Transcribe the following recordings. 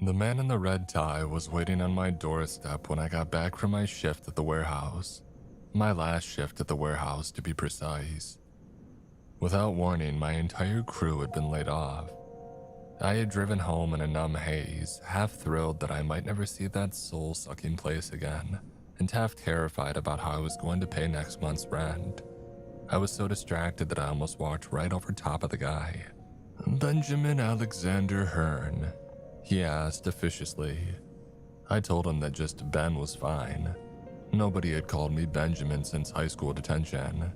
The man in the red tie was waiting on my doorstep when I got back from my shift at the warehouse. My last shift at the warehouse, to be precise. Without warning, my entire crew had been laid off. I had driven home in a numb haze, half thrilled that I might never see that soul-sucking place again, and half terrified about how I was going to pay next month's rent. I was so distracted that I almost walked right over top of the guy. "Benjamin Alexander Hearn?" he asked officiously. I told him that just Ben was fine. Nobody had called me Benjamin since high school detention.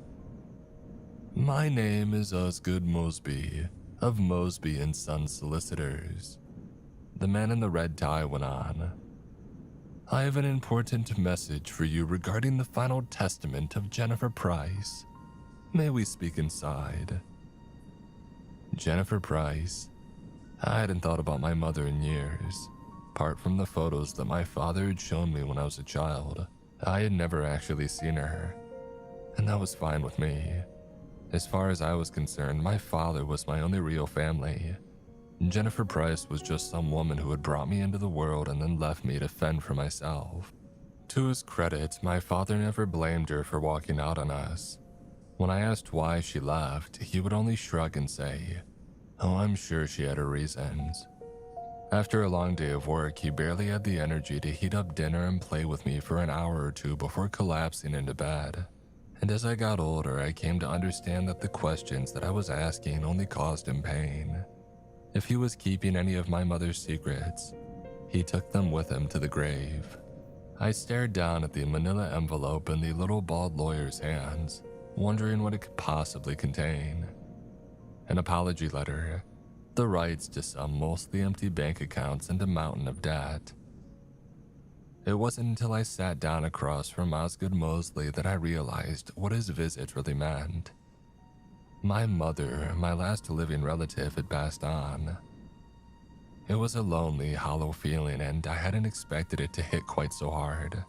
"My name is Osgood Mosby, of Mosby and Sons Solicitors." The man in the red tie went on. "I have an important message for you regarding the final testament of Jennifer Price. May we speak inside?" Jennifer Price. I hadn't thought about my mother in years. Apart from the photos that my father had shown me when I was a child, I had never actually seen her. And that was fine with me. As far as I was concerned, my father was my only real family. Jennifer Price was just some woman who had brought me into the world and then left me to fend for myself. To his credit, my father never blamed her for walking out on us. When I asked why she left, he would only shrug and say, "Oh, I'm sure she had her reasons." After a long day of work, he barely had the energy to heat up dinner and play with me for an hour or two before collapsing into bed. And as I got older, I came to understand that the questions that I was asking only caused him pain. If he was keeping any of my mother's secrets, he took them with him to the grave. I stared down at the manila envelope in the little bald lawyer's hands, wondering what it could possibly contain. An apology letter, the rights to some mostly empty bank accounts and a mountain of debt. It wasn't until I sat down across from Osgood Mosley that I realized what his visit really meant. My mother, my last living relative, had passed on. It was a lonely, hollow feeling, and I hadn't expected it to hit quite so hard.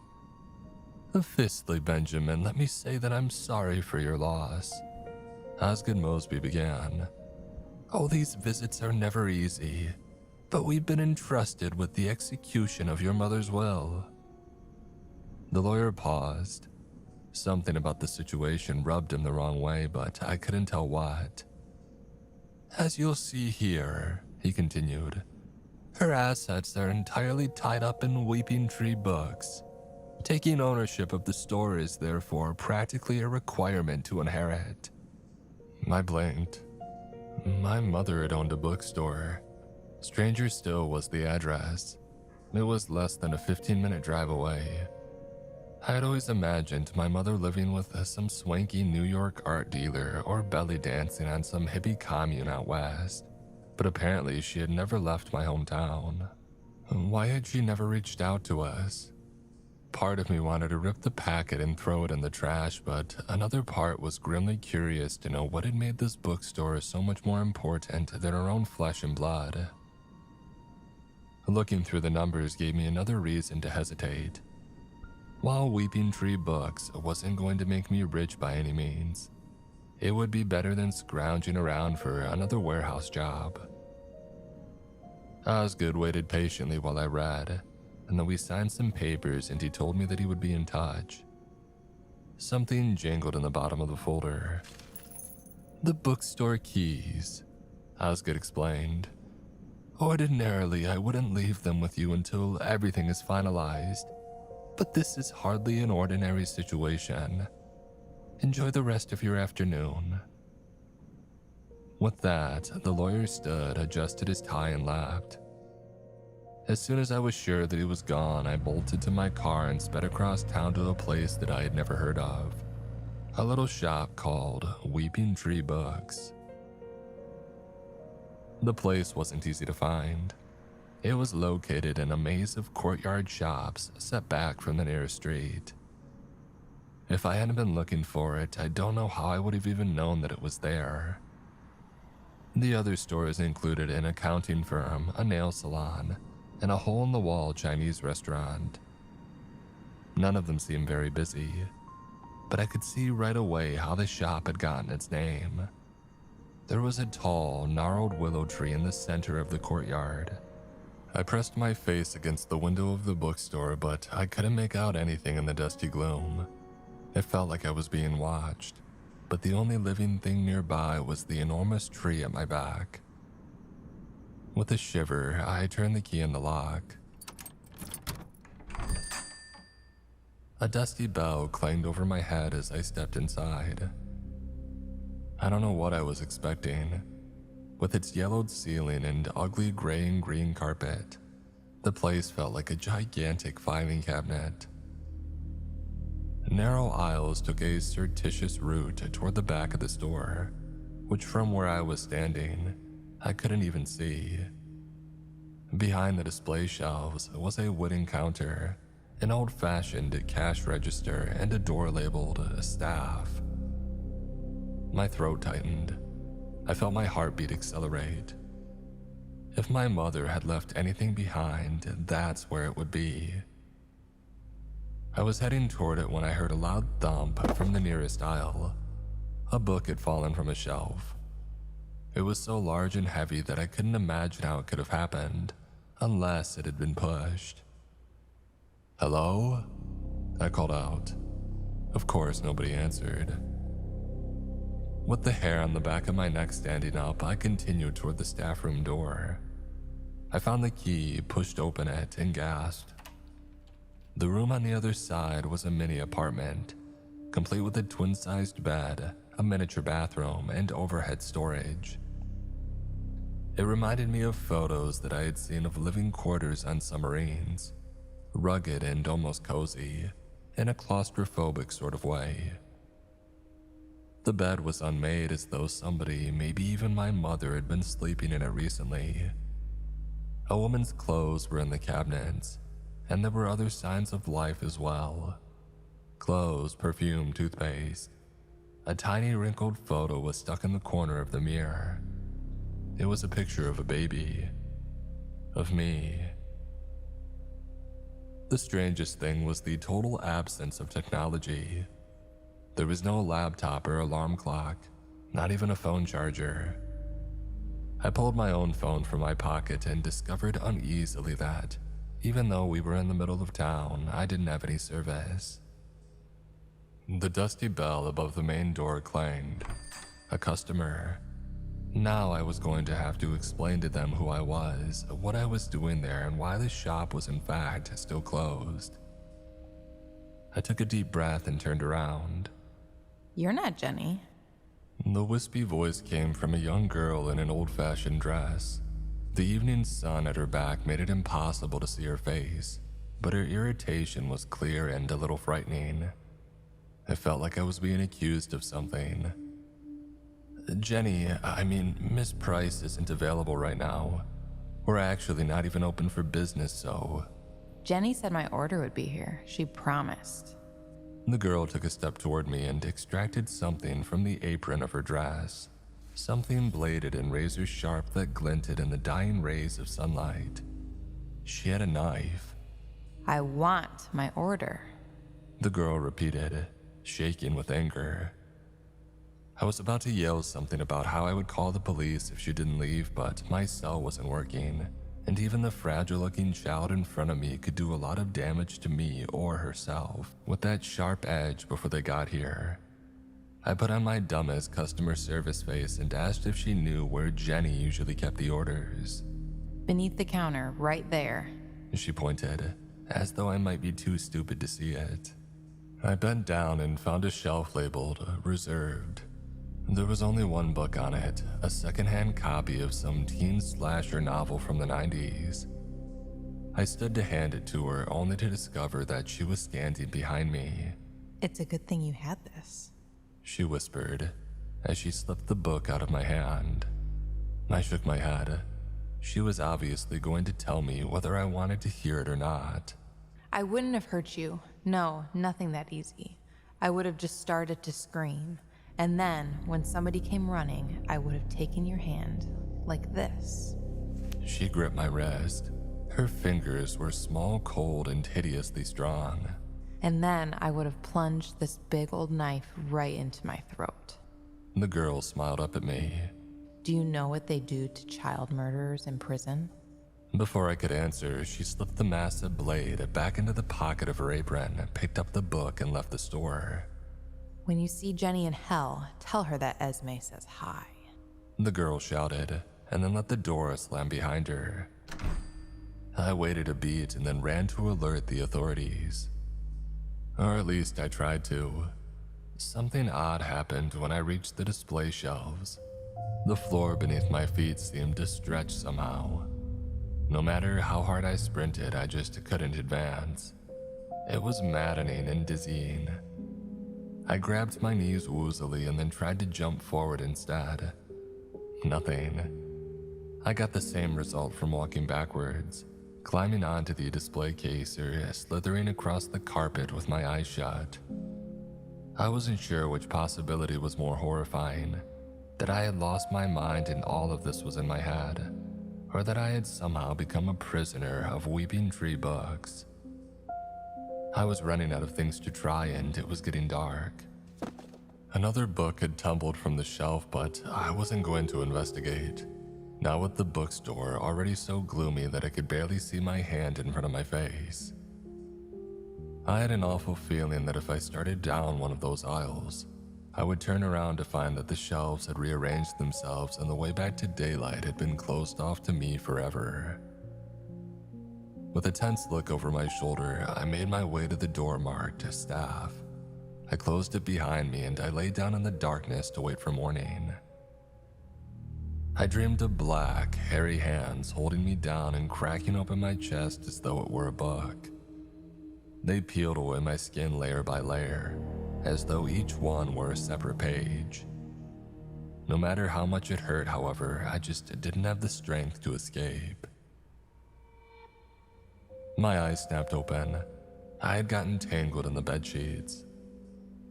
"Firstly, Benjamin, let me say that I'm sorry for your loss," Osgood Mosby began. "All these visits are never easy, but we've been entrusted with the execution of your mother's will." The lawyer paused. Something about the situation rubbed him the wrong way, but I couldn't tell what. "As you'll see here," he continued, "her assets are entirely tied up in Weeping Tree books. Taking ownership of the store is therefore practically a requirement to inherit." I blinked. My mother had owned a bookstore. Stranger still was the address. It was less than a 15-minute drive away. I had always imagined my mother living with some swanky New York art dealer or belly dancing on some hippie commune out west, but apparently she had never left my hometown. Why had she never reached out to us? Part of me wanted to rip the packet and throw it in the trash, but another part was grimly curious to know what had made this bookstore so much more important than her own flesh and blood. Looking through the numbers gave me another reason to hesitate. While Weeping Tree Books wasn't going to make me rich by any means, it would be better than scrounging around for another warehouse job. Osgood waited patiently while I read, and then we signed some papers and he told me that he would be in touch. Something jangled in the bottom of the folder. "The bookstore keys," Osgood explained. "Ordinarily, I wouldn't leave them with you until everything is finalized, but this is hardly an ordinary situation. Enjoy the rest of your afternoon." With that, the lawyer stood, adjusted his tie, and left. As soon as I was sure that he was gone, I bolted to my car and sped across town to a place that I had never heard of. A little shop called Weeping Tree Books. The place wasn't easy to find. It was located in a maze of courtyard shops set back from the nearest street. If I hadn't been looking for it, I don't know how I would have even known that it was there. The other stores included an accounting firm, a nail salon, and a hole-in-the-wall Chinese restaurant. None of them seemed very busy, but I could see right away how the shop had gotten its name. There was a tall, gnarled willow tree in the center of the courtyard. I pressed my face against the window of the bookstore, but I couldn't make out anything in the dusty gloom. It felt like I was being watched, but the only living thing nearby was the enormous tree at my back. With a shiver, I turned the key in the lock. A dusty bell clanged over my head as I stepped inside. I don't know what I was expecting. With its yellowed ceiling and ugly gray and green carpet, the place felt like a gigantic filing cabinet. Narrow aisles took a surreptitious route toward the back of the store, which from where I was standing, I couldn't even see. Behind the display shelves was a wooden counter, an old-fashioned cash register, and a door labeled "Staff." My throat tightened. I felt my heartbeat accelerate. If my mother had left anything behind, that's where it would be. I was heading toward it when I heard a loud thump from the nearest aisle. A book had fallen from a shelf. It was so large and heavy that I couldn't imagine how it could have happened, unless it had been pushed. "Hello?" I called out. Of course, nobody answered. With the hair on the back of my neck standing up, I continued toward the staff room door. I found the key, pushed open it, and gasped. The room on the other side was a mini apartment, complete with a twin-sized bed, a miniature bathroom, and overhead storage. It reminded me of photos that I had seen of living quarters on submarines, rugged and almost cozy, in a claustrophobic sort of way. The bed was unmade, as though somebody, maybe even my mother, had been sleeping in it recently. A woman's clothes were in the cabinets, and there were other signs of life as well. Clothes, perfume, toothpaste. A tiny wrinkled photo was stuck in the corner of the mirror. It was a picture of a baby. Of me. The strangest thing was the total absence of technology. There was no laptop or alarm clock, not even a phone charger. I pulled my own phone from my pocket and discovered uneasily that, even though we were in the middle of town, I didn't have any service. The dusty bell above the main door clanged. A customer. Now I was going to have to explain to them who I was, what I was doing there, and why the shop was in fact still closed. I took a deep breath and turned around. "You're not Jenny." The wispy voice came from a young girl in an old-fashioned dress. The evening sun at her back made it impossible to see her face, but her irritation was clear and a little frightening. I felt like I was being accused of something. Miss Price isn't available right now. We're actually not even open for business, so..." "Jenny said my order would be here. She promised." The girl took a step toward me and extracted something from the apron of her dress. Something bladed and razor sharp that glinted in the dying rays of sunlight. She had a knife. "I want my order." The girl repeated, shaking with anger. I was about to yell something about how I would call the police if she didn't leave, but my cell wasn't working, and even the fragile-looking child in front of me could do a lot of damage to me or herself with that sharp edge before they got here. I put on my dumbest customer service face and asked if she knew where Jenny usually kept the orders. "Beneath the counter, right there." She pointed, as though I might be too stupid to see it. I bent down and found a shelf labeled "Reserved." There was only one book on it, a secondhand copy of some teen slasher novel from the 90s. I stood to hand it to her, only to discover that she was standing behind me. "It's a good thing you had this," she whispered, as she slipped the book out of my hand. I shook my head. She was obviously going to tell me whether I wanted to hear it or not. "I wouldn't have hurt you. No, nothing that easy. I would have just started to scream. And then, when somebody came running, I would have taken your hand, like this." She gripped my wrist. Her fingers were small, cold, and hideously strong. "And then I would have plunged this big old knife right into my throat." The girl smiled up at me. "Do you know what they do to child murderers in prison?" Before I could answer, she slipped the massive blade back into the pocket of her apron, picked up the book, and left the store. When you see Jenny in hell, tell her that Esme says hi. The girl shouted, and then let the door slam behind her. I waited a beat and then ran to alert the authorities. Or at least I tried to. Something odd happened when I reached the display shelves. The floor beneath my feet seemed to stretch somehow. No matter how hard I sprinted, I just couldn't advance. It was maddening and dizzying. I grabbed my knees woozily and then tried to jump forward instead. Nothing. I got the same result from walking backwards, climbing onto the display case or slithering across the carpet with my eyes shut. I wasn't sure which possibility was more horrifying, that I had lost my mind and all of this was in my head, or that I had somehow become a prisoner of Weeping Tree books. I was running out of things to try and it was getting dark. Another book had tumbled from the shelf, but I wasn't going to investigate. Not with the bookstore already so gloomy that I could barely see my hand in front of my face. I had an awful feeling that if I started down one of those aisles, I would turn around to find that the shelves had rearranged themselves and the way back to daylight had been closed off to me forever. With a tense look over my shoulder, I made my way to the door marked staff. I closed it behind me and I lay down in the darkness to wait for morning. I dreamed of black, hairy hands holding me down and cracking open my chest as though it were a book. They peeled away my skin layer by layer, as though each one were a separate page. No matter how much it hurt, however, I just didn't have the strength to escape. My eyes snapped open. I had gotten tangled in the bedsheets.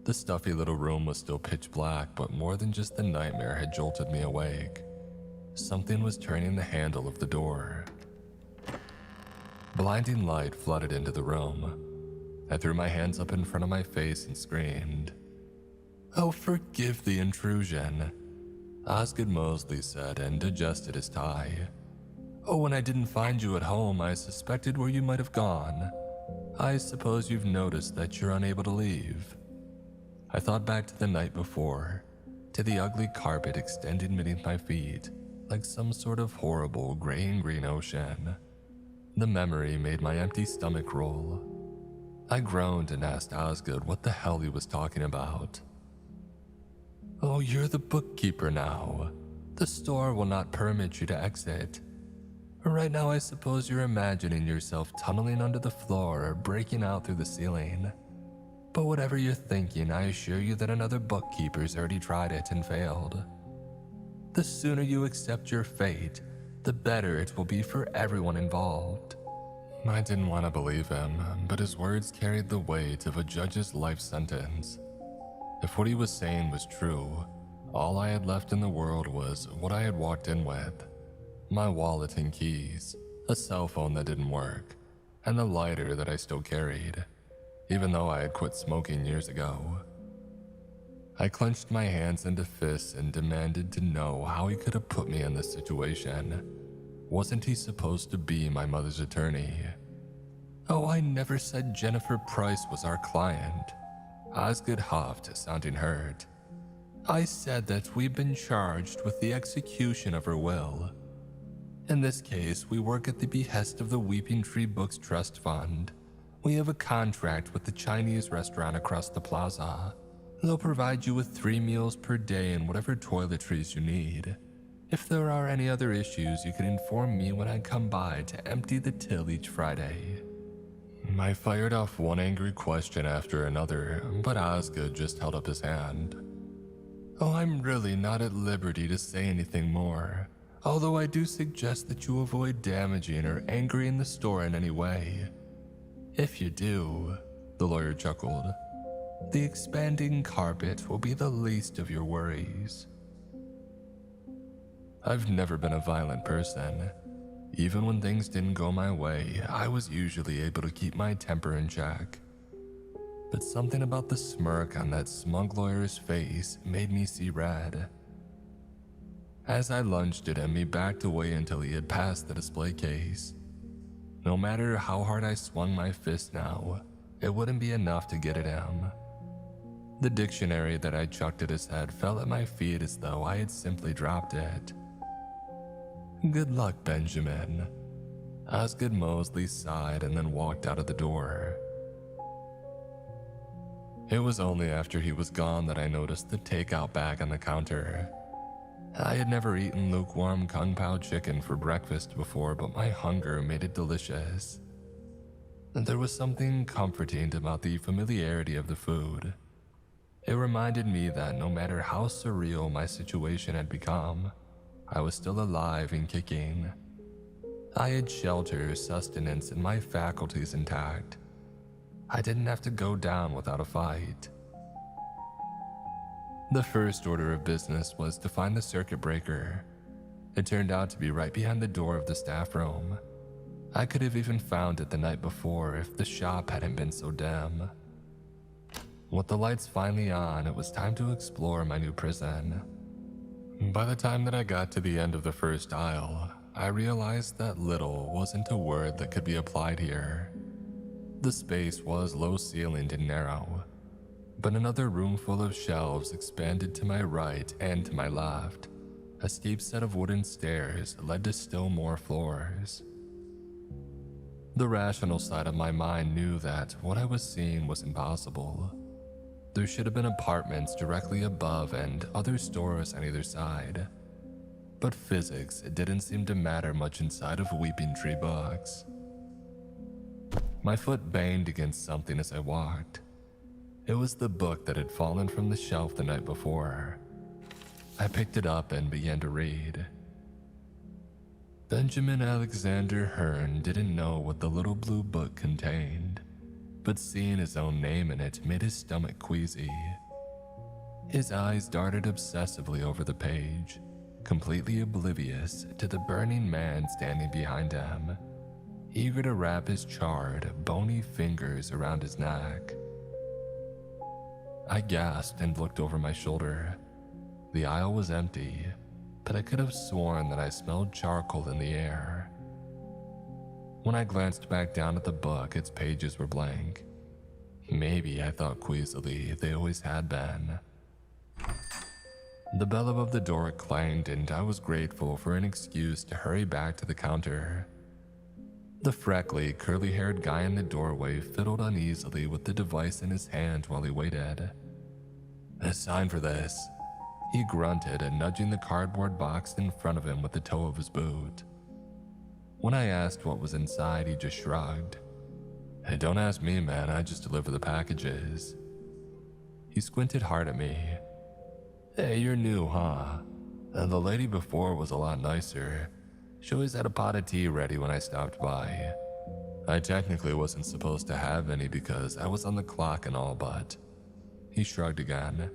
The stuffy little room was still pitch black, but more than just the nightmare had jolted me awake. Something was turning the handle of the door. Blinding light flooded into the room. I threw my hands up in front of my face and screamed. "Oh, forgive the intrusion," Osgood Mosley said and adjusted his tie. "Oh, when I didn't find you at home, I suspected where you might have gone. I suppose you've noticed that you're unable to leave." I thought back to the night before, to the ugly carpet extending beneath my feet, like some sort of horrible gray and green ocean. The memory made my empty stomach roll. I groaned and asked Osgood what the hell he was talking about. "Oh, you're the bookkeeper now. The store will not permit you to exit. Right now I suppose you're imagining yourself tunneling under the floor or breaking out through the ceiling. But whatever you're thinking, I assure you that another bookkeeper's already tried it and failed. The sooner you accept your fate, the better it will be for everyone involved." I didn't want to believe him, but his words carried the weight of a judge's life sentence. If what he was saying was true, all I had left in the world was what I had walked in with. My wallet and keys, a cell phone that didn't work, and the lighter that I still carried, even though I had quit smoking years ago. I clenched my hands into fists and demanded to know how he could have put me in this situation. Wasn't he supposed to be my mother's attorney? "Oh, I never said Jennifer Price was our client," Osgood huffed, sounding hurt. "I said that we've been charged with the execution of her will. In this case, we work at the behest of the Weeping Tree Books Trust Fund. We have a contract with the Chinese restaurant across the plaza. They'll provide you with 3 meals per day and whatever toiletries you need. If there are any other issues, you can inform me when I come by to empty the till each Friday." I fired off one angry question after another, but Osgood just held up his hand. "Oh, I'm really not at liberty to say anything more, although I do suggest that you avoid damaging or angering the store in any way. If you do," the lawyer chuckled, "the expanding carpet will be the least of your worries." I've never been a violent person. Even when things didn't go my way, I was usually able to keep my temper in check. But something about the smirk on that smug lawyer's face made me see red. As I lunged at him, he backed away until he had passed the display case. No matter how hard I swung my fist now, it wouldn't be enough to get at him. The dictionary that I chucked at his head fell at my feet as though I had simply dropped it. "Good luck, Benjamin." Osgood Mosley sighed and then walked out of the door. It was only after he was gone that I noticed the takeout bag on the counter. I had never eaten lukewarm Kung Pao chicken for breakfast before, but my hunger made it delicious. There was something comforting about the familiarity of the food. It reminded me that no matter how surreal my situation had become, I was still alive and kicking. I had shelter, sustenance, and my faculties intact. I didn't have to go down without a fight. The first order of business was to find the circuit breaker. It turned out to be right behind the door of the staff room. I could have even found it the night before if the shop hadn't been so dim. With the lights finally on, it was time to explore my new prison. By the time that I got to the end of the first aisle, I realized that little wasn't a word that could be applied here. The space was low-ceilinged and narrow, but another room full of shelves expanded to my right and to my left. A steep set of wooden stairs led to still more floors. The rational side of my mind knew that what I was seeing was impossible. There should have been apartments directly above and other stores on either side. But physics didn't seem to matter much inside of Weeping Tree Books. My foot banged against something as I walked. It was the book that had fallen from the shelf the night before. I picked it up and began to read. Benjamin Alexander Hearn didn't know what the little blue book contained, but seeing his own name in it made his stomach queasy. His eyes darted obsessively over the page, completely oblivious to the burning man standing behind him, eager to wrap his charred, bony fingers around his neck. I gasped and looked over my shoulder. The aisle was empty, but I could have sworn that I smelled charcoal in the air. When I glanced back down at the book, its pages were blank. Maybe, I thought queasily, they always had been. The bell above the door clanged, and I was grateful for an excuse to hurry back to the counter. The freckly, curly-haired guy in the doorway fiddled uneasily with the device in his hand while he waited. "Sign for this," he grunted, nudging the cardboard box in front of him with the toe of his boot. When I asked what was inside, he just shrugged. "Hey, don't ask me, man, I just deliver the packages." He squinted hard at me. "Hey, you're new, huh? The lady before was a lot nicer. She always had a pot of tea ready when I stopped by. I technically wasn't supposed to have any because I was on the clock and all, but..." He shrugged again.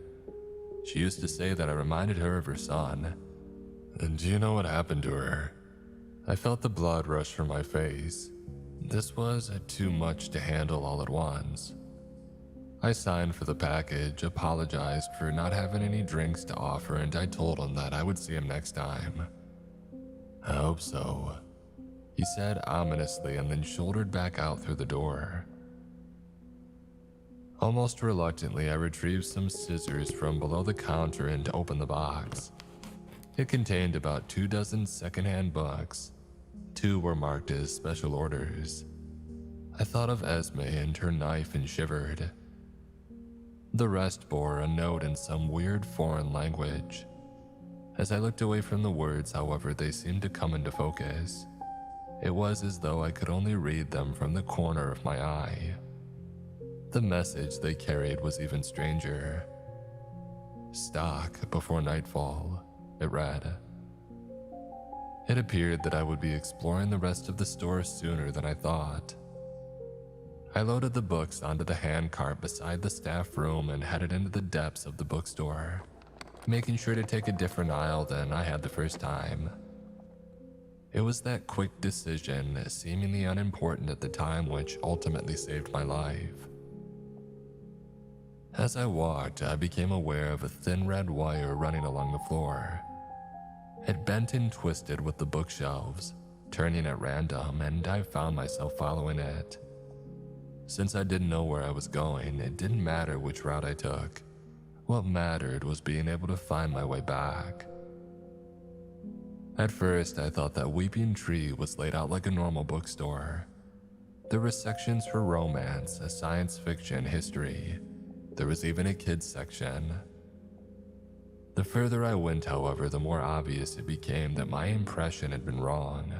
"She used to say that I reminded her of her son. And do you know what happened to her?" I felt the blood rush from my face. This was too much to handle all at once. I signed for the package, apologized for not having any drinks to offer, and I told him that I would see him next time. "I hope so," he said ominously, and then shouldered back out through the door. Almost reluctantly, I retrieved some scissors from below the counter and opened the box. It contained about 24 secondhand books. 2 were marked as special orders. I thought of Esme and her knife and shivered. The rest bore a note in some weird foreign language. As I looked away from the words, however, they seemed to come into focus. It was as though I could only read them from the corner of my eye. The message they carried was even stranger. "Stock before nightfall," it read. It appeared that I would be exploring the rest of the store sooner than I thought. I loaded the books onto the handcart beside the staff room and headed into the depths of the bookstore, making sure to take a different aisle than I had the first time. It was that quick decision, seemingly unimportant at the time, which ultimately saved my life. As I walked, I became aware of a thin red wire running along the floor. It bent and twisted with the bookshelves, turning at random, and I found myself following it. Since I didn't know where I was going, it didn't matter which route I took. What mattered was being able to find my way back. At first, I thought that Weeping Tree was laid out like a normal bookstore. There were sections for romance, science fiction, history. There was even a kids section. The further I went, however, the more obvious it became that my impression had been wrong.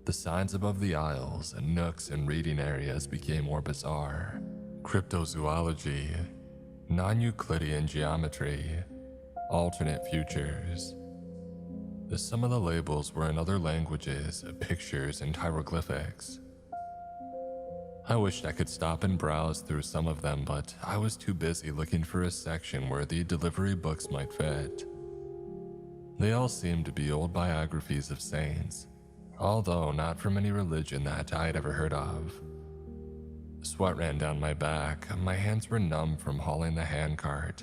The signs above the aisles, nooks, and reading areas became more bizarre. Cryptozoology, non-Euclidean geometry, alternate futures. Some of the labels were in other languages, pictures, and hieroglyphics. I wished I could stop and browse through some of them, but I was too busy looking for a section where the delivery books might fit. They all seemed to be old biographies of saints, although not from any religion that I had ever heard of. Sweat ran down my back, my hands were numb from hauling the handcart,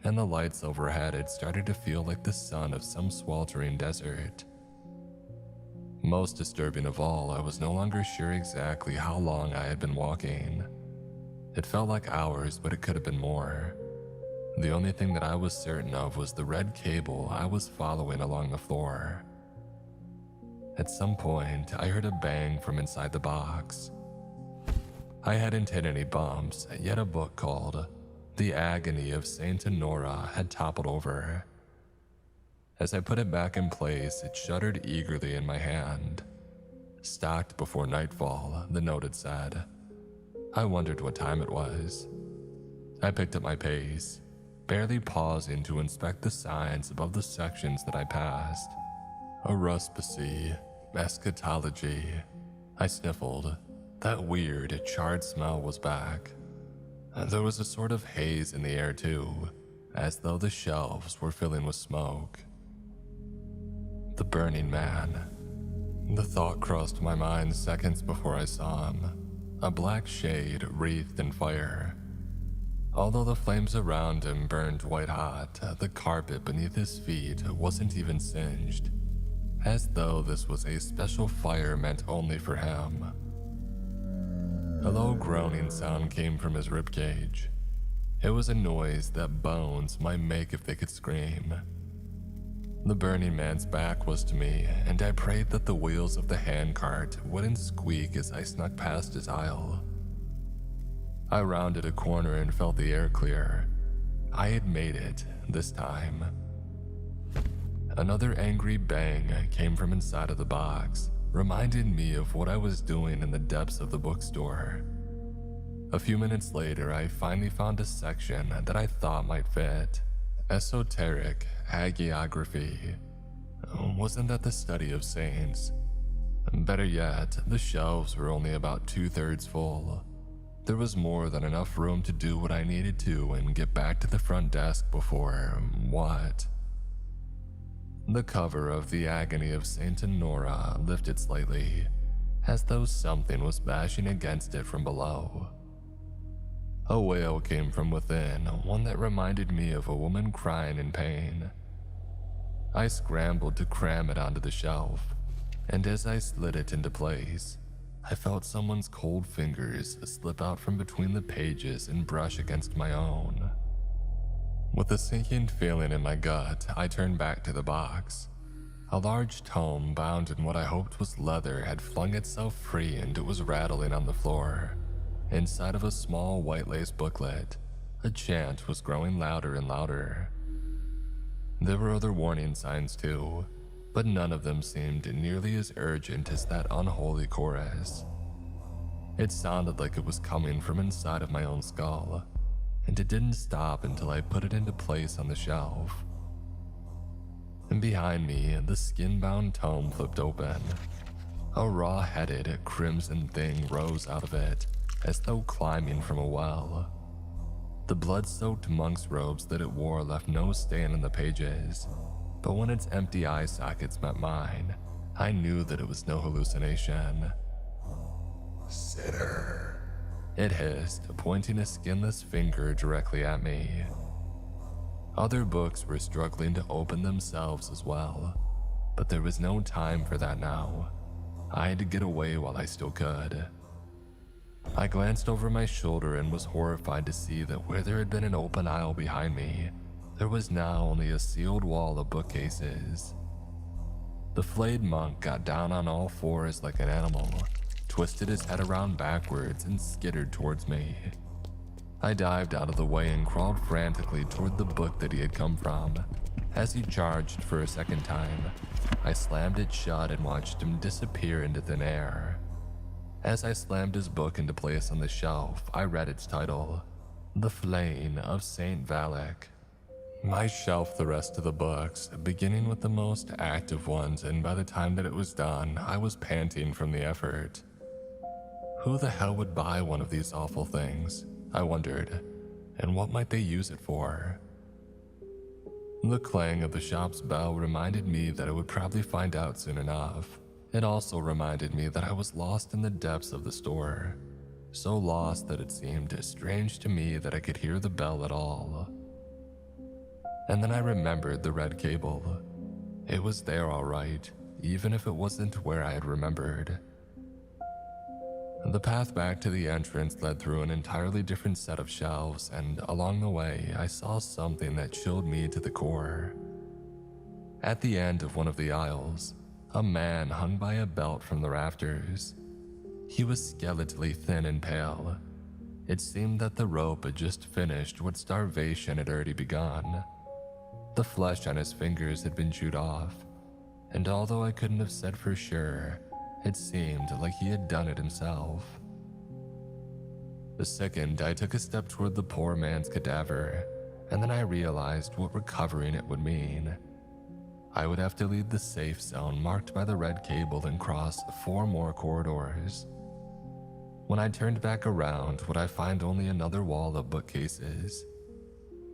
and the lights overhead had started to feel like the sun of some sweltering desert. Most disturbing of all, I was no longer sure exactly how long I had been walking. It felt like hours, but it could have been more. The only thing that I was certain of was the red cable I was following along the floor. At some point, I heard a bang from inside the box. I hadn't hit any bumps, yet a book called The Agony of Saint Honora had toppled over. As I put it back in place, it shuddered eagerly in my hand. Stocked before nightfall, the note had said. I wondered what time it was. I picked up my pace, barely pausing to inspect the signs above the sections that I passed. Aruspice, eschatology. I sniffled. That weird, charred smell was back. There was a sort of haze in the air too, as though the shelves were filling with smoke. The Burning Man. The thought crossed my mind seconds before I saw him, a black shade wreathed in fire. Although the flames around him burned white hot, the carpet beneath his feet wasn't even singed, as though this was a special fire meant only for him. A low groaning sound came from his ribcage. It was a noise that bones might make if they could scream. The Burning Man's back was to me, and I prayed that the wheels of the handcart wouldn't squeak as I snuck past his aisle. I rounded a corner and felt the air clear. I had made it, this time. Another angry bang came from inside of the box, reminding me of what I was doing in the depths of the bookstore. A few minutes later, I finally found a section that I thought might fit. Esoteric hagiography. Wasn't that the study of saints? Better yet, the shelves were only about 2/3 full. There was more than enough room to do what I needed to and get back to the front desk before what? The cover of The Agony of Saint Honora lifted slightly, as though something was bashing against it from below. A wail came from within, one that reminded me of a woman crying in pain. I scrambled to cram it onto the shelf, and as I slid it into place, I felt someone's cold fingers slip out from between the pages and brush against my own. With a sinking feeling in my gut, I turned back to the box. A large tome bound in what I hoped was leather had flung itself free and it was rattling on the floor. Inside of a small white lace booklet, a chant was growing louder and louder. There were other warning signs too, but none of them seemed nearly as urgent as that unholy chorus. It sounded like it was coming from inside of my own skull, and it didn't stop until I put it into place on the shelf. And behind me, the skin-bound tome flipped open. A raw-headed, crimson thing rose out of it, as though climbing from a well. The blood-soaked monk's robes that it wore left no stain on the pages, but when its empty eye sockets met mine, I knew that it was no hallucination. Sinner, it hissed, pointing a skinless finger directly at me. Other books were struggling to open themselves as well, but there was no time for that now. I had to get away while I still could. I glanced over my shoulder and was horrified to see that where there had been an open aisle behind me, there was now only a sealed wall of bookcases. The flayed monk got down on all fours like an animal, twisted his head around backwards, and skittered towards me. I dived out of the way and crawled frantically toward the book that he had come from. As he charged for a second time, I slammed it shut and watched him disappear into thin air. As I slammed his book into place on the shelf, I read its title, The Flaying of Saint Valak. I shelved the rest of the books, beginning with the most active ones, and by the time that it was done, I was panting from the effort. Who the hell would buy one of these awful things? I wondered, and what might they use it for? The clang of the shop's bell reminded me that I would probably find out soon enough. It also reminded me that I was lost in the depths of the store, so lost that it seemed strange to me that I could hear the bell at all. And then I remembered the red cable. It was there all right, even if it wasn't where I had remembered. The path back to the entrance led through an entirely different set of shelves, and along the way, I saw something that chilled me to the core. At the end of one of the aisles, a man hung by a belt from the rafters. He was skeletally thin and pale. It seemed that the rope had just finished what starvation had already begun. The flesh on his fingers had been chewed off, and although I couldn't have said for sure, it seemed like he had done it himself. The second, I took a step toward the poor man's cadaver, and then I realized what recovering it would mean. I would have to leave the safe zone marked by the red cable and cross 4 more corridors. When I turned back around, would I find only another wall of bookcases?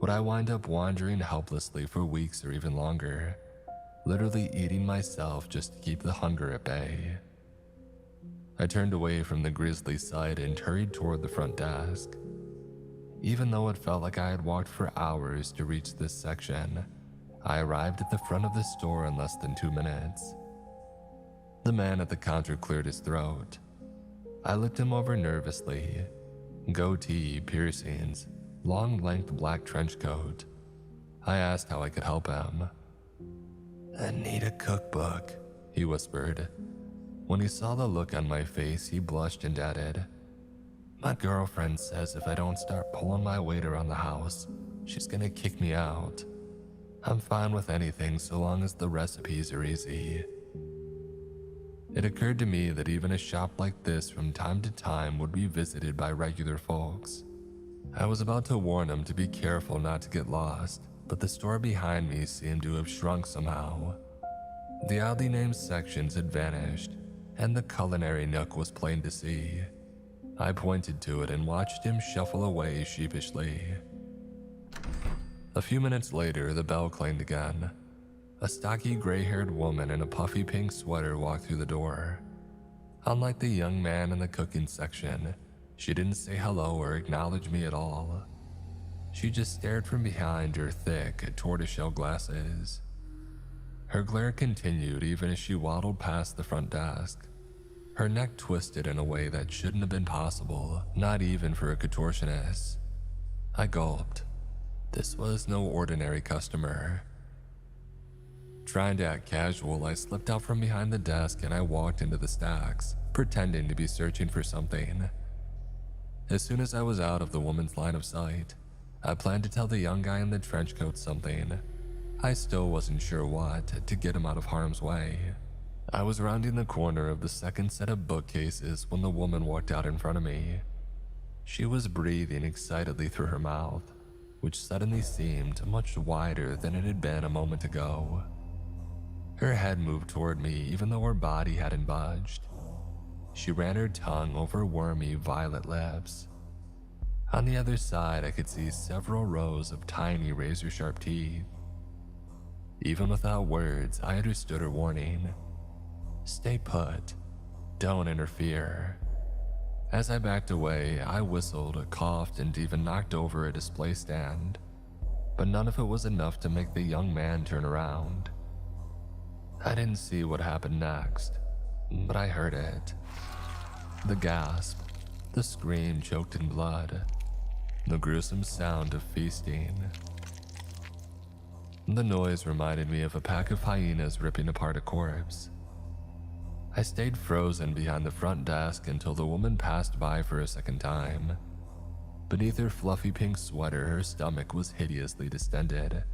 Would I wind up wandering helplessly for weeks or even longer, literally eating myself just to keep the hunger at bay? I turned away from the grisly sight and hurried toward the front desk. Even though it felt like I had walked for hours to reach this section, I arrived at the front of the store in less than 2 minutes. The man at the counter cleared his throat. I looked him over nervously. Goatee, piercings, long-length black trench coat. I asked how I could help him. "I need a cookbook," he whispered. When he saw the look on my face, he blushed and added, "My girlfriend says if I don't start pulling my weight around the house, she's gonna kick me out. I'm fine with anything so long as the recipes are easy." It occurred to me that even a shop like this from time to time would be visited by regular folks. I was about to warn him to be careful not to get lost, but the store behind me seemed to have shrunk somehow. The oddly named sections had vanished, and the culinary nook was plain to see. I pointed to it and watched him shuffle away sheepishly. A few minutes later, the bell clanged again. A stocky gray-haired woman in a puffy pink sweater walked through the door. Unlike the young man in the cooking section, she didn't say hello or acknowledge me at all. She just stared from behind her thick, tortoiseshell glasses. Her glare continued even as she waddled past the front desk. Her neck twisted in a way that shouldn't have been possible, not even for a contortionist. I gulped. This was no ordinary customer. Trying to act casual, I slipped out from behind the desk and I walked into the stacks, pretending to be searching for something. As soon as I was out of the woman's line of sight, I planned to tell the young guy in the trench coat something. I still wasn't sure what, to get him out of harm's way. I was rounding the corner of the second set of bookcases when the woman walked out in front of me. She was breathing excitedly through her mouth, which suddenly seemed much wider than it had been a moment ago. Her head moved toward me even though her body hadn't budged. She ran her tongue over wormy violet lips. On the other side, I could see several rows of tiny razor-sharp teeth. Even without words, I understood her warning. Stay put. Don't interfere. As I backed away, I whistled, coughed, and even knocked over a display stand. but none of it was enough to make the young man turn around. I didn't see what happened next, but I heard it. The gasp, the scream choked in blood, the gruesome sound of feasting. The noise reminded me of a pack of hyenas ripping apart a corpse. I stayed frozen behind the front desk until the woman passed by for a second time. Beneath her fluffy pink sweater, her stomach was hideously distended,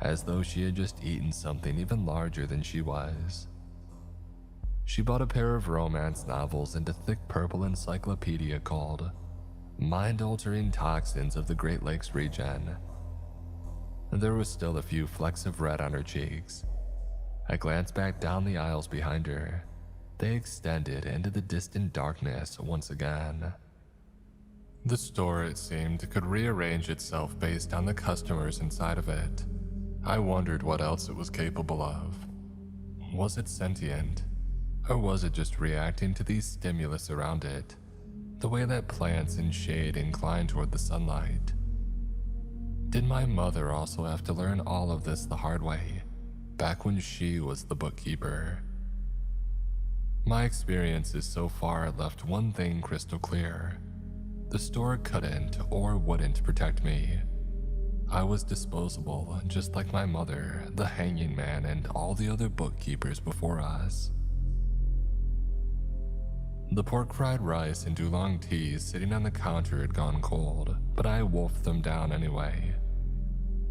as though she had just eaten something even larger than she was. She bought a pair of romance novels and a thick purple encyclopedia called Mind-Altering Toxins of the Great Lakes Region. There was still a few flecks of red on her cheeks. I glanced back down the aisles behind her. They extended into the distant darkness once again. The store, it seemed, could rearrange itself based on the customers inside of it. I wondered what else it was capable of. Was it sentient? Or was it just reacting to these stimulus around it, the way that plants in shade incline toward the sunlight? Did my mother also have to learn all of this the hard way, back when she was the bookkeeper? My experiences so far left one thing crystal clear. The store couldn't or wouldn't protect me. I was disposable, just like my mother, the hanging man, and all the other bookkeepers before us. The pork fried rice and oolong teas sitting on the counter had gone cold, but I wolfed them down anyway.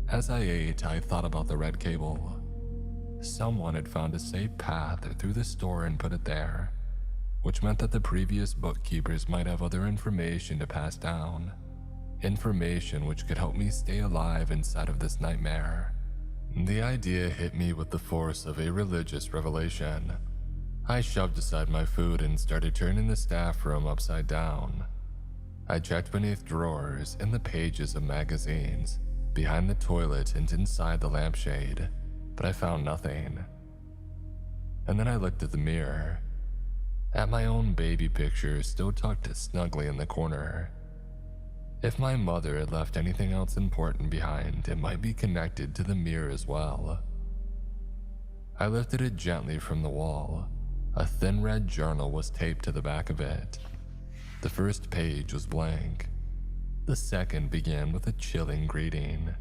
As I ate, I thought about the red cable. Someone had found a safe path through the store and put it there, which meant that the previous bookkeepers might have other information to pass down. Information which could help me stay alive inside of this nightmare. The idea hit me with the force of a religious revelation. I shoved aside my food and started turning the staff room upside down. I checked beneath drawers, in the pages of magazines, behind the toilet and inside the lampshade, but I found nothing. And then I looked at the mirror, at my own baby picture still tucked snugly in the corner. If my mother had left anything else important behind, it might be connected to the mirror as well. I lifted it gently from the wall. A thin red journal was taped to the back of it. The first page was blank. The second began with a chilling greeting.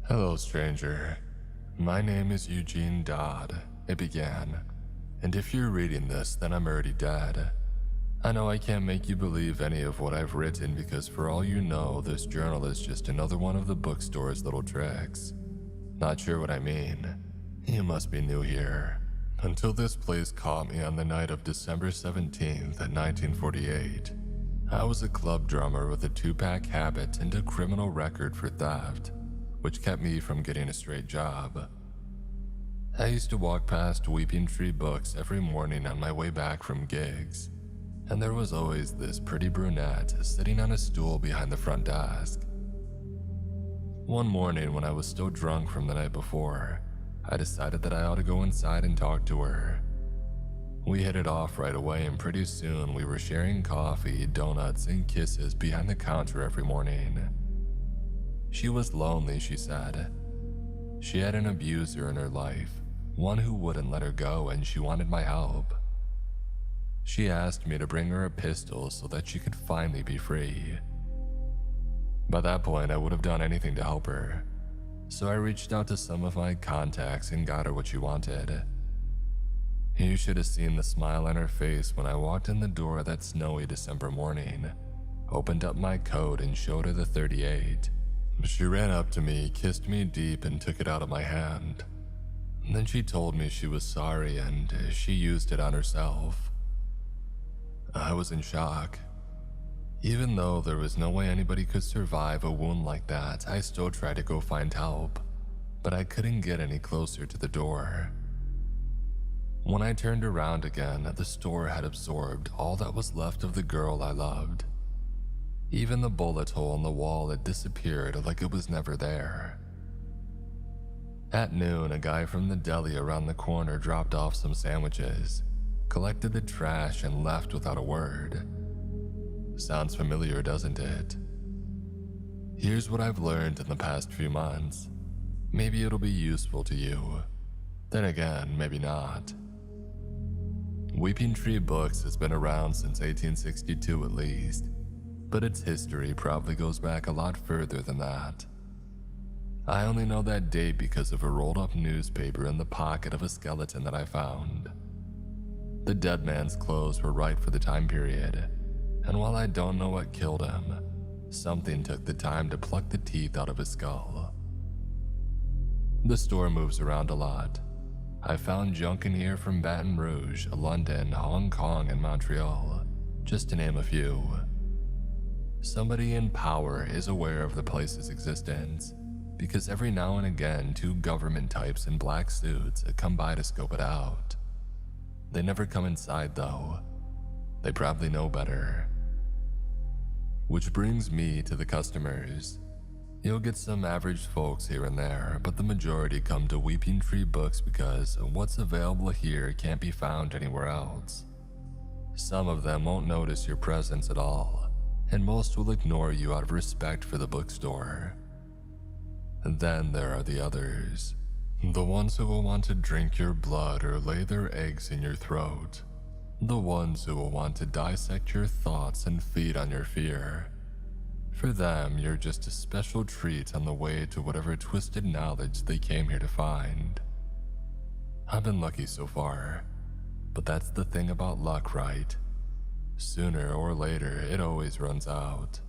"Hello, stranger. My name is Eugene Dodd," it began. "And if you're reading this, then I'm already dead. I know I can't make you believe any of what I've written because for all you know, this journal is just another one of the bookstore's little tricks. Not sure what I mean? You must be new here. Until this place caught me on the night of December 17th, 1948. I was a club drummer with a 2-pack habit and a criminal record for theft, which kept me from getting a straight job. I used to walk past Weeping Tree Books every morning on my way back from gigs, and there was always this pretty brunette sitting on a stool behind the front desk. One morning when I was still drunk from the night before, I decided that I ought to go inside and talk to her. We hit it off right away, and pretty soon we were sharing coffee, donuts, and kisses behind the counter every morning. She was lonely, she said. She had an abuser in her life, one who wouldn't let her go, and she wanted my help. She asked me to bring her a pistol so that she could finally be free. By that point, I would have done anything to help her, so I reached out to some of my contacts and got her what she wanted. You should have seen the smile on her face when I walked in the door that snowy December morning, opened up my coat and showed her the .38. She ran up to me, kissed me deep, and took it out of my hand. Then she told me she was sorry and she used it on herself. I was in shock. Even though there was no way anybody could survive a wound like that, I still tried to go find help, but I couldn't get any closer to the door. When I turned around again, the store had absorbed all that was left of the girl I loved. Even the bullet hole in the wall had disappeared like it was never there. At noon, a guy from the deli around the corner dropped off some sandwiches, collected the trash, and left without a word. Sounds familiar, doesn't it? Here's what I've learned in the past few months. Maybe it'll be useful to you. Then again, maybe not. Weeping Tree Books has been around since 1862 at least, but its history probably goes back a lot further than that. I only know that date because of a rolled up newspaper in the pocket of a skeleton that I found. The dead man's clothes were right for the time period, and while I don't know what killed him, something took the time to pluck the teeth out of his skull. The store moves around a lot. I found junk in here from Baton Rouge, London, Hong Kong, and Montreal, just to name a few. Somebody in power is aware of the place's existence, because every now and again 2 government types in black suits come by to scope it out. They never come inside though. They probably know better. Which brings me to the customers. You'll get some average folks here and there, but the majority come to Weeping Tree Books because what's available here can't be found anywhere else. Some of them won't notice your presence at all, and most will ignore you out of respect for the bookstore. And then there are the others. The ones who will want to drink your blood or lay their eggs in your throat. The ones who will want to dissect your thoughts and feed on your fear. For them, you're just a special treat on the way to whatever twisted knowledge they came here to find. I've been lucky so far, but that's the thing about luck, right? Sooner or later, it always runs out.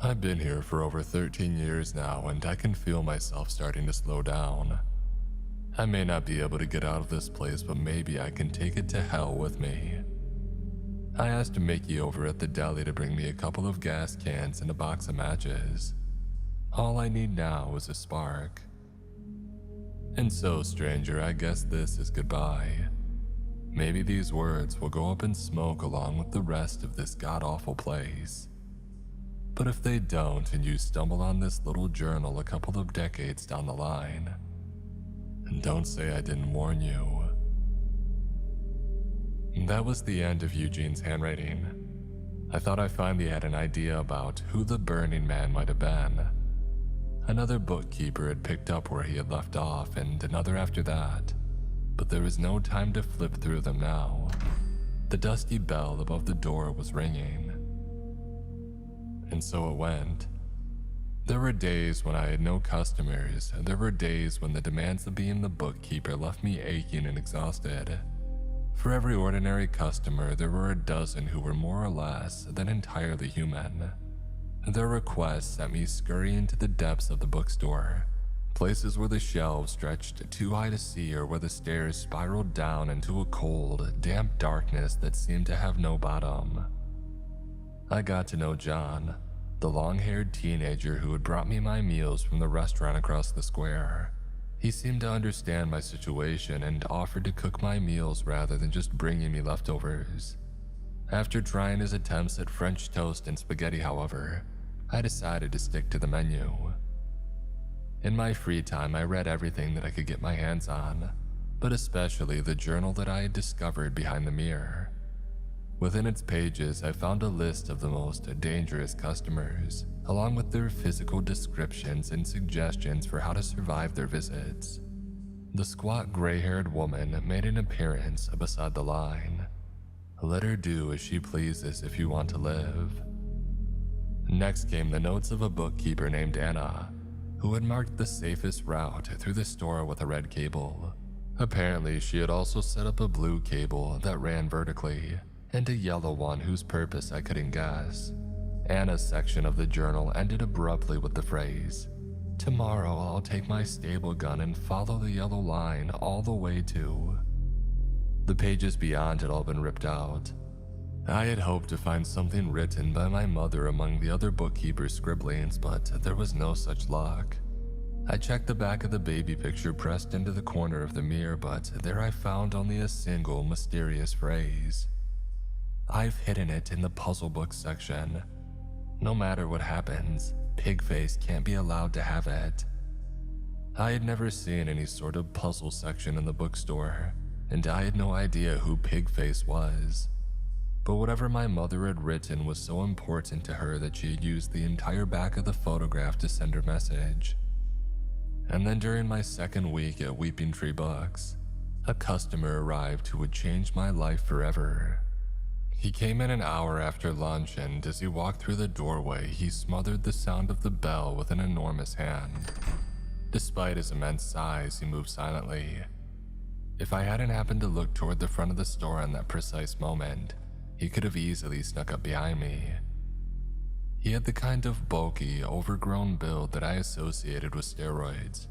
I've been here for over 13 years now, and I can feel myself starting to slow down. I may not be able to get out of this place, but maybe I can take it to hell with me. I asked Mickey over at the deli to bring me a couple of gas cans and a box of matches. All I need now is a spark. And so, stranger, I guess this is goodbye. Maybe these words will go up in smoke along with the rest of this god-awful place. But if they don't and you stumble on this little journal a couple of decades down the line, don't say I didn't warn you. That was the end of Eugene's handwriting. I thought I finally had an idea about who the Burning Man might have been. Another bookkeeper had picked up where he had left off, and another after that. But there was no time to flip through them now. The dusty bell above the door was ringing. And so it went. There were days when I had no customers. There were days when the demands of being the bookkeeper left me aching and exhausted. For every ordinary customer, there were a dozen who were more or less than entirely human. Their requests sent me scurrying to the depths of the bookstore, places where the shelves stretched too high to see or where the stairs spiraled down into a cold, damp darkness that seemed to have no bottom. I got to know John, the long-haired teenager who had brought me my meals from the restaurant across the square. He seemed to understand my situation and offered to cook my meals rather than just bringing me leftovers. After trying his attempts at French toast and spaghetti, however, I decided to stick to the menu. In my free time, I read everything that I could get my hands on, but especially the journal that I had discovered behind the mirror. Within its pages, I found a list of the most dangerous customers, along with their physical descriptions and suggestions for how to survive their visits. The squat gray-haired woman made an appearance beside the line. Let her do as she pleases if you want to live. Next came the notes of a bookkeeper named Anna, who had marked the safest route through the store with a red cable. Apparently, she had also set up a blue cable that ran vertically, and a yellow one whose purpose I couldn't guess. Anna's section of the journal ended abruptly with the phrase, "Tomorrow I'll take my stable gun and follow the yellow line all the way to..." The pages beyond had all been ripped out. I had hoped to find something written by my mother among the other bookkeeper's scribblings, but there was no such luck. I checked the back of the baby picture pressed into the corner of the mirror, but there I found only a single mysterious phrase. I've hidden it in the puzzle book section. No matter what happens, Pigface can't be allowed to have it. I had never seen any sort of puzzle section in the bookstore, and I had no idea who Pigface was. but whatever my mother had written was so important to her that she had used the entire back of the photograph to send her message. And then during my second week at Weeping Tree Books, a customer arrived who would change my life forever. He came in an hour after lunch, and as he walked through the doorway, he smothered the sound of the bell with an enormous hand. Despite his immense size, he moved silently. If I hadn't happened to look toward the front of the store in that precise moment, he could have easily snuck up behind me. He had the kind of bulky, overgrown build that I associated with steroids,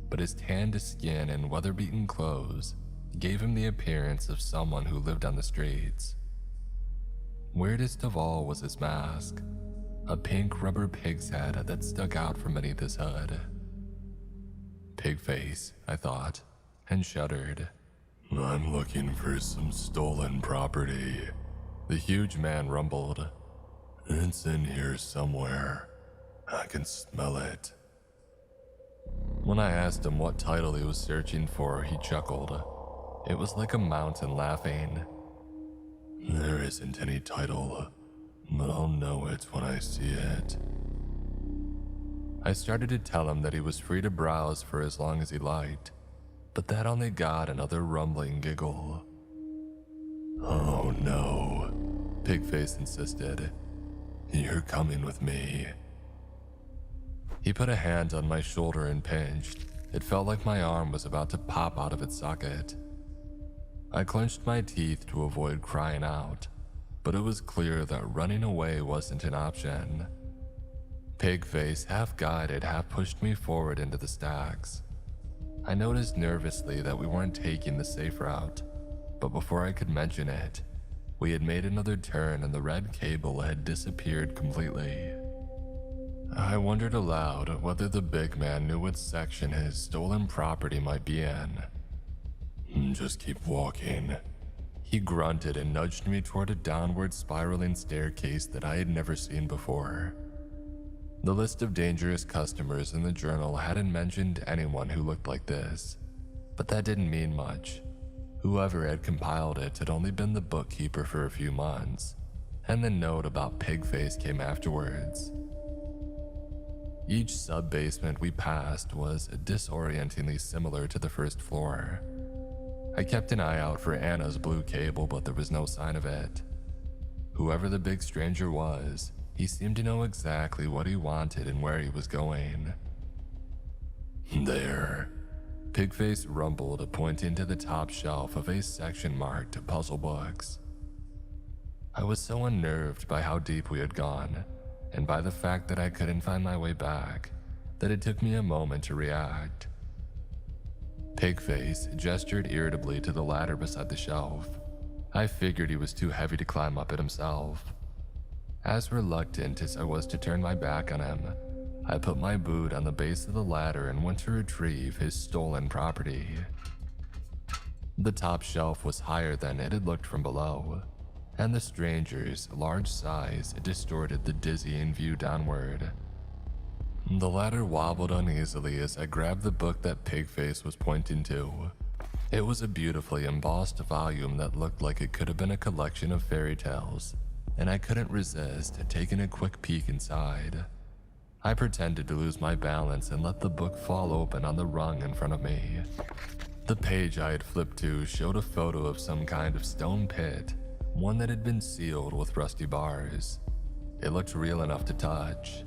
but his tanned skin and weather-beaten clothes gave him the appearance of someone who lived on the streets. Weirdest of all was his mask, a pink rubber pig's head that stuck out from beneath his hood. Pig face, I thought, and shuddered. "I'm looking for some stolen property," the huge man rumbled. "It's in here somewhere. I can smell it." When I asked him what title he was searching for, he chuckled. It was like a mountain laughing. "There isn't any title, but I'll know it when I see it." I started to tell him that he was free to browse for as long as he liked, but that only got another rumbling giggle. "Oh no," Pigface insisted. "You're coming with me." He put a hand on my shoulder and pinched. It felt like my arm was about to pop out of its socket. I clenched my teeth to avoid crying out, but it was clear that running away wasn't an option. Pigface half guided, half pushed me forward into the stacks. I noticed nervously that we weren't taking the safe route, but before I could mention it, we had made another turn and the red cable had disappeared completely. I wondered aloud whether the big man knew what section his stolen property might be in. "Just keep walking," he grunted and nudged me toward a downward spiraling staircase that I had never seen before. The list of dangerous customers in the journal hadn't mentioned anyone who looked like this, but that didn't mean much. Whoever had compiled it had only been the bookkeeper for a few months, and the note about Pigface came afterwards. Each sub-basement we passed was disorientingly similar to the first floor. I kept an eye out for Anna's blue cable, but there was no sign of it. Whoever the big stranger was, he seemed to know exactly what he wanted and where he was going. "There," Pigface rumbled, pointing to the top shelf of a section marked puzzle books. I was so unnerved by how deep we had gone, and by the fact that I couldn't find my way back, that it took me a moment to react. Pigface gestured irritably to the ladder beside the shelf. I figured he was too heavy to climb up it himself. As reluctant as I was to turn my back on him, I put my boot on the base of the ladder and went to retrieve his stolen property. The top shelf was higher than it had looked from below, and the stranger's large size distorted the dizzying view downward. The ladder wobbled uneasily as I grabbed the book that Pigface was pointing to. It was a beautifully embossed volume that looked like it could have been a collection of fairy tales, and I couldn't resist taking a quick peek inside. I pretended to lose my balance and let the book fall open on the rung in front of me. The page I had flipped to showed a photo of some kind of stone pit, one that had been sealed with rusty bars. It looked real enough to touch.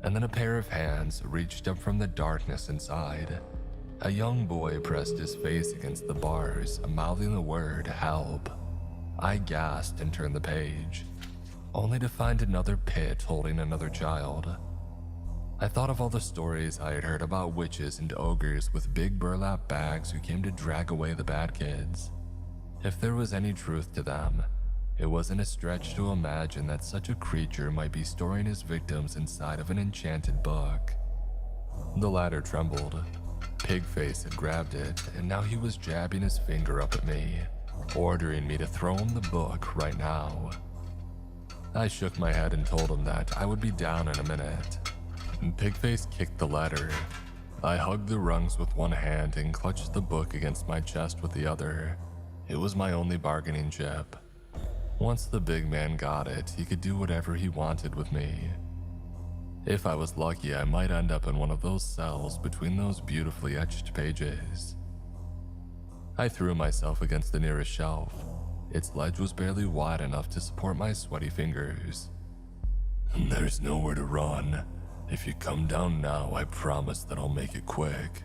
And then a pair of hands reached up from the darkness inside. A young boy pressed his face against the bars, mouthing the word "help." I gasped and turned the page, only to find another pit holding another child. I thought of all the stories I had heard about witches and ogres with big burlap bags who came to drag away the bad kids. If there was any truth to them, it wasn't a stretch to imagine that such a creature might be storing his victims inside of an enchanted book. The ladder trembled. Pigface had grabbed it, and now he was jabbing his finger up at me, ordering me to throw him the book right now. I shook my head and told him that I would be down in a minute. Pigface kicked the ladder. I hugged the rungs with one hand and clutched the book against my chest with the other. It was my only bargaining chip. Once the big man got it, he could do whatever he wanted with me. If I was lucky, I might end up in one of those cells between those beautifully etched pages. I threw myself against the nearest shelf. Its ledge was barely wide enough to support my sweaty fingers. "There's nowhere to run. If you come down now, I promise that I'll make it quick."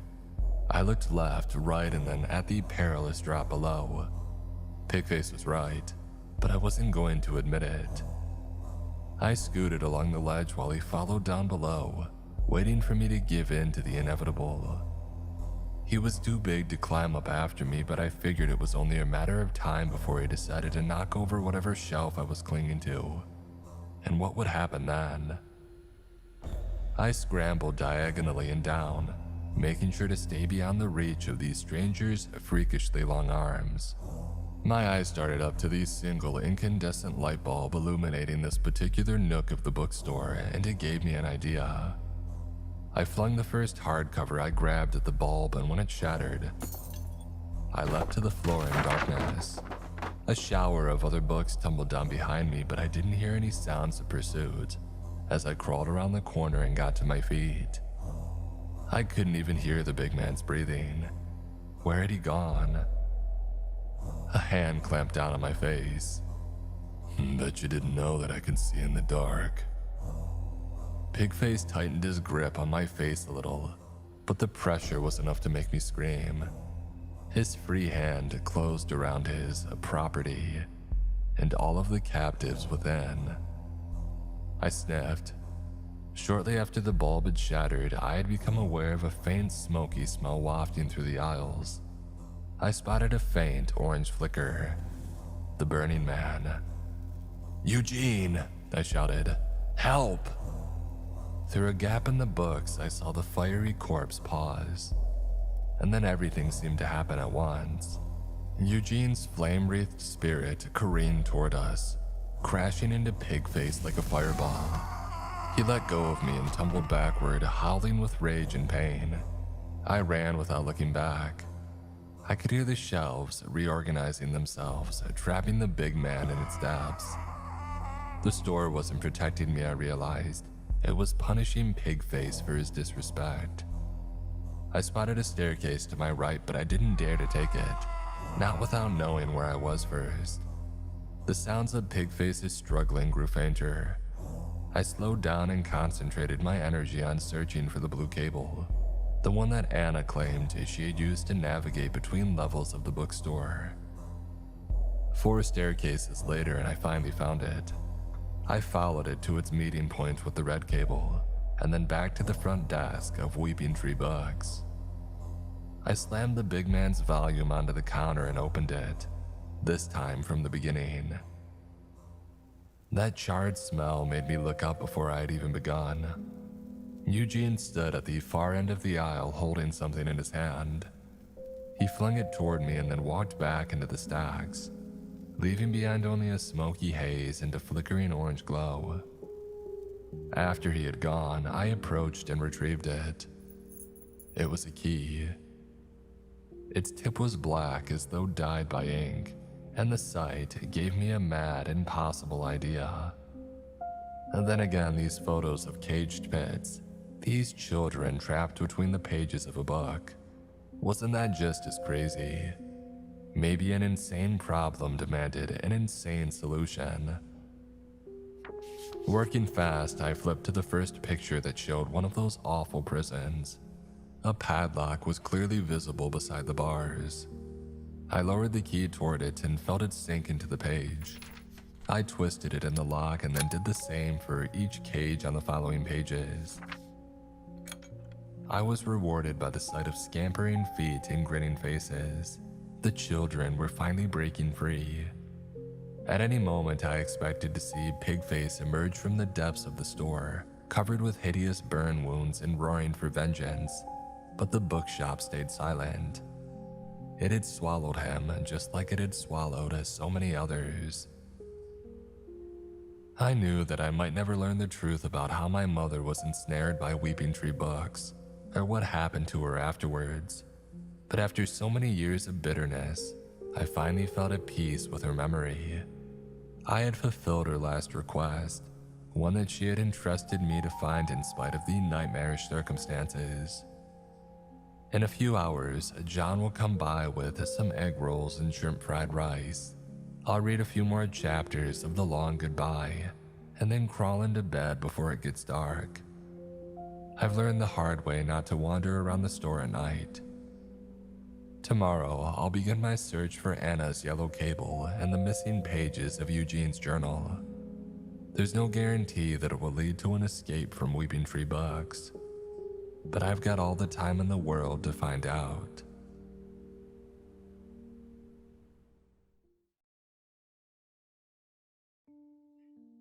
I looked left, right, and then at the perilous drop below. Pigface was right, but I wasn't going to admit it. I scooted along the ledge while he followed down below, waiting for me to give in to the inevitable. He was too big to climb up after me, but I figured it was only a matter of time before he decided to knock over whatever shelf I was clinging to. And what would happen then? I scrambled diagonally and down, making sure to stay beyond the reach of these strangers' freakishly long arms. My eyes started up to the single incandescent light bulb illuminating this particular nook of the bookstore, and it gave me an idea. I flung the first hardcover I grabbed at the bulb, and when it shattered, I leapt to the floor in darkness. A shower of other books tumbled down behind me, but I didn't hear any sounds of pursuit as I crawled around the corner and got to my feet. I couldn't even hear the big man's breathing. Where had he gone? A hand clamped down on my face. "Bet you didn't know that I can see in the dark." Pigface tightened his grip on my face a little, but the pressure was enough to make me scream. His free hand closed around his property and all of the captives within. I sniffed. Shortly after the bulb had shattered, I had become aware of a faint smoky smell wafting through the aisles. I spotted a faint orange flicker. The Burning Man. "Eugene!" I shouted. "Help!" Through a gap in the books, I saw the fiery corpse pause. And then everything seemed to happen at once. Eugene's flame-wreathed spirit careened toward us, crashing into Pigface like a fireball. He let go of me and tumbled backward, howling with rage and pain. I ran without looking back. I could hear the shelves reorganizing themselves, trapping the big man in its depths. The store wasn't protecting me, I realized. It was punishing Pigface for his disrespect. I spotted a staircase to my right, but I didn't dare to take it, not without knowing where I was first. The sounds of Pigface's struggling grew fainter. I slowed down and concentrated my energy on searching for the blue cable, the one that Anna claimed she had used to navigate between levels of the bookstore. 4 staircases later, and I finally found it. I followed it to its meeting point with the red cable, and then back to the front desk of Weeping Tree Books. I slammed the big man's volume onto the counter and opened it, this time from the beginning. That charred smell made me look up before I had even begun. Eugene stood at the far end of the aisle holding something in his hand. He flung it toward me and then walked back into the stacks, leaving behind only a smoky haze and a flickering orange glow. After he had gone, I approached and retrieved it. It was a key. Its tip was black as though dyed by ink, and the sight gave me a mad, impossible idea. And then again, these photos of caged pits, these children trapped between the pages of a book. Wasn't that just as crazy? Maybe an insane problem demanded an insane solution. Working fast, I flipped to the first picture that showed one of those awful prisons. A padlock was clearly visible beside the bars. I lowered the key toward it and felt it sink into the page. I twisted it in the lock and then did the same for each cage on the following pages. I was rewarded by the sight of scampering feet and grinning faces. The children were finally breaking free. At any moment, I expected to see Pigface emerge from the depths of the store, covered with hideous burn wounds and roaring for vengeance, but the bookshop stayed silent. It had swallowed him, just like it had swallowed so many others. I knew that I might never learn the truth about how my mother was ensnared by Weeping Tree Books, or what happened to her afterwards. But after so many years of bitterness, I finally felt at peace with her memory. I had fulfilled her last request, one that she had entrusted me to find in spite of the nightmarish circumstances. In a few hours, John will come by with some egg rolls and shrimp fried rice. I'll read a few more chapters of The Long Goodbye, and then crawl into bed before it gets dark. I've learned the hard way not to wander around the store at night. Tomorrow, I'll begin my search for Anna's yellow cable and the missing pages of Eugene's journal. There's no guarantee that it will lead to an escape from Weeping Tree Books, but I've got all the time in the world to find out.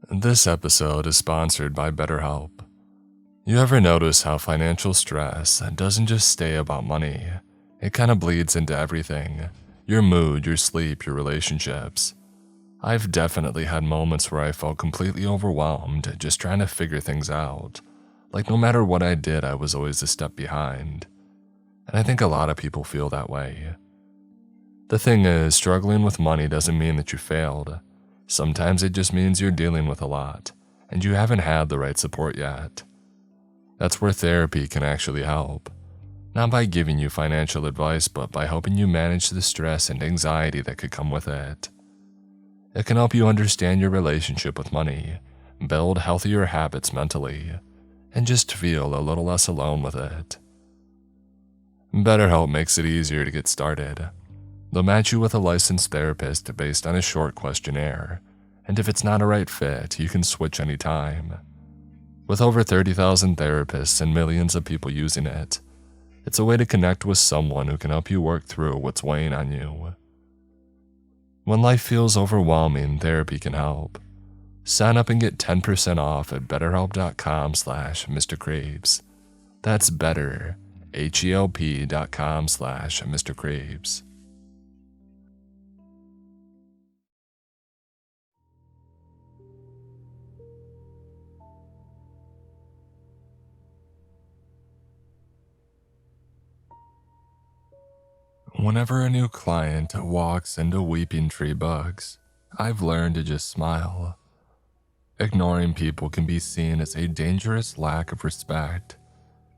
This episode is sponsored by BetterHelp. You ever notice how financial stress doesn't just stay about money? It kind of bleeds into everything. Your mood, your sleep, your relationships. I've definitely had moments where I felt completely overwhelmed just trying to figure things out. Like no matter what I did, I was always a step behind. And I think a lot of people feel that way. The thing is, struggling with money doesn't mean that you failed. Sometimes it just means you're dealing with a lot, and you haven't had the right support yet. That's where therapy can actually help. Not by giving you financial advice, but by helping you manage the stress and anxiety that could come with it. It can help you understand your relationship with money, build healthier habits mentally, and just feel a little less alone with it. BetterHelp makes it easier to get started. They'll match you with a licensed therapist based on a short questionnaire, and if it's not a right fit, you can switch anytime. With over 30,000 therapists and millions of people using it, it's a way to connect with someone who can help you work through what's weighing on you. When life feels overwhelming, therapy can help. Sign up and get 10% off at betterhelp.com/Mr. Creeps. That's better, HELP.com/Mr. Creeps. Whenever a new client walks into Weeping Tree Books, I've learned to just smile. Ignoring people can be seen as a dangerous lack of respect,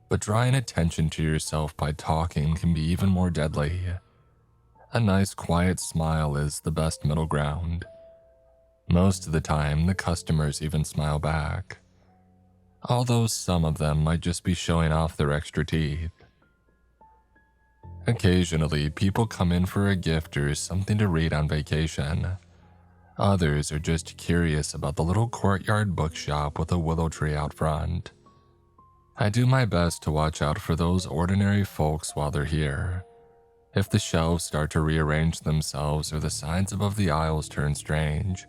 but drawing attention to yourself by talking can be even more deadly. A nice quiet smile is the best middle ground. Most of the time, the customers even smile back, although some of them might just be showing off their extra teeth. Occasionally, people come in for a gift or something to read on vacation. Others are just curious about the little courtyard bookshop with a willow tree out front. I do my best to watch out for those ordinary folks while they're here. If the shelves start to rearrange themselves or the signs above the aisles turn strange,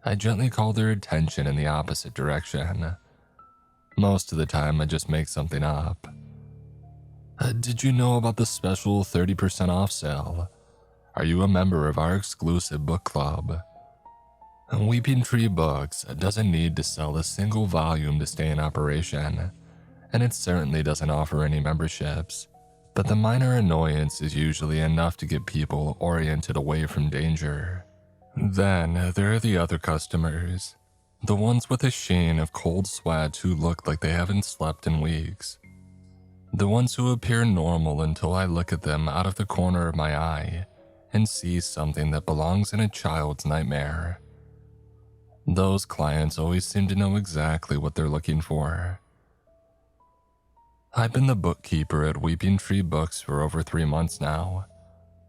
I gently call their attention in the opposite direction. Most of the time, I just make something up. Did you know about the special 30% off sale? Are you a member of our exclusive book club? Weeping Tree Books doesn't need to sell a single volume to stay in operation, and it certainly doesn't offer any memberships, but the minor annoyance is usually enough to get people oriented away from danger. Then there are the other customers, the ones with a sheen of cold sweat who look like they haven't slept in weeks. The ones who appear normal until I look at them out of the corner of my eye and see something that belongs in a child's nightmare. Those clients always seem to know exactly what they're looking for. I've been the bookkeeper at Weeping Tree Books for over 3 months now,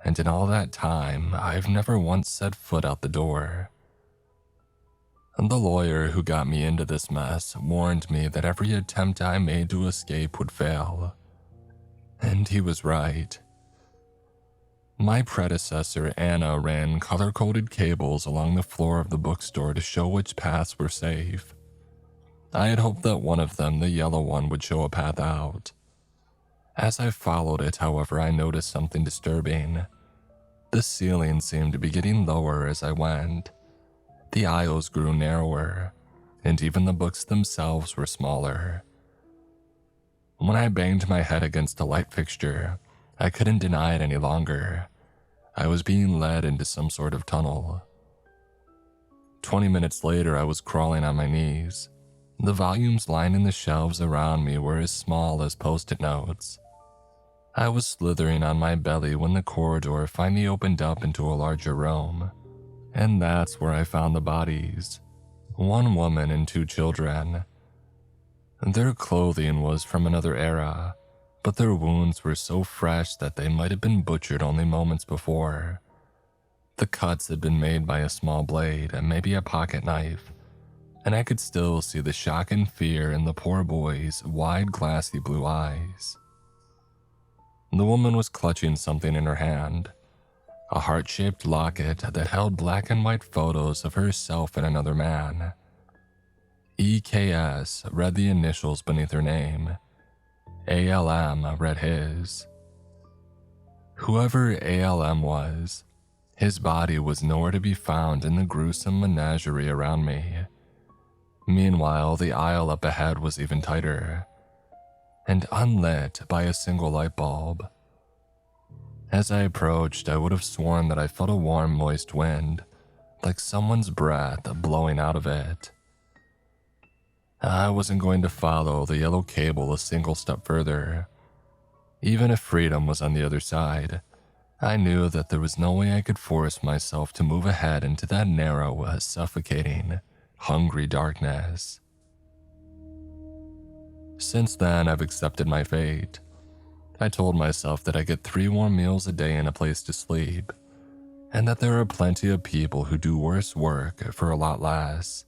and in all that time, I've never once set foot out the door. The lawyer who got me into this mess warned me that every attempt I made to escape would fail. And he was right. My predecessor, Anna, ran color-coded cables along the floor of the bookstore to show which paths were safe. I had hoped that one of them, the yellow one, would show a path out. As I followed it, however, I noticed something disturbing. The ceiling seemed to be getting lower as I went. The aisles grew narrower, and even the books themselves were smaller. When I banged my head against a light fixture, I couldn't deny it any longer. I was being led into some sort of tunnel. 20 minutes later, I was crawling on my knees. The volumes lining the shelves around me were as small as post-it notes. I was slithering on my belly when the corridor finally opened up into a larger room, and that's where I found the bodies. One woman and 2 children. Their clothing was from another era, but their wounds were so fresh that they might have been butchered only moments before. The cuts had been made by a small blade and maybe a pocket knife, and I could still see the shock and fear in the poor boy's wide, glassy blue eyes. The woman was clutching something in her hand, a heart-shaped locket that held black and white photos of herself and another man. EKS read the initials beneath her name. ALM read his. Whoever ALM was, his body was nowhere to be found in the gruesome menagerie around me. Meanwhile, the aisle up ahead was even tighter, and unlit by a single light bulb. As I approached, I would have sworn that I felt a warm, moist wind, like someone's breath blowing out of it. I wasn't going to follow the yellow cable a single step further. Even if freedom was on the other side, I knew that there was no way I could force myself to move ahead into that narrow, suffocating, hungry darkness. Since then, I've accepted my fate. I told myself that I get 3 warm meals a day and a place to sleep, and that there are plenty of people who do worse work for a lot less.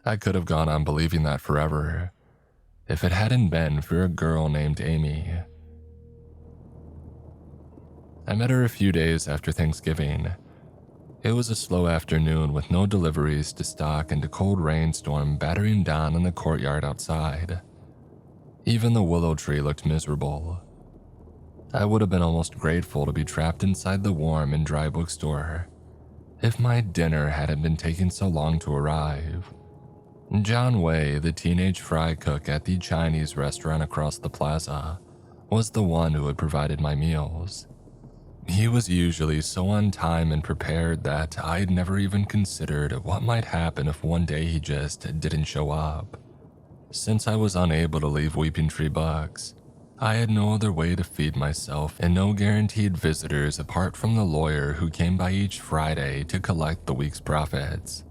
I could have gone on believing that forever, if it hadn't been for a girl named Amy. I met her a few days after Thanksgiving. It was a slow afternoon with no deliveries to stock and a cold rainstorm battering down in the courtyard outside. Even the willow tree looked miserable. I would have been almost grateful to be trapped inside the warm and dry bookstore if my dinner hadn't been taking so long to arrive. John Wei, the teenage fry cook at the Chinese restaurant across the plaza, was the one who had provided my meals. He was usually so on time and prepared that I'd never even considered what might happen if one day he just didn't show up. Since I was unable to leave Weeping Tree Books, I had no other way to feed myself and no guaranteed visitors apart from the lawyer who came by each Friday to collect the week's profits.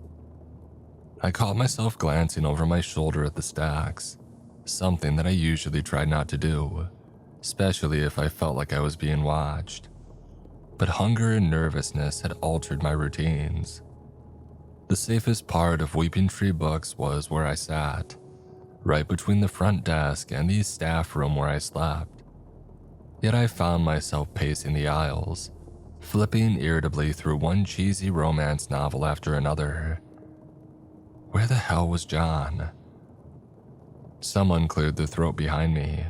I caught myself glancing over my shoulder at the stacks, something that I usually tried not to do, especially if I felt like I was being watched. But hunger and nervousness had altered my routines. The safest part of Weeping Tree Books was where I sat, right between the front desk and the staff room where I slept. Yet I found myself pacing the aisles, flipping irritably through one cheesy romance novel after another. Where the hell was John? Someone cleared the throat behind me.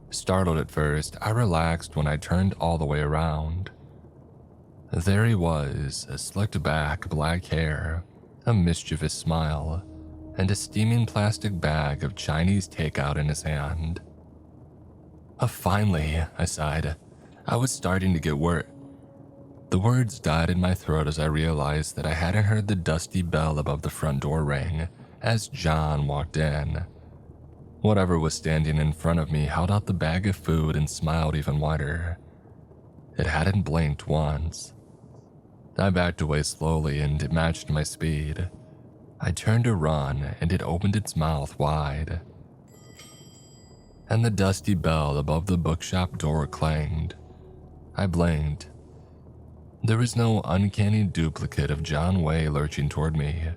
Startled at first, I relaxed when I turned all the way around. There he was, a slicked back black hair, a mischievous smile, and a steaming plastic bag of Chinese takeout in his hand. Finally, I sighed. I was starting to get worried. The words died in my throat as I realized that I hadn't heard the dusty bell above the front door ring as John walked in. Whatever was standing in front of me held out the bag of food and smiled even wider. It hadn't blinked once. I backed away slowly and it matched my speed. I turned to run and it opened its mouth wide. And the dusty bell above the bookshop door clanged. I blinked. There was no uncanny duplicate of John Wei lurching toward me,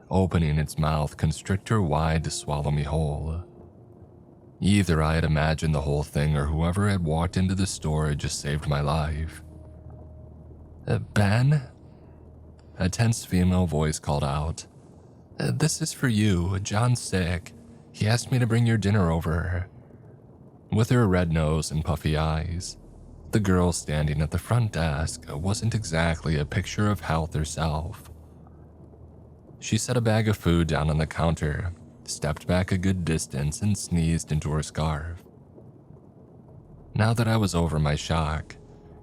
opening its mouth constrictor wide to swallow me whole. Either I had imagined the whole thing or whoever had walked into the store had just saved my life. Ben? A tense female voice called out. This is for you. John's sick. He asked me to bring your dinner over. With her red nose and puffy eyes, the girl standing at the front desk wasn't exactly a picture of health herself. She set a bag of food down on the counter, stepped back a good distance, and sneezed into her scarf. Now that I was over my shock,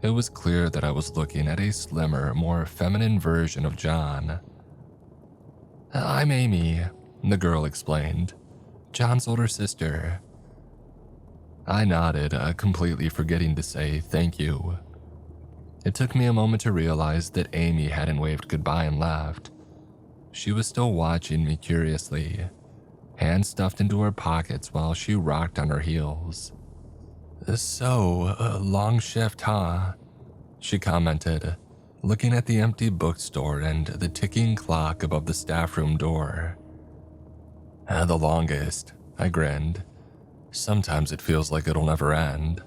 it was clear that I was looking at a slimmer, more feminine version of John, I'm Amy, the girl explained. John's older sister. I nodded, completely forgetting to say thank you. It took me a moment to realize that Amy hadn't waved goodbye and left. She was still watching me curiously, hands stuffed into her pockets while she rocked on her heels. So, a long shift, huh? She commented, looking at the empty bookstore and the ticking clock above the staff room door. The longest, I grinned. Sometimes it feels like it'll never end.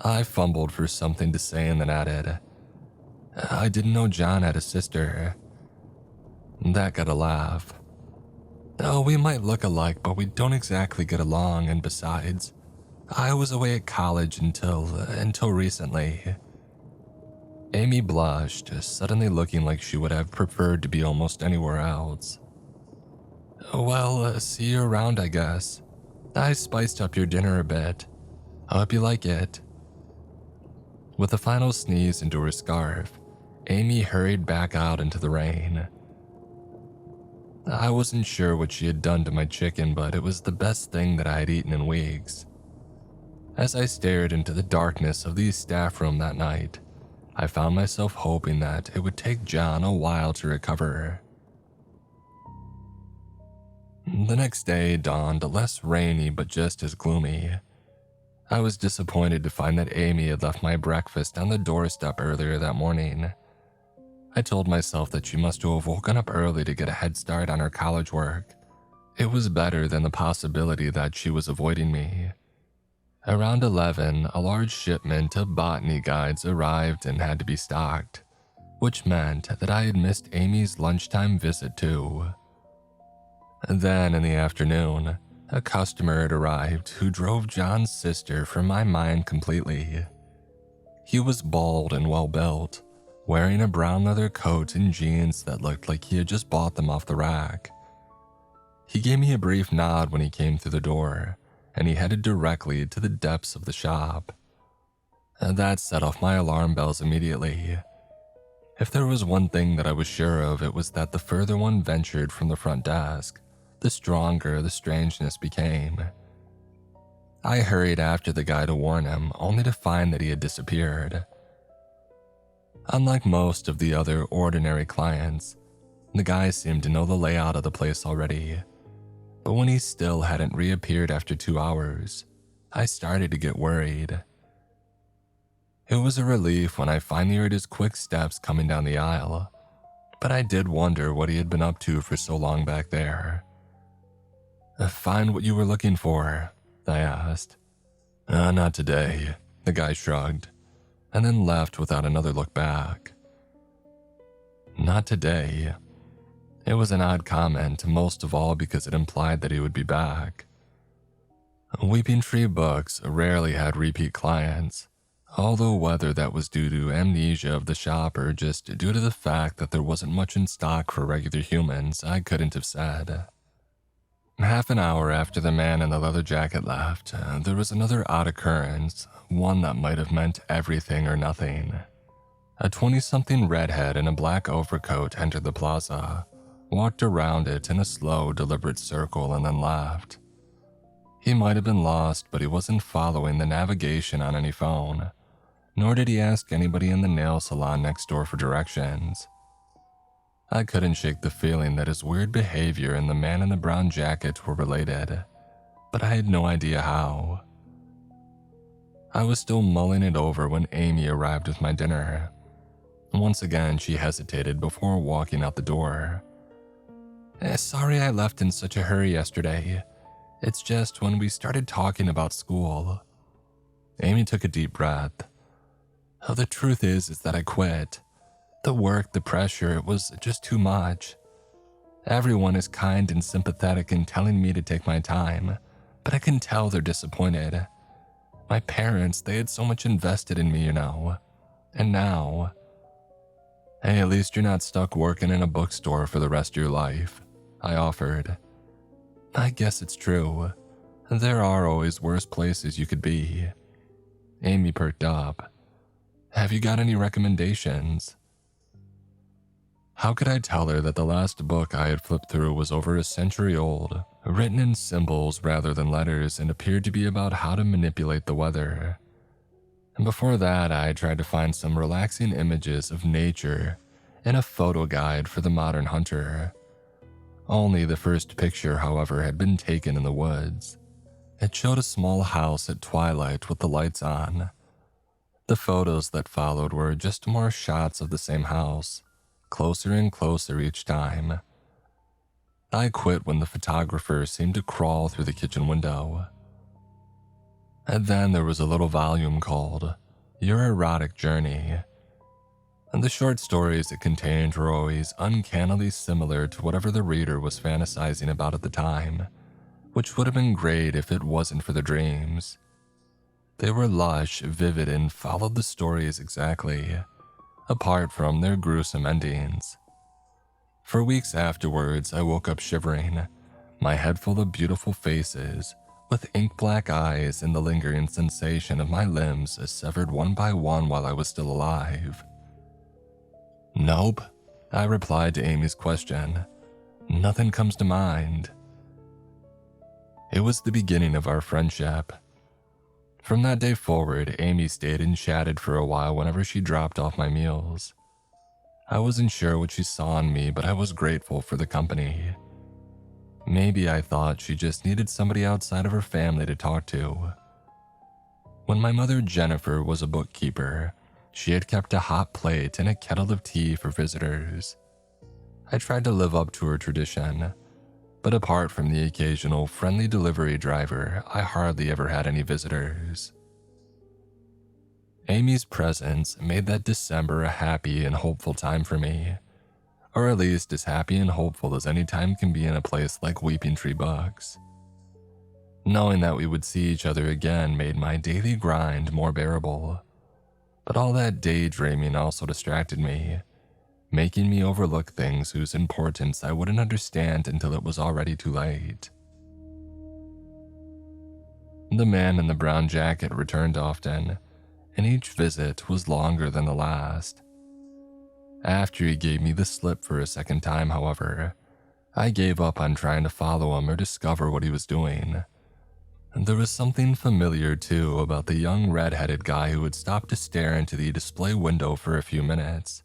I fumbled for something to say and then added, I didn't know John had a sister. That got a laugh. Oh, we might look alike, but we don't exactly get along, and besides, I was away at college until recently. Amy blushed, suddenly looking like she would have preferred to be almost anywhere else. Well, see you around, I guess. I spiced up your dinner a bit. I hope you like it. With a final sneeze into her scarf, Amy hurried back out into the rain. I wasn't sure what she had done to my chicken, but it was the best thing that I had eaten in weeks. As I stared into the darkness of the staff room that night, I found myself hoping that it would take John a while to recover. The next day dawned less rainy but just as gloomy. I was disappointed to find that Amy had left my breakfast on the doorstep earlier that morning. I told myself that she must have woken up early to get a head start on her college work. It was better than the possibility that she was avoiding me. Around 11, a large shipment of botany guides arrived and had to be stocked, which meant that I had missed Amy's lunchtime visit too. Then in the afternoon, a customer had arrived who drove John's sister from my mind completely. He was bald and well-built, wearing a brown leather coat and jeans that looked like he had just bought them off the rack. He gave me a brief nod when he came through the door, and he headed directly to the depths of the shop. That set off my alarm bells immediately. If there was one thing that I was sure of, it was that the further one ventured from the front desk, the stronger the strangeness became. I hurried after the guy to warn him, only to find that he had disappeared. Unlike most of the other ordinary clients, the guy seemed to know the layout of the place already. But when he still hadn't reappeared after 2 hours, I started to get worried. It was a relief when I finally heard his quick steps coming down the aisle, but I did wonder what he had been up to for so long back there. Find what you were looking for? I asked. Not today, the guy shrugged, and then left without another look back. Not today. It was an odd comment, most of all because it implied that he would be back. Weeping Tree Books rarely had repeat clients, although whether that was due to amnesia of the shop or just due to the fact that there wasn't much in stock for regular humans, I couldn't have said. Half an hour after the man in the leather jacket left, there was another odd occurrence, one that might have meant everything or nothing. A 20-something redhead in a black overcoat entered the plaza, walked around it in a slow, deliberate circle, and then left. He might have been lost, but he wasn't following the navigation on any phone, nor did he ask anybody in the nail salon next door for directions. I couldn't shake the feeling that his weird behavior and the man in the brown jacket were related, but I had no idea how. I was still mulling it over when Amy arrived with my dinner. Once again, she hesitated before walking out the door. Sorry I left in such a hurry yesterday. It's just when we started talking about school. Amy took a deep breath. The truth is that I quit. The work, the pressure, it was just too much. Everyone is kind and sympathetic in telling me to take my time, but I can tell they're disappointed. My parents, they had so much invested in me, And now... Hey, at least you're not stuck working in a bookstore for the rest of your life, I offered. I guess it's true. There are always worse places you could be. Amy perked up. Have you got any recommendations? How could I tell her that the last book I had flipped through was over a century old, written in symbols rather than letters, and appeared to be about how to manipulate the weather? And before that, I tried to find some relaxing images of nature in a photo guide for the modern hunter. Only the first picture, however, had been taken in the woods. It showed a small house at twilight with the lights on. The photos that followed were just more shots of the same house, closer and closer each time. I quit when the photographer seemed to crawl through the kitchen window. And then there was a little volume called Your Erotic Journey. And the short stories it contained were always uncannily similar to whatever the reader was fantasizing about at the time, which would have been great if it wasn't for the dreams. They were lush, vivid, and followed the stories exactly, apart from their gruesome endings. For weeks afterwards, I woke up shivering, my head full of beautiful faces, with ink-black eyes and the lingering sensation of my limbs severed one by one while I was still alive. "Nope," I replied to Amy's question. "Nothing comes to mind." It was the beginning of our friendship. From that day forward, Amy stayed and chatted for a while whenever she dropped off my meals. I wasn't sure what she saw in me, but I was grateful for the company. Maybe I thought she just needed somebody outside of her family to talk to. When my mother Jennifer was a bookkeeper, she had kept a hot plate and a kettle of tea for visitors. I tried to live up to her tradition, but apart from the occasional friendly delivery driver, I hardly ever had any visitors. Amy's presence made that December a happy and hopeful time for me, or at least as happy and hopeful as any time can be in a place like Weeping Tree Books. Knowing that we would see each other again made my daily grind more bearable, but all that daydreaming also distracted me, making me overlook things whose importance I wouldn't understand until it was already too late. The man in the brown jacket returned often, and each visit was longer than the last. After he gave me the slip for a second time, however, I gave up on trying to follow him or discover what he was doing. There was something familiar, too, about the young red-headed guy who would stop to stare into the display window for a few minutes,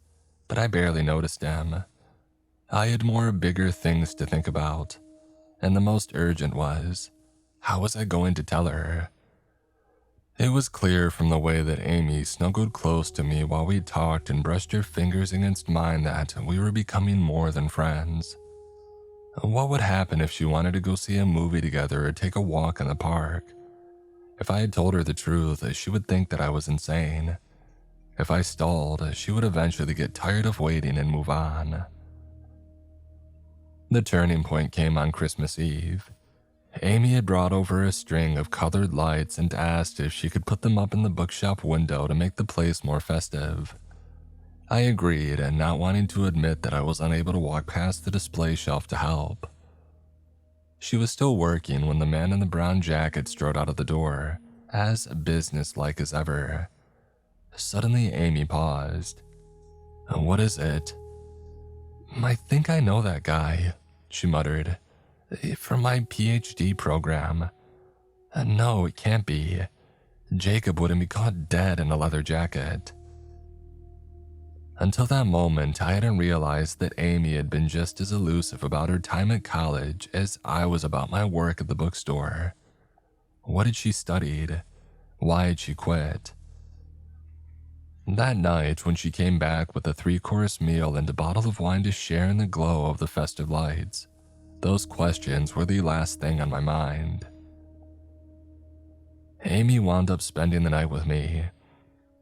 but I barely noticed him. I had more bigger things to think about, and the most urgent was, how was I going to tell her? It was clear from the way that Amy snuggled close to me while we talked and brushed her fingers against mine that we were becoming more than friends. What would happen if she wanted to go see a movie together or take a walk in the park? If I had told her the truth, she would think that I was insane. If I stalled, she would eventually get tired of waiting and move on. The turning point came on Christmas Eve. Amy had brought over a string of colored lights and asked if she could put them up in the bookshop window to make the place more festive. I agreed, and not wanting to admit that I was unable to walk past the display shelf to help. She was still working when the man in the brown jacket strode out of the door, as businesslike as ever. Suddenly, Amy paused. "What is it?" "I think I know that guy," she muttered. "From my PhD program." "No, it can't be. Jacob wouldn't be caught dead in a leather jacket." Until that moment, I hadn't realized that Amy had been just as elusive about her time at college as I was about my work at the bookstore. What had she studied? Why had she quit? That night, when she came back with a 3-course meal and a bottle of wine to share in the glow of the festive lights, those questions were the last thing on my mind. Amy wound up spending the night with me.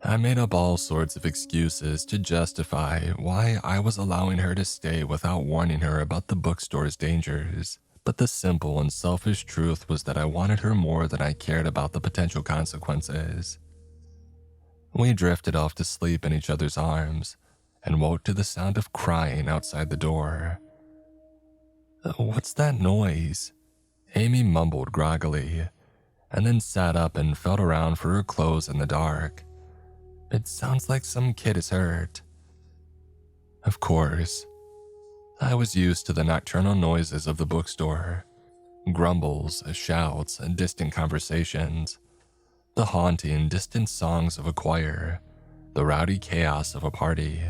I made up all sorts of excuses to justify why I was allowing her to stay without warning her about the bookstore's dangers, but the simple and selfish truth was that I wanted her more than I cared about the potential consequences. We drifted off to sleep in each other's arms and woke to the sound of crying outside the door. "What's that noise?" Amy mumbled groggily, and then sat up and felt around for her clothes in the dark. "It sounds like some kid is hurt." "Of course," I was used to the nocturnal noises of the bookstore, grumbles, shouts, and distant conversations, the haunting, distant songs of a choir, the rowdy chaos of a party.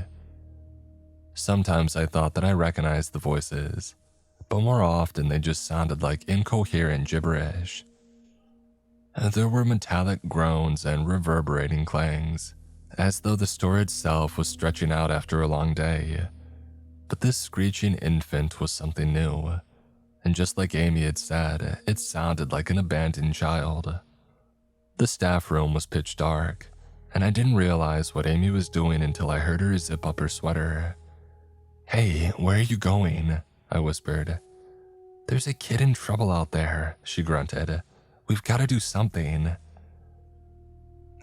Sometimes I thought that I recognized the voices, but more often they just sounded like incoherent gibberish. There were metallic groans and reverberating clangs, as though the store itself was stretching out after a long day. But this screeching infant was something new, and just like Amy had said, it sounded like an abandoned child. The staff room was pitch dark, and I didn't realize what Amy was doing until I heard her zip up her sweater. "Hey, where are you going?" I whispered. "There's a kid in trouble out there," she grunted. "We've got to do something."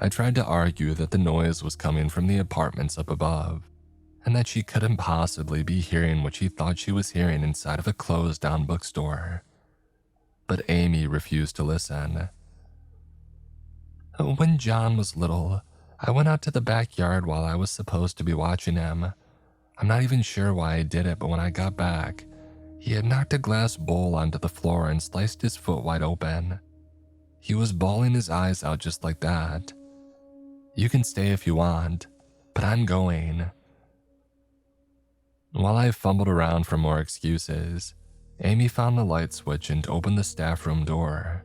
I tried to argue that the noise was coming from the apartments up above, and that she couldn't possibly be hearing what she thought she was hearing inside of a closed-down bookstore. But Amy refused to listen. "When John was little, I went out to the backyard while I was supposed to be watching him. I'm not even sure why I did it, but when I got back, he had knocked a glass bowl onto the floor and sliced his foot wide open. He was bawling his eyes out just like that. You can stay if you want, but I'm going." While I fumbled around for more excuses, Amy found the light switch and opened the staff room door.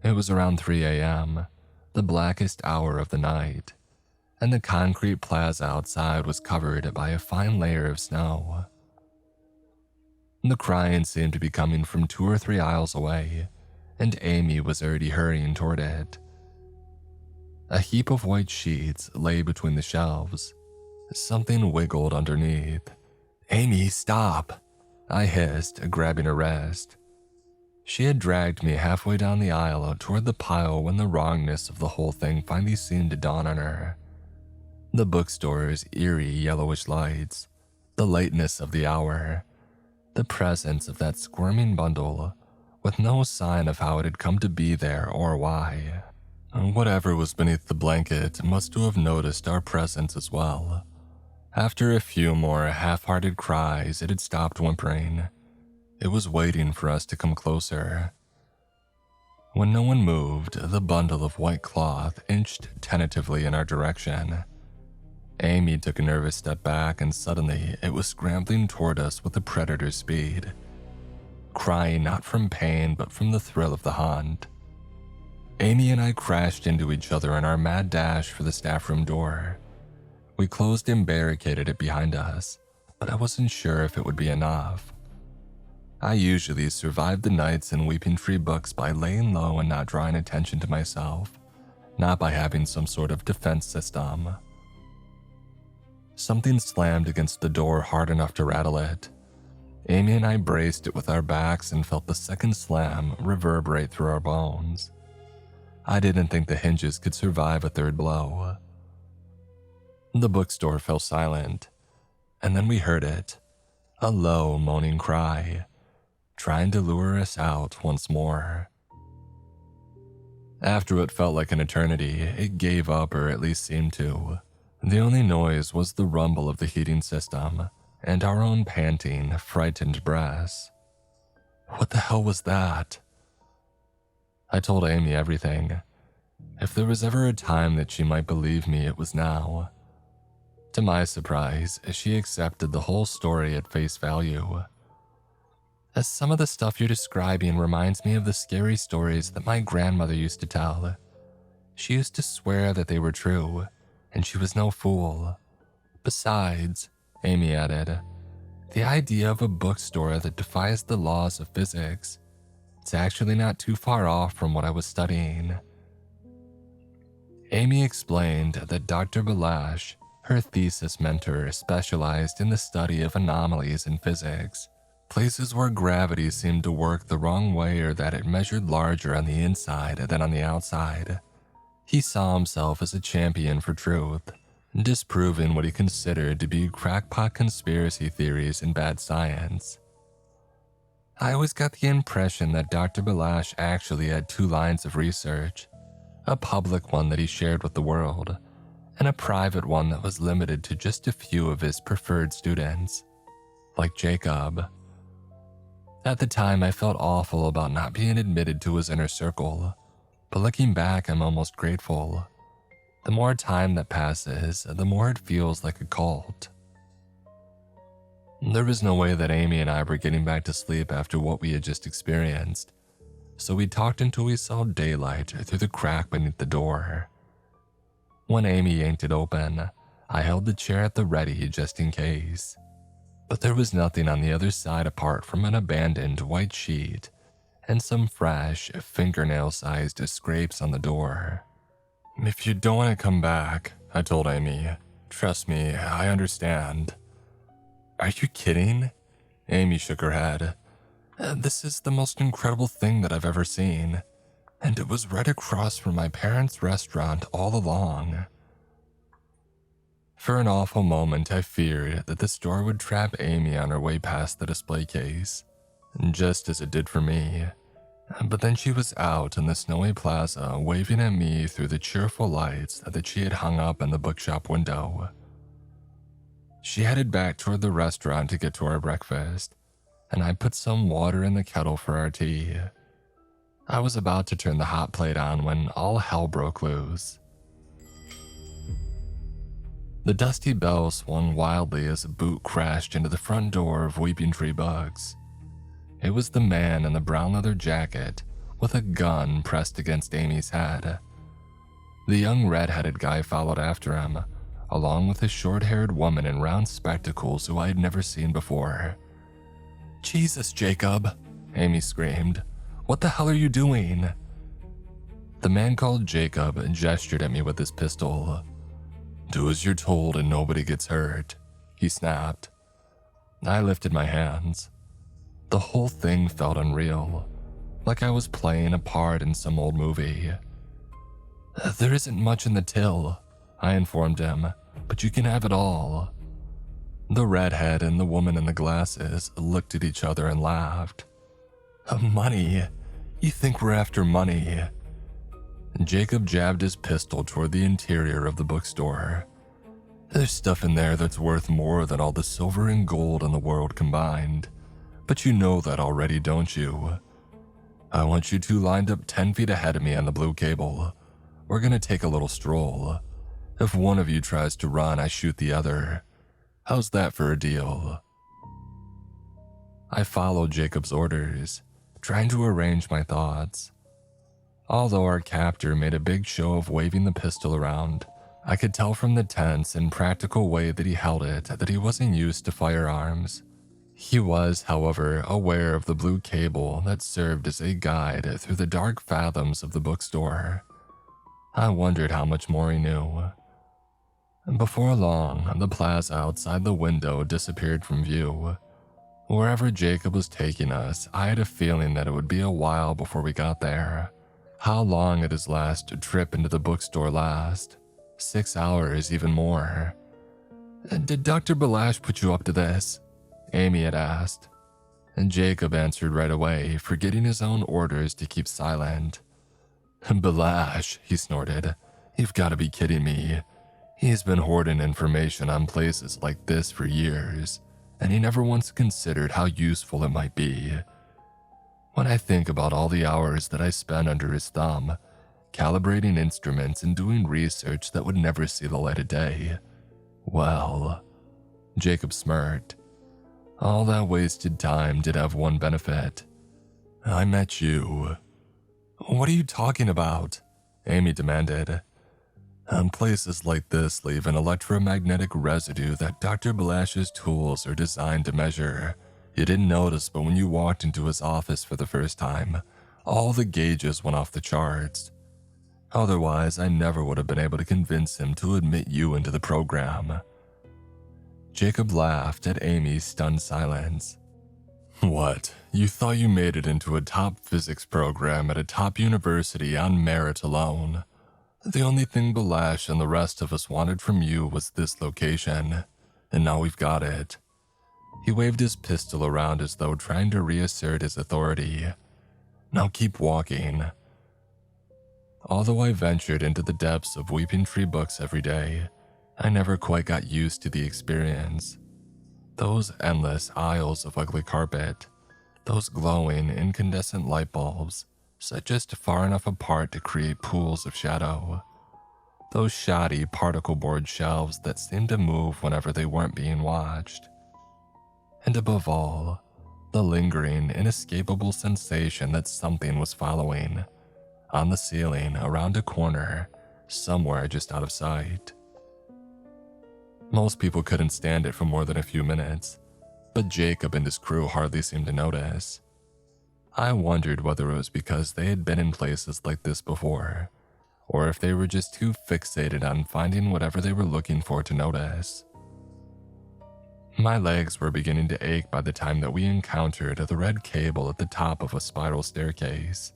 It was around 3 a.m., the blackest hour of the night, and the concrete plaza outside was covered by a fine layer of snow. The crying seemed to be coming from 2 or 3 aisles away, and Amy was already hurrying toward it. A heap of white sheets lay between the shelves. Something wiggled underneath. "Amy, stop!" I hissed, grabbing her wrist. She had dragged me halfway down the aisle toward the pile when the wrongness of the whole thing finally seemed to dawn on her. The bookstore's eerie yellowish lights, the lateness of the hour, the presence of that squirming bundle, with no sign of how it had come to be there or why. Whatever was beneath the blanket must have noticed our presence as well. After a few more half-hearted cries, it had stopped whimpering. It was waiting for us to come closer. When no one moved, the bundle of white cloth inched tentatively in our direction. Amy took a nervous step back, and suddenly it was scrambling toward us with a predator's speed, crying not from pain but from the thrill of the hunt. Amy and I crashed into each other in our mad dash for the staff room door. We closed and barricaded it behind us, but I wasn't sure if it would be enough. I usually survived the nights in Weeping Tree Books by laying low and not drawing attention to myself, not by having some sort of defense system. Something slammed against the door hard enough to rattle it. Amy and I braced it with our backs and felt the second slam reverberate through our bones. I didn't think the hinges could survive a third blow. The bookstore fell silent, and then we heard it, a low, moaning cry, trying to lure us out once more. After what felt like an eternity, it gave up, or at least seemed to. The only noise was the rumble of the heating system and our own panting, frightened breaths. What the hell was that? I told Amy everything. If there was ever a time that she might believe me, it was now. To my surprise, she accepted the whole story at face value. As some of the stuff you're describing reminds me of the scary stories that my grandmother used to tell. She used to swear that they were true, and she was no fool. Besides, Amy added, the idea of a bookstore that defies the laws of physics, it's actually not too far off from what I was studying. Amy explained that Dr. Balash, her thesis mentor, specialized in the study of anomalies in physics, places where gravity seemed to work the wrong way or that it measured larger on the inside than on the outside. He saw himself as a champion for truth, disproving what he considered to be crackpot conspiracy theories and bad science. I always got the impression that Dr. Balash actually had 2 lines of research, a public one that he shared with the world, and a private one that was limited to just a few of his preferred students. like Jacob. At the time, I felt awful about not being admitted to his inner circle, but looking back, I'm almost grateful. The more time that passes, the more it feels like a cult. There was no way that Amy and I were getting back to sleep after what we had just experienced, so we talked until we saw daylight through the crack beneath the door. When Amy yanked it open, I held the chair at the ready just in case. But there was nothing on the other side apart from an abandoned white sheet and some fresh, fingernail-sized scrapes on the door. "If you don't want to come back," I told Amy. "Trust me, I understand." "Are you kidding?" Amy shook her head. "This is the most incredible thing that I've ever seen, and it was right across from my parents' restaurant all along." For an awful moment, I feared that the store would trap Amy on her way past the display case, just as it did for me. But then she was out in the snowy plaza waving at me through the cheerful lights that she had hung up in the bookshop window. She headed back toward the restaurant to get to our breakfast, and I put some water in the kettle for our tea. I was about to turn the hot plate on when all hell broke loose. The dusty bell swung wildly as a boot crashed into the front door of Weeping Tree Books. It was the man in the brown leather jacket with a gun pressed against Amy's head. The young red-headed guy followed after him, along with a short-haired woman in round spectacles who I had never seen before. "Jesus, Jacob," Amy screamed. "What the hell are you doing?" The man called Jacob gestured at me with his pistol. "Do as you're told and nobody gets hurt," he snapped. I lifted my hands. The whole thing felt unreal, like I was playing a part in some old movie. "There isn't much in the till," I informed him, "but you can have it all." The redhead and the woman in the glasses looked at each other and laughed. "Money? You think we're after money?" Jacob jabbed his pistol toward the interior of the bookstore. "There's stuff in there that's worth more than all the silver and gold in the world combined. But you know that already, don't you? I want you two lined up 10 feet ahead of me on the blue cable. We're gonna take a little stroll. If one of you tries to run, I shoot the other. How's that for a deal?" I followed Jacob's orders, trying to arrange my thoughts. Although our captor made a big show of waving the pistol around, I could tell from the tense and practical way that he held it that he wasn't used to firearms. He was, however, aware of the blue cable that served as a guide through the dark fathoms of the bookstore. I wondered how much more he knew. Before long, the plaza outside the window disappeared from view. Wherever Jacob was taking us, I had a feeling that it would be a while before we got there. How long had his last trip into the bookstore last? 6 hours, even more. "Did Dr. Balash put you up to this?" Amy had asked. And Jacob answered right away, forgetting his own orders to keep silent. "Balash," he snorted. "You've got to be kidding me. He's been hoarding information on places like this for years, and he never once considered how useful it might be. When I think about all the hours that I spent under his thumb, calibrating instruments and doing research that would never see the light of day, well," Jacob smirked, "all that wasted time did have one benefit. I met you." "What are you talking about?" Amy demanded. "Places like this leave an electromagnetic residue that Dr. Balash's tools are designed to measure. You didn't notice, but when you walked into his office for the first time, all the gauges went off the charts. Otherwise, I never would have been able to convince him to admit you into the program." Jacob laughed at Amy's stunned silence. "What, you thought you made it into a top physics program at a top university on merit alone? The only thing Balash and the rest of us wanted from you was this location, and now we've got it." He waved his pistol around as though trying to reassert his authority. "Now keep walking." Although I ventured into the depths of Weeping Tree Books every day, I never quite got used to the experience. Those endless aisles of ugly carpet, those glowing incandescent light bulbs set just far enough apart to create pools of shadow, those shoddy particle board shelves that seemed to move whenever they weren't being watched. And above all, the lingering, inescapable sensation that something was following, on the ceiling, around a corner, somewhere just out of sight. Most people couldn't stand it for more than a few minutes, but Jacob and his crew hardly seemed to notice. I wondered whether it was because they had been in places like this before, or if they were just too fixated on finding whatever they were looking for to notice. My legs were beginning to ache by the time that we encountered the red cable at the top of a spiral staircase.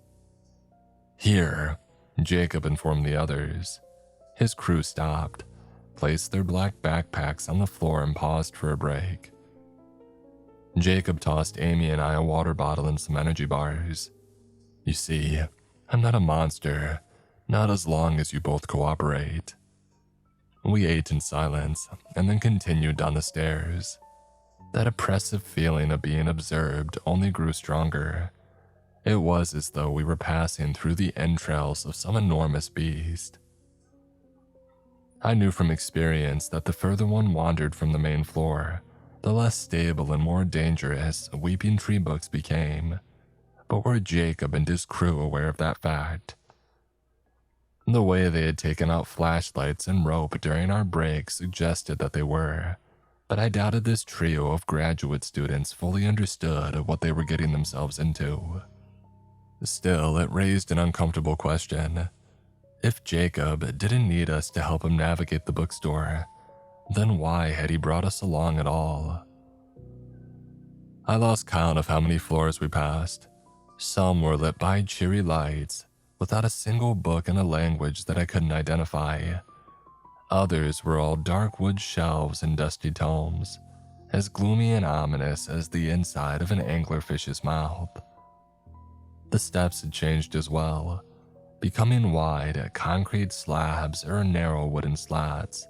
Here, Jacob informed the others. His crew stopped, placed their black backpacks on the floor and paused for a break. Jacob tossed Amy and I a water bottle and some energy bars. You see, I'm not a monster, not as long as you both cooperate. We ate in silence and then continued down the stairs. That oppressive feeling of being observed only grew stronger. It was as though we were passing through the entrails of some enormous beast. I knew from experience that the further one wandered from the main floor, the less stable and more dangerous Weeping Tree books became. But were Jacob and his crew aware of that fact? The way they had taken out flashlights and rope during our break suggested that they were, but I doubted this trio of graduate students fully understood what they were getting themselves into. Still, it raised an uncomfortable question. If Jacob didn't need us to help him navigate the bookstore, then why had he brought us along at all? I lost count of how many floors we passed. Some were lit by cheery lights, without a single book in a language that I couldn't identify. Others were all dark wood shelves and dusty tomes, as gloomy and ominous as the inside of an anglerfish's mouth. The steps had changed as well, becoming wide concrete slabs or narrow wooden slats,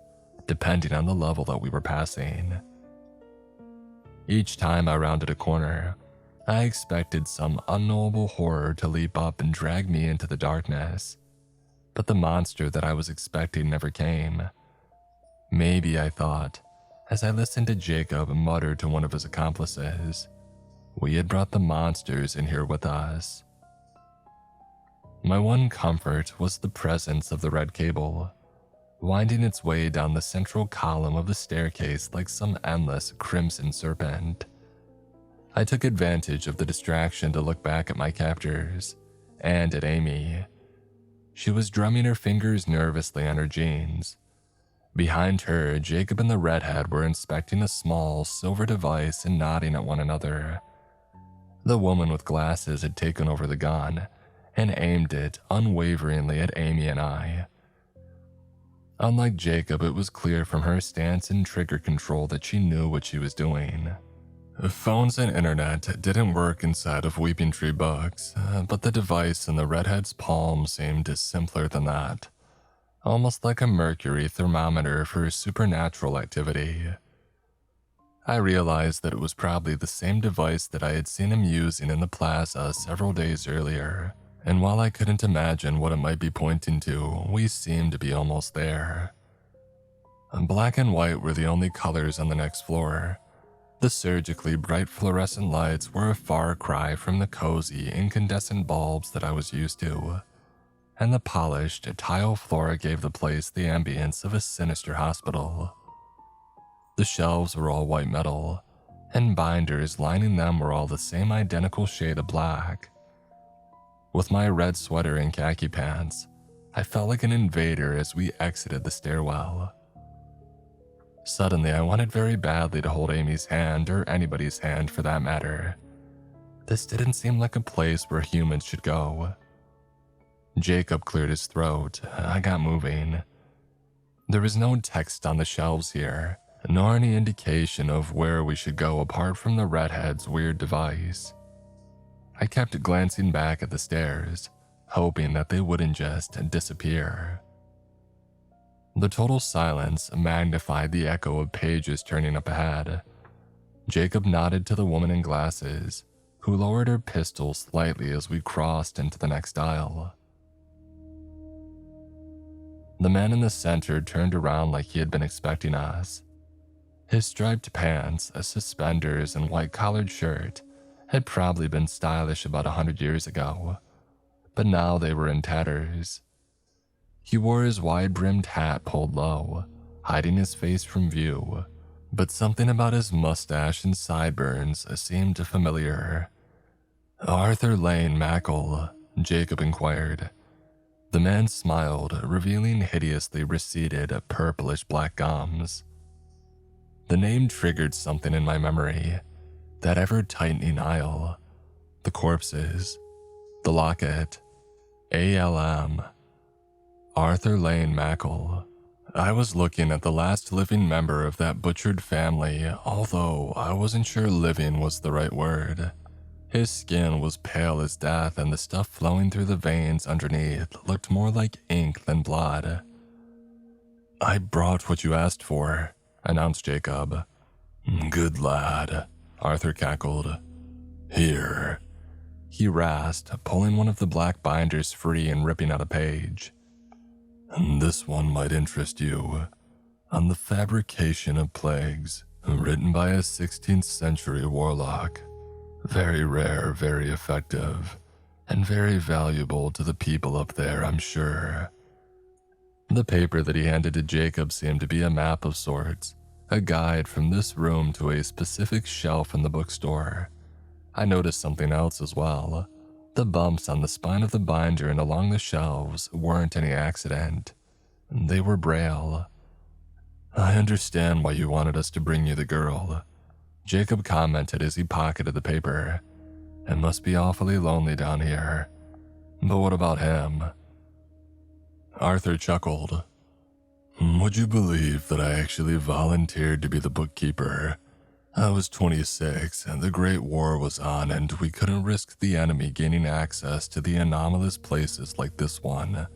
depending on the level that we were passing. Each time I rounded a corner, I expected some unknowable horror to leap up and drag me into the darkness, but the monster that I was expecting never came. Maybe, I thought, as I listened to Jacob mutter to one of his accomplices, we had brought the monsters in here with us. My one comfort was the presence of the red cable, winding its way down the central column of the staircase like some endless crimson serpent. I took advantage of the distraction to look back at my captors, and at Amy. She was drumming her fingers nervously on her jeans. Behind her, Jacob and the redhead were inspecting a small silver device and nodding at one another. The woman with glasses had taken over the gun and aimed it unwaveringly at Amy and I. Unlike Jacob, it was clear from her stance and trigger control that she knew what she was doing. Phones and internet didn't work inside of Weeping Tree books, but the device in the redhead's palm seemed simpler than that, almost like a mercury thermometer for supernatural activity. I realized that it was probably the same device that I had seen him using in the plaza several days earlier, and while I couldn't imagine what it might be pointing to, we seemed to be almost there. Black and white were the only colors on the next floor. The surgically bright fluorescent lights were a far cry from the cozy, incandescent bulbs that I was used to, and the polished tile floor gave the place the ambience of a sinister hospital. The shelves were all white metal, and binders lining them were all the same identical shade of black. With my red sweater and khaki pants, I felt like an invader as we exited the stairwell. Suddenly, I wanted very badly to hold Amy's hand, or anybody's hand for that matter. This didn't seem like a place where humans should go. Jacob cleared his throat. I got moving. There was no text on the shelves here, nor any indication of where we should go apart from the redhead's weird device. I kept glancing back at the stairs, hoping that they wouldn't just disappear. The total silence magnified the echo of pages turning up ahead. Jacob nodded to the woman in glasses, who lowered her pistol slightly as we crossed into the next aisle. The man in the center turned around like he had been expecting us. His striped pants, suspenders, and white-collared shirt had probably been stylish about 100 years ago, but now they were in tatters. He wore his wide-brimmed hat pulled low, hiding his face from view, but something about his mustache and sideburns seemed familiar. "Arthur Lane MacLeod," Jacob inquired. The man smiled, revealing hideously receded, purplish black gums. The name triggered something in my memory. That ever-tightening aisle. The corpses. The locket. ALM. Arthur Lane MacLeod. I was looking at the last living member of that butchered family, although I wasn't sure living was the right word. His skin was pale as death, and the stuff flowing through the veins underneath looked more like ink than blood. "I brought what you asked for," announced Jacob. "Good lad," Arthur cackled. "Here." He rasped, pulling one of the black binders free and ripping out a page. "This one might interest you. On the fabrication of plagues, written by a 16th century warlock. Very rare, very effective, and very valuable to the people up there, I'm sure." The paper that he handed to Jacob seemed to be a map of sorts, a guide from this room to a specific shelf in the bookstore. I noticed something else as well. The bumps on the spine of the binder and along the shelves weren't any accident. They were braille. "I understand why you wanted us to bring you the girl," Jacob commented as he pocketed the paper. "It must be awfully lonely down here. But what about him?" Arthur chuckled. "Would you believe that I actually volunteered to be the bookkeeper? I was 26 and the Great War was on, and we couldn't risk the enemy gaining access to the anomalous places like this one.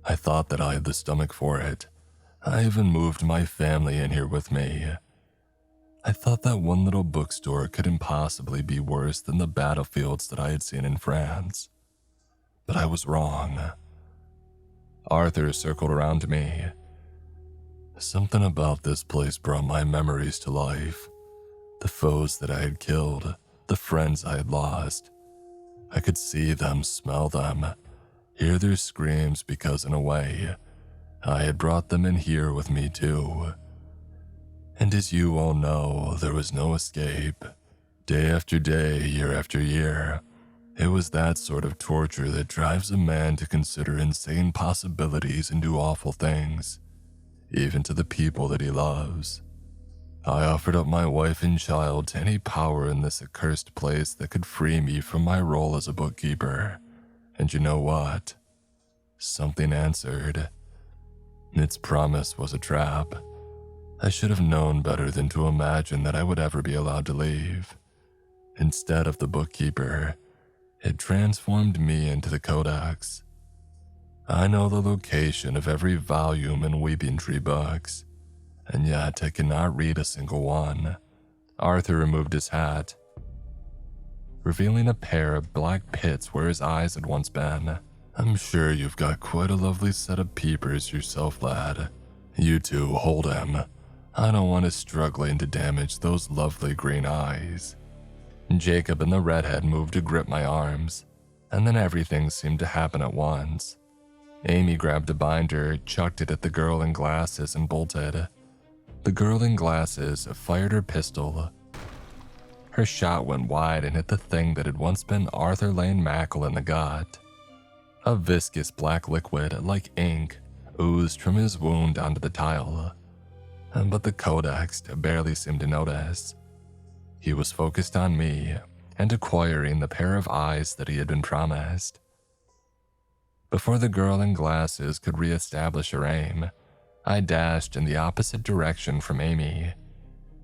I thought that I had the stomach for it. I even moved my family in here with me. I thought that one little bookstore couldn't possibly be worse than the battlefields that I had seen in France. But I was wrong." Arthur circled around to me. "Something about this place brought my memories to life. The foes that I had killed, the friends I had lost. I could see them, smell them, hear their screams because in a way, I had brought them in here with me too. And as you all know, there was no escape. Day after day, year after year, it was that sort of torture that drives a man to consider insane possibilities and do awful things, even to the people that he loves. I offered up my wife and child to any power in this accursed place that could free me from my role as a bookkeeper. And you know what? Something answered. Its promise was a trap. I should have known better than to imagine that I would ever be allowed to leave. Instead of the bookkeeper, it transformed me into the codex. I know the location of every volume in Weeping Tree books, and yet I cannot read a single one." Arthur removed his hat, revealing a pair of black pits where his eyes had once been. "I'm sure you've got quite a lovely set of peepers yourself, lad. You two, hold him. I don't want us struggling to damage those lovely green eyes." Jacob and the redhead moved to grip my arms, and then everything seemed to happen at once. Amy grabbed a binder, chucked it at the girl in glasses, and bolted. The girl in glasses fired her pistol. Her shot went wide and hit the thing that had once been Arthur Lane MacLeod in the gut. A viscous black liquid, like ink, oozed from his wound onto the tile. But the codex barely seemed to notice. He was focused on me and acquiring the pair of eyes that he had been promised. Before the girl in glasses could reestablish her aim, I dashed in the opposite direction from Amy.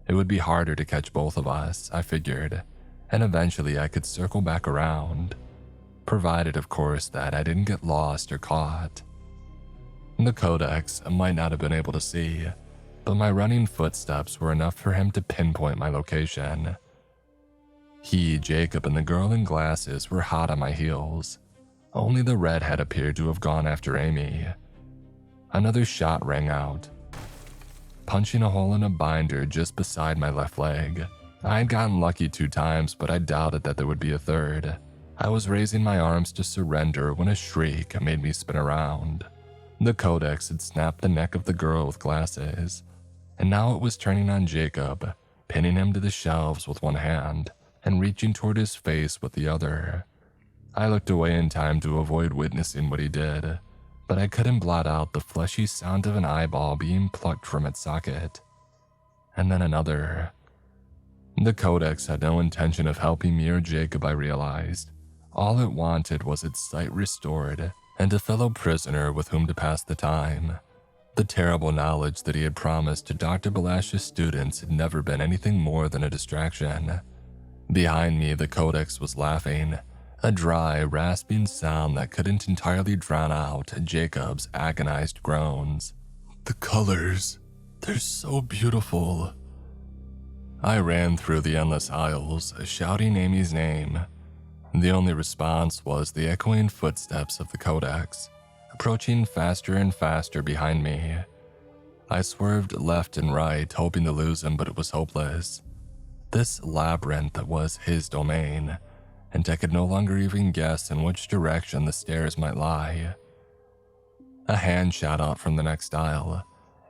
It would be harder to catch both of us, I figured, and eventually I could circle back around, provided of course that I didn't get lost or caught. The codex might not have been able to see, but my running footsteps were enough for him to pinpoint my location. He, Jacob, and the girl in glasses were hot on my heels. Only the redhead appeared to have gone after Amy. Another shot rang out, punching a hole in a binder just beside my left leg. I had gotten lucky 2 times, but I doubted that there would be a third. I was raising my arms to surrender when a shriek made me spin around. The codex had snapped the neck of the girl with glasses, and now it was turning on Jacob, pinning him to the shelves with one hand and reaching toward his face with the other. I looked away in time to avoid witnessing what he did, but I couldn't blot out the fleshy sound of an eyeball being plucked from its socket. And then another. The codex had no intention of helping me or Jacob, I realized. All it wanted was its sight restored and a fellow prisoner with whom to pass the time. The terrible knowledge that he had promised to Dr. Balash's students had never been anything more than a distraction. Behind me, the codex was laughing, a dry, rasping sound that couldn't entirely drown out Jacob's agonized groans. "The colors, they're so beautiful." I ran through the endless aisles, shouting Amy's name. The only response was the echoing footsteps of the codex, approaching faster and faster behind me. I swerved left and right, hoping to lose him, but it was hopeless. This labyrinth was his domain, and I could no longer even guess in which direction the stairs might lie. A hand shot out from the next aisle.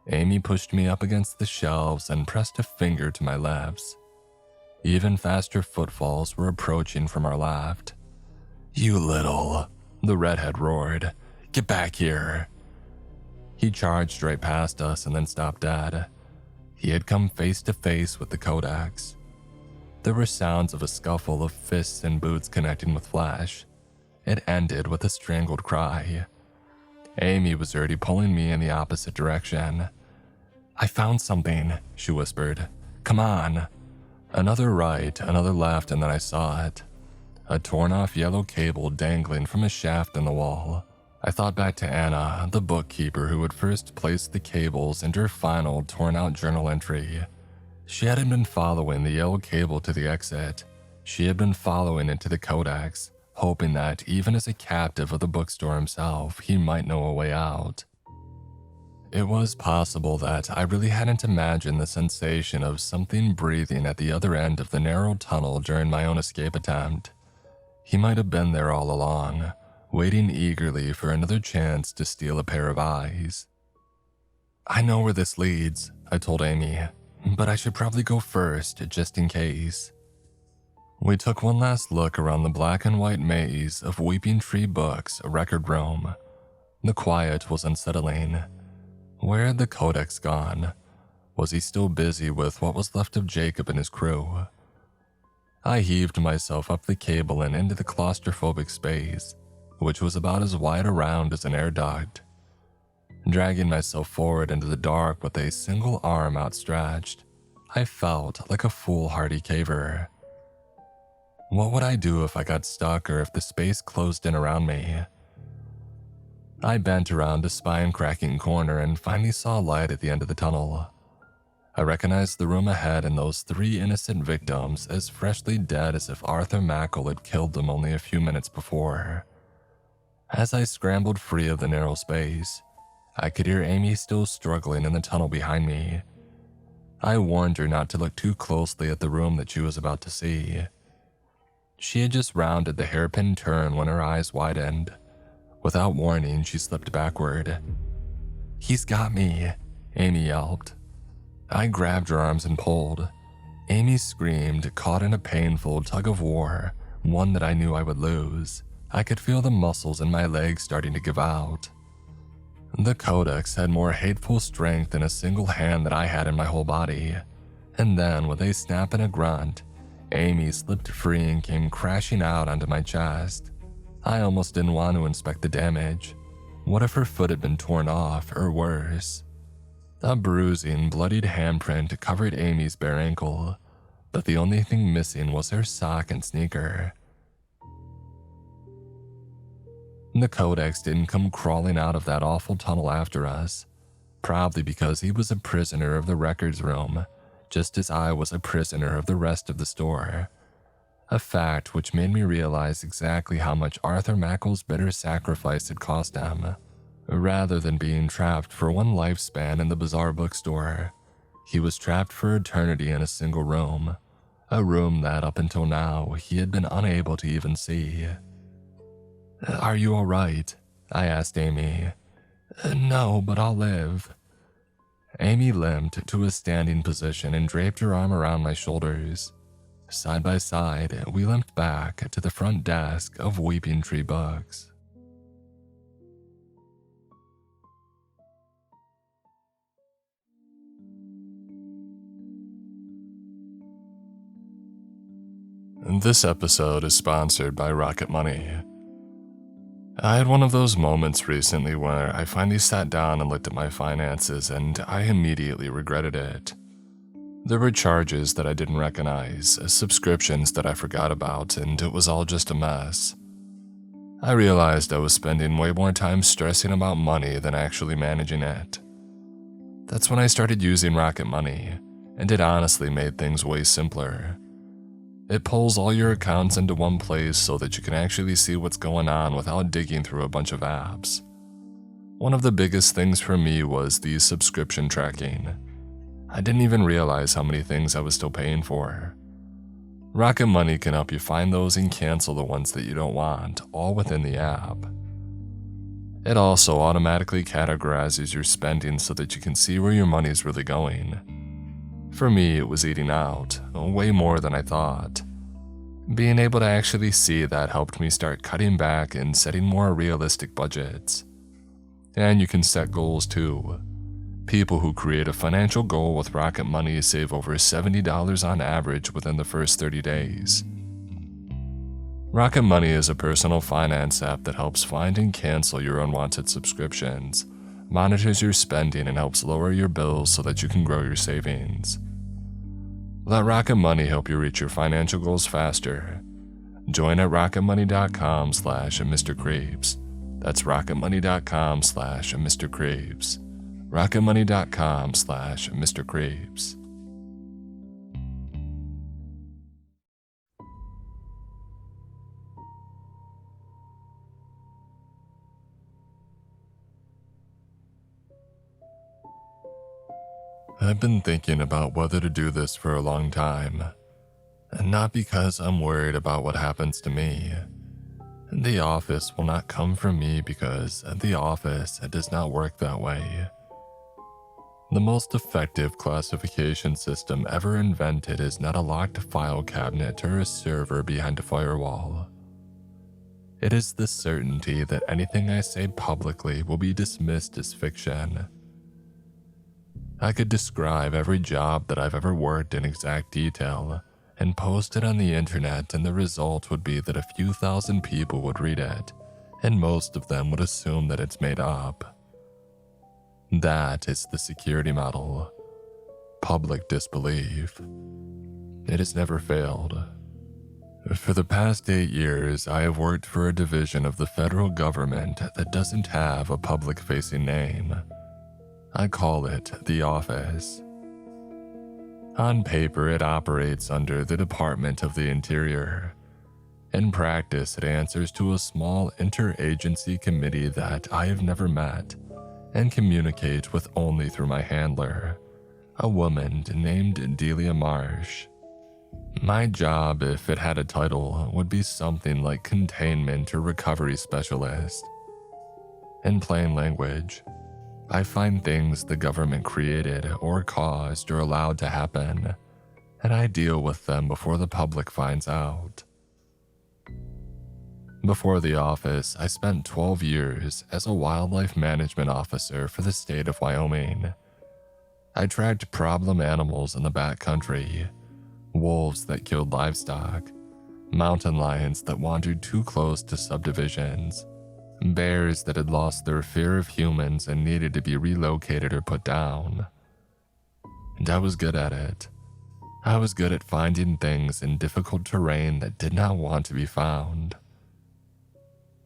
Amy pushed me up against the shelves and pressed a finger to my lips. Even faster footfalls were approaching from our left. "You little," the redhead roared. "Get back here." He charged straight past us and then stopped dead. He had come face to face with the codex. There were sounds of a scuffle of fists and boots connecting with flesh. It ended with a strangled cry. Amy was already pulling me in the opposite direction. "I found something," she whispered. "Come on." Another right, another left, and then I saw it. A torn-off yellow cable dangling from a shaft in the wall. I thought back to Anna, the bookkeeper who had first placed the cables into her final torn-out journal entry. She hadn't been following the yellow cable to the exit. She had been following it to the codex, hoping that, even as a captive of the bookstore himself, he might know a way out. It was possible that I really hadn't imagined the sensation of something breathing at the other end of the narrow tunnel during my own escape attempt. He might have been there all along, waiting eagerly for another chance to steal a pair of eyes. "I know where this leads," I told Amy, "but I should probably go first, just in case." We took one last look around the black and white maze of Weeping Tree Books' record room. The quiet was unsettling. Where had the codex gone? Was he still busy with what was left of Jacob and his crew? I heaved myself up the cable and into the claustrophobic space, which was about as wide around as an air duct. Dragging myself forward into the dark with a single arm outstretched, I felt like a foolhardy caver. What would I do if I got stuck or if the space closed in around me? I bent around a spine-cracking corner and finally saw light at the end of the tunnel. I recognized the room ahead and those 3 innocent victims as freshly dead as if Arthur Mackle had killed them only a few minutes before. As I scrambled free of the narrow space, I could hear Amy still struggling in the tunnel behind me. I warned her not to look too closely at the room that she was about to see. She had just rounded the hairpin turn when her eyes widened. Without warning, she slipped backward. "He's got me," Amy yelped. I grabbed her arms and pulled. Amy screamed, caught in a painful tug of war, one that I knew I would lose. I could feel the muscles in my legs starting to give out. The codex had more hateful strength than a single hand that I had in my whole body. And then, with a snap and a grunt, Amy slipped free and came crashing out onto my chest. I almost didn't want to inspect the damage. What if her foot had been torn off, or worse? A bruising, bloodied handprint covered Amy's bare ankle, but the only thing missing was her sock and sneaker. The codex didn't come crawling out of that awful tunnel after us. probably because he was a prisoner of the records room, just as I was a prisoner of the rest of the store. A fact which made me realize exactly how much Arthur Mackle's bitter sacrifice had cost him. Rather than being trapped for one lifespan in the bizarre bookstore, he was trapped for eternity in a single room, a room that up until now he had been unable to even see. "Are you all right?" I asked Amy. "No, but I'll live." Amy limped to a standing position and draped her arm around my shoulders. Side by side, we limped back to the front desk of Weeping Tree Books. This episode is sponsored by Rocket Money. I had one of those moments recently where I finally sat down and looked at my finances and I immediately regretted it. There were charges that I didn't recognize, subscriptions that I forgot about, and it was all just a mess. I realized I was spending way more time stressing about money than actually managing it. That's when I started using Rocket Money, and it honestly made things way simpler. It pulls all your accounts into one place so that you can actually see what's going on without digging through a bunch of apps. One of the biggest things for me was the subscription tracking. I didn't even realize how many things I was still paying for. Rocket Money can help you find those and cancel the ones that you don't want, all within the app. It also automatically categorizes your spending so that you can see where your money's really going. For me, it was eating out, way more than I thought. Being able to actually see that helped me start cutting back and setting more realistic budgets. And you can set goals too. People who create a financial goal with Rocket Money save over $70 on average within the first 30 days. Rocket Money is a personal finance app that helps find and cancel your unwanted subscriptions, monitors your spending, and helps lower your bills so that you can grow your savings. Let Rocket Money help you reach your financial goals faster. Join at rocketmoney.com/Mr. Creeps. That's rocketmoney.com/Mr. Creeps. rocketmoney.com/Mr. Creeps. I've been thinking about whether to do this for a long time, and not because I'm worried about what happens to me. The office will not come for me because the office does not work that way. The most effective classification system ever invented is not a locked file cabinet or a server behind a firewall. It is the certainty that anything I say publicly will be dismissed as fiction. I could describe every job that I've ever worked in exact detail and post it on the internet, and the result would be that a few thousand people would read it, and most of them would assume that it's made up. That is the security model. Public disbelief. It has never failed. For the past 8 years, I have worked for a division of the federal government that doesn't have a public-facing name. I call it the office. On paper, it operates under the Department of the Interior. In practice, it answers to a small interagency committee that I have never met and communicate with only through my handler, a woman named Delia Marsh. My job, if it had a title, would be something like containment or recovery specialist. In plain language, I find things the government created or caused or allowed to happen, and I deal with them before the public finds out. Before the office, I spent 12 years as a wildlife management officer for the state of Wyoming. I tracked problem animals in the backcountry, wolves that killed livestock, mountain lions that wandered too close to subdivisions, bears that had lost their fear of humans and needed to be relocated or put down. And I was good at it. I was good at finding things in difficult terrain that did not want to be found.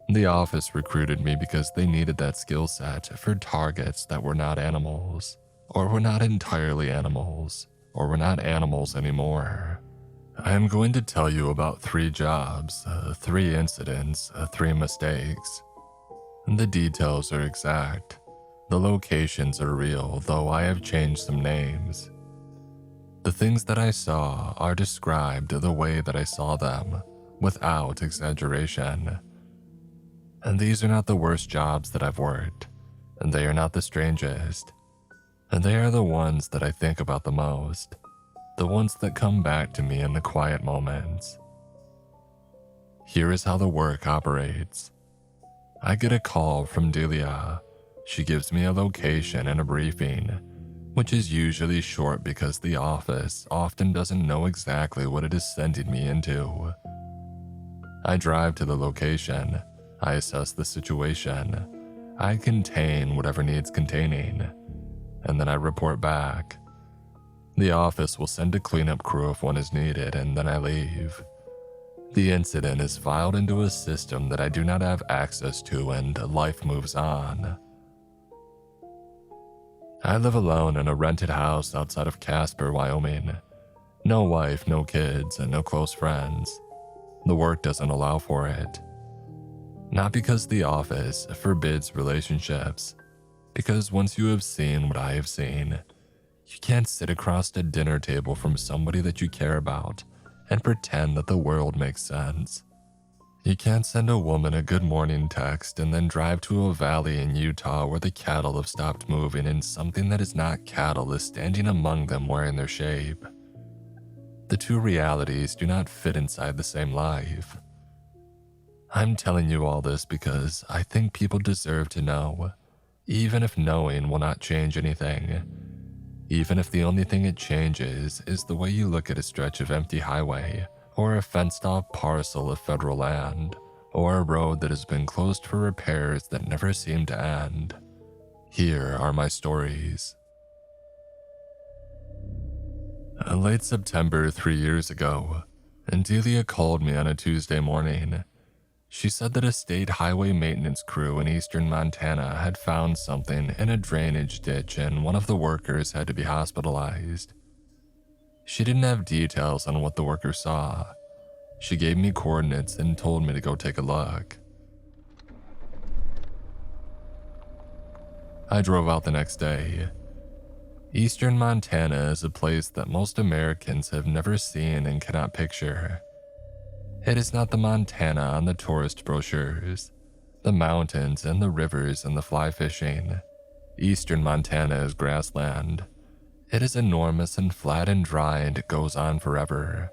The office recruited me because they needed that skill set for targets that were not animals, or were not entirely animals, or were not animals anymore. I am going to tell you about 3 jobs, 3 incidents, 3 mistakes. The details are exact. The locations are real, though I have changed some names. The things that I saw are described the way that I saw them, without exaggeration. And these are not the worst jobs that I've worked, and they are not the strangest. And they are the ones that I think about the most, the ones that come back to me in the quiet moments. Here is how the work operates. I get a call from Delia. She gives me a location and a briefing, which is usually short because the office often doesn't know exactly what it is sending me into. I drive to the location, I assess the situation, I contain whatever needs containing, and then I report back. The office will send a cleanup crew if one is needed, and then I leave. The incident is filed into a system that I do not have access to, and life moves on. I live alone in a rented house outside of Casper, Wyoming. No wife, no kids, and no close friends. The work doesn't allow for it. Not because the office forbids relationships, because once you have seen what I have seen, you can't sit across a dinner table from somebody that you care about and pretend that the world makes sense. You can't send a woman a good morning text and then drive to a valley in Utah where the cattle have stopped moving and something that is not cattle is standing among them wearing their shape. The 2 realities do not fit inside the same life. I'm telling you all this because I think people deserve to know, even if knowing will not change anything. Even if the only thing it changes is the way you look at a stretch of empty highway, or a fenced-off parcel of federal land, or a road that has been closed for repairs that never seem to end. Here are my stories. Late September 3 years ago, Delia called me on a Tuesday morning. She said that a state highway maintenance crew in eastern Montana had found something in a drainage ditch and one of the workers had to be hospitalized. She didn't have details on what the worker saw. She gave me coordinates and told me to go take a look. I drove out the next day. Eastern Montana is a place that most Americans have never seen and cannot picture. It is not the Montana on the tourist brochures, the mountains and the rivers and the fly fishing. Eastern Montana is grassland. It is enormous and flat and dry, and it goes on forever.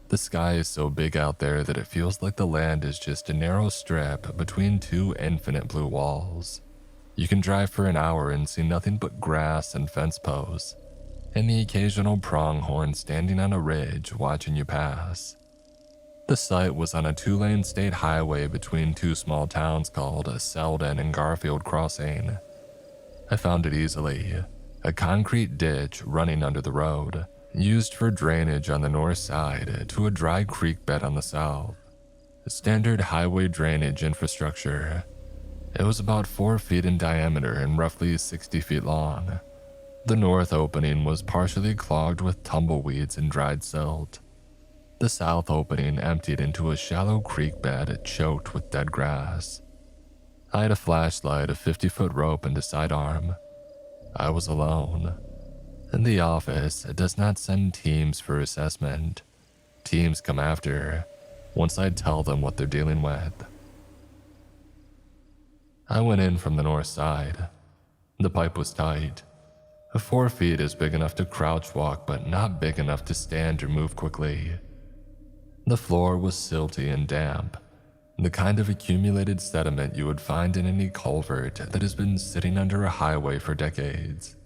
The sky is so big out there that it feels like the land is just a narrow strip between 2 infinite blue walls. You can drive for an hour and see nothing but grass and fence posts, and the occasional pronghorn standing on a ridge watching you pass. The site was on a 2-lane state highway between 2 small towns called Selden and Garfield Crossing. I found it easily, a concrete ditch running under the road, used for drainage on the north side to a dry creek bed on the south. Standard highway drainage infrastructure. It was about 4 feet in diameter and roughly 60 feet long. The north opening was partially clogged with tumbleweeds and dried silt. The south opening emptied into a shallow creek bed choked with dead grass. I had a flashlight, a 50-foot rope, and a sidearm. I was alone. And the office does not send teams for assessment. Teams come after, once I tell them what they're dealing with. I went in from the north side. The pipe was tight. 4 feet is big enough to crouch walk, but not big enough to stand or move quickly. The floor was silty and damp, the kind of accumulated sediment you would find in any culvert that has been sitting under a highway for decades.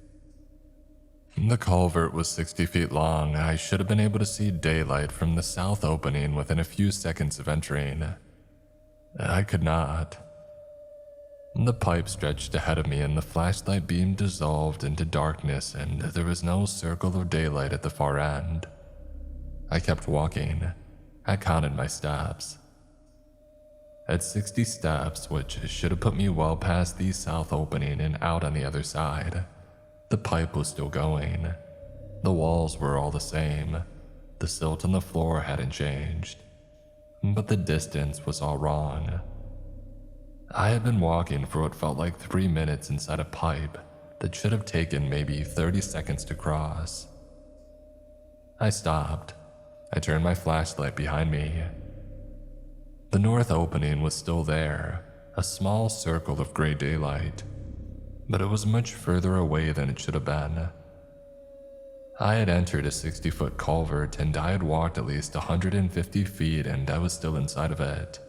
The culvert was 60 feet long. I should have been able to see daylight from the south opening within a few seconds of entering. I could not. The pipe stretched ahead of me and the flashlight beam dissolved into darkness, and there was no circle of daylight at the far end. I kept walking. I counted my steps. At 60 steps, which should have put me well past the south opening and out on the other side, the pipe was still going. The walls were all the same. The silt on the floor hadn't changed. But the distance was all wrong. I had been walking for what felt like 3 minutes inside a pipe that should have taken maybe 30 seconds to cross. I stopped. I turned my flashlight behind me. The north opening was still there, a small circle of gray daylight, but it was much further away than it should have been. I had entered a 60-foot culvert and I had walked at least 150 feet and I was still inside of it.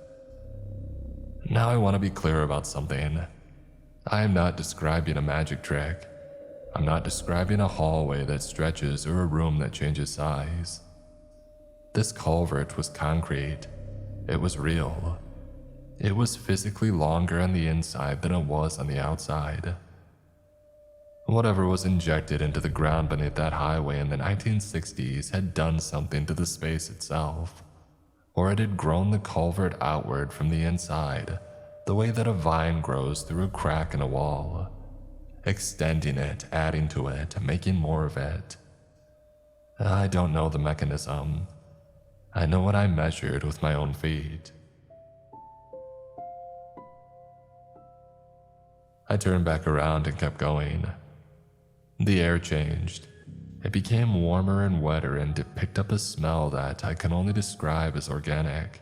Now I want to be clear about something. I am not describing a magic trick. I'm not describing a hallway that stretches or a room that changes size. This culvert was concrete. It was real. It was physically longer on the inside than it was on the outside. Whatever was injected into the ground beneath that highway in the 1960s had done something to the space itself, or it had grown the culvert outward from the inside the way that a vine grows through a crack in a wall, extending it, adding to it, making more of it. I don't know the mechanism. I know what I measured with my own feet. I turned back around and kept going. The air changed. It became warmer and wetter, and it picked up a smell that I can only describe as organic.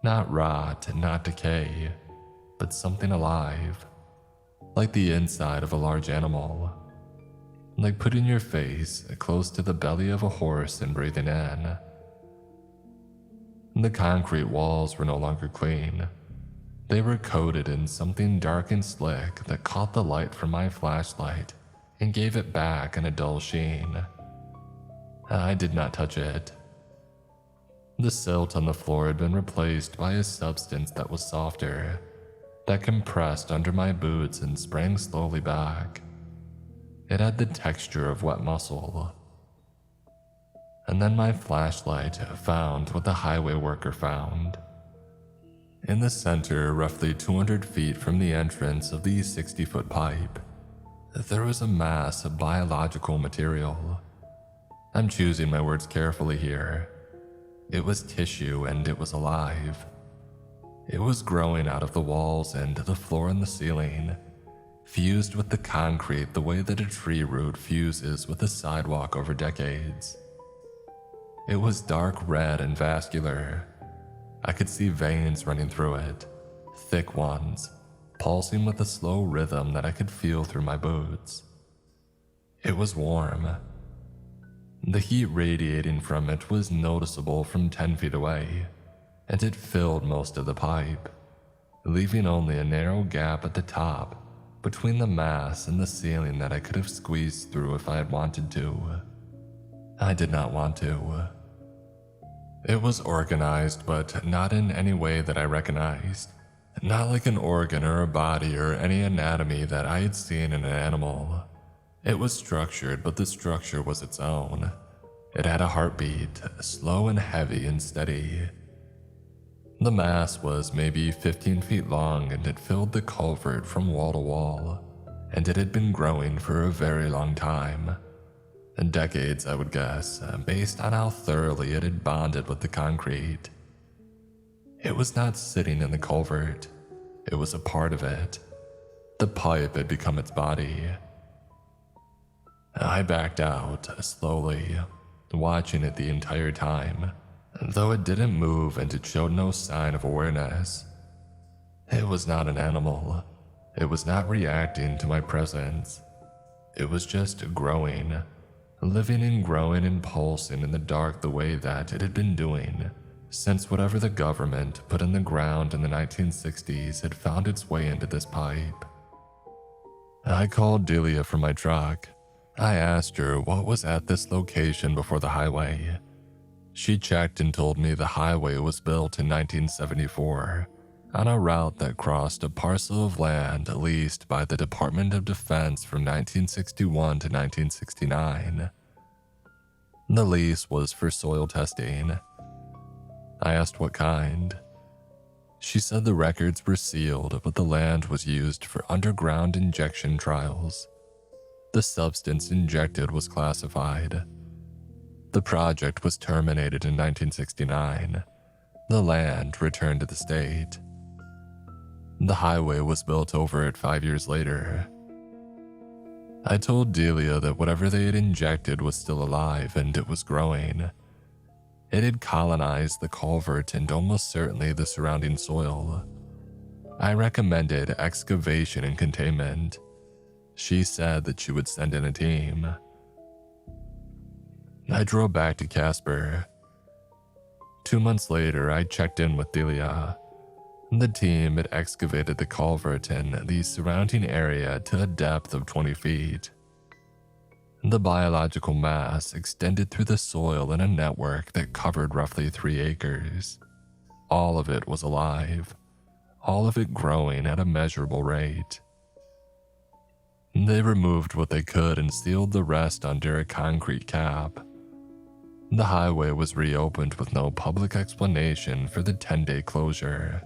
Not rot, not decay, but something alive. Like the inside of a large animal. Like putting your face close to the belly of a horse and breathing in. The concrete walls were no longer clean. They were coated in something dark and slick that caught the light from my flashlight and gave it back in a dull sheen. I did not touch it. The silt on the floor had been replaced by a substance that was softer, that compressed under my boots and sprang slowly back. It had the texture of wet muscle. And then my flashlight found what the highway worker found. In the center, roughly 200 feet from the entrance of the 60-foot pipe, there was a mass of biological material. I'm choosing my words carefully here. It was tissue and it was alive. It was growing out of the walls and the floor and the ceiling, fused with the concrete the way that a tree root fuses with a sidewalk over decades. It was dark red and vascular. I could see veins running through it, thick ones, pulsing with a slow rhythm that I could feel through my boots. It was warm. The heat radiating from it was noticeable from 10 feet away, and it filled most of the pipe, leaving only a narrow gap at the top between the mass and the ceiling that I could have squeezed through if I had wanted to. I did not want to. It was organized, but not in any way that I recognized. Not like an organ or a body or any anatomy that I had seen in an animal. It was structured, but the structure was its own. It had a heartbeat, slow and heavy and steady. The mass was maybe 15 feet long and it filled the culvert from wall to wall, and it had been growing for a very long time. Decades, I would guess, based on how thoroughly it had bonded with the concrete. It was not sitting in the culvert. It was a part of it. The pipe had become its body. I backed out, slowly, watching it the entire time, though it didn't move and it showed no sign of awareness. It was not an animal. It was not reacting to my presence. It was just growing. Living and growing and pulsing in the dark the way that it had been doing since whatever the government put in the ground in the 1960s had found its way into this pipe. I called Delia from my truck. I asked her what was at this location before the highway. She checked and told me the highway was built in 1974 on a route that crossed a parcel of land leased by the Department of Defense from 1961 to 1969. The lease was for soil testing. I asked what kind. She said the records were sealed, but the land was used for underground injection trials. The substance injected was classified. The project was terminated in 1969. The land returned to the state. The highway was built over it 5 years later. I told Delia that whatever they had injected was still alive and it was growing. It had colonized the culvert and almost certainly the surrounding soil. I recommended excavation and containment. She said that she would send in a team. I drove back to Casper. 2 months later, I checked in with Delia. The team had excavated the culvert and the surrounding area to a depth of 20 feet. The biological mass extended through the soil in a network that covered roughly 3 acres. All of it was alive, all of it growing at a measurable rate. They removed what they could and sealed the rest under a concrete cap. The highway was reopened with no public explanation for the 10-day closure.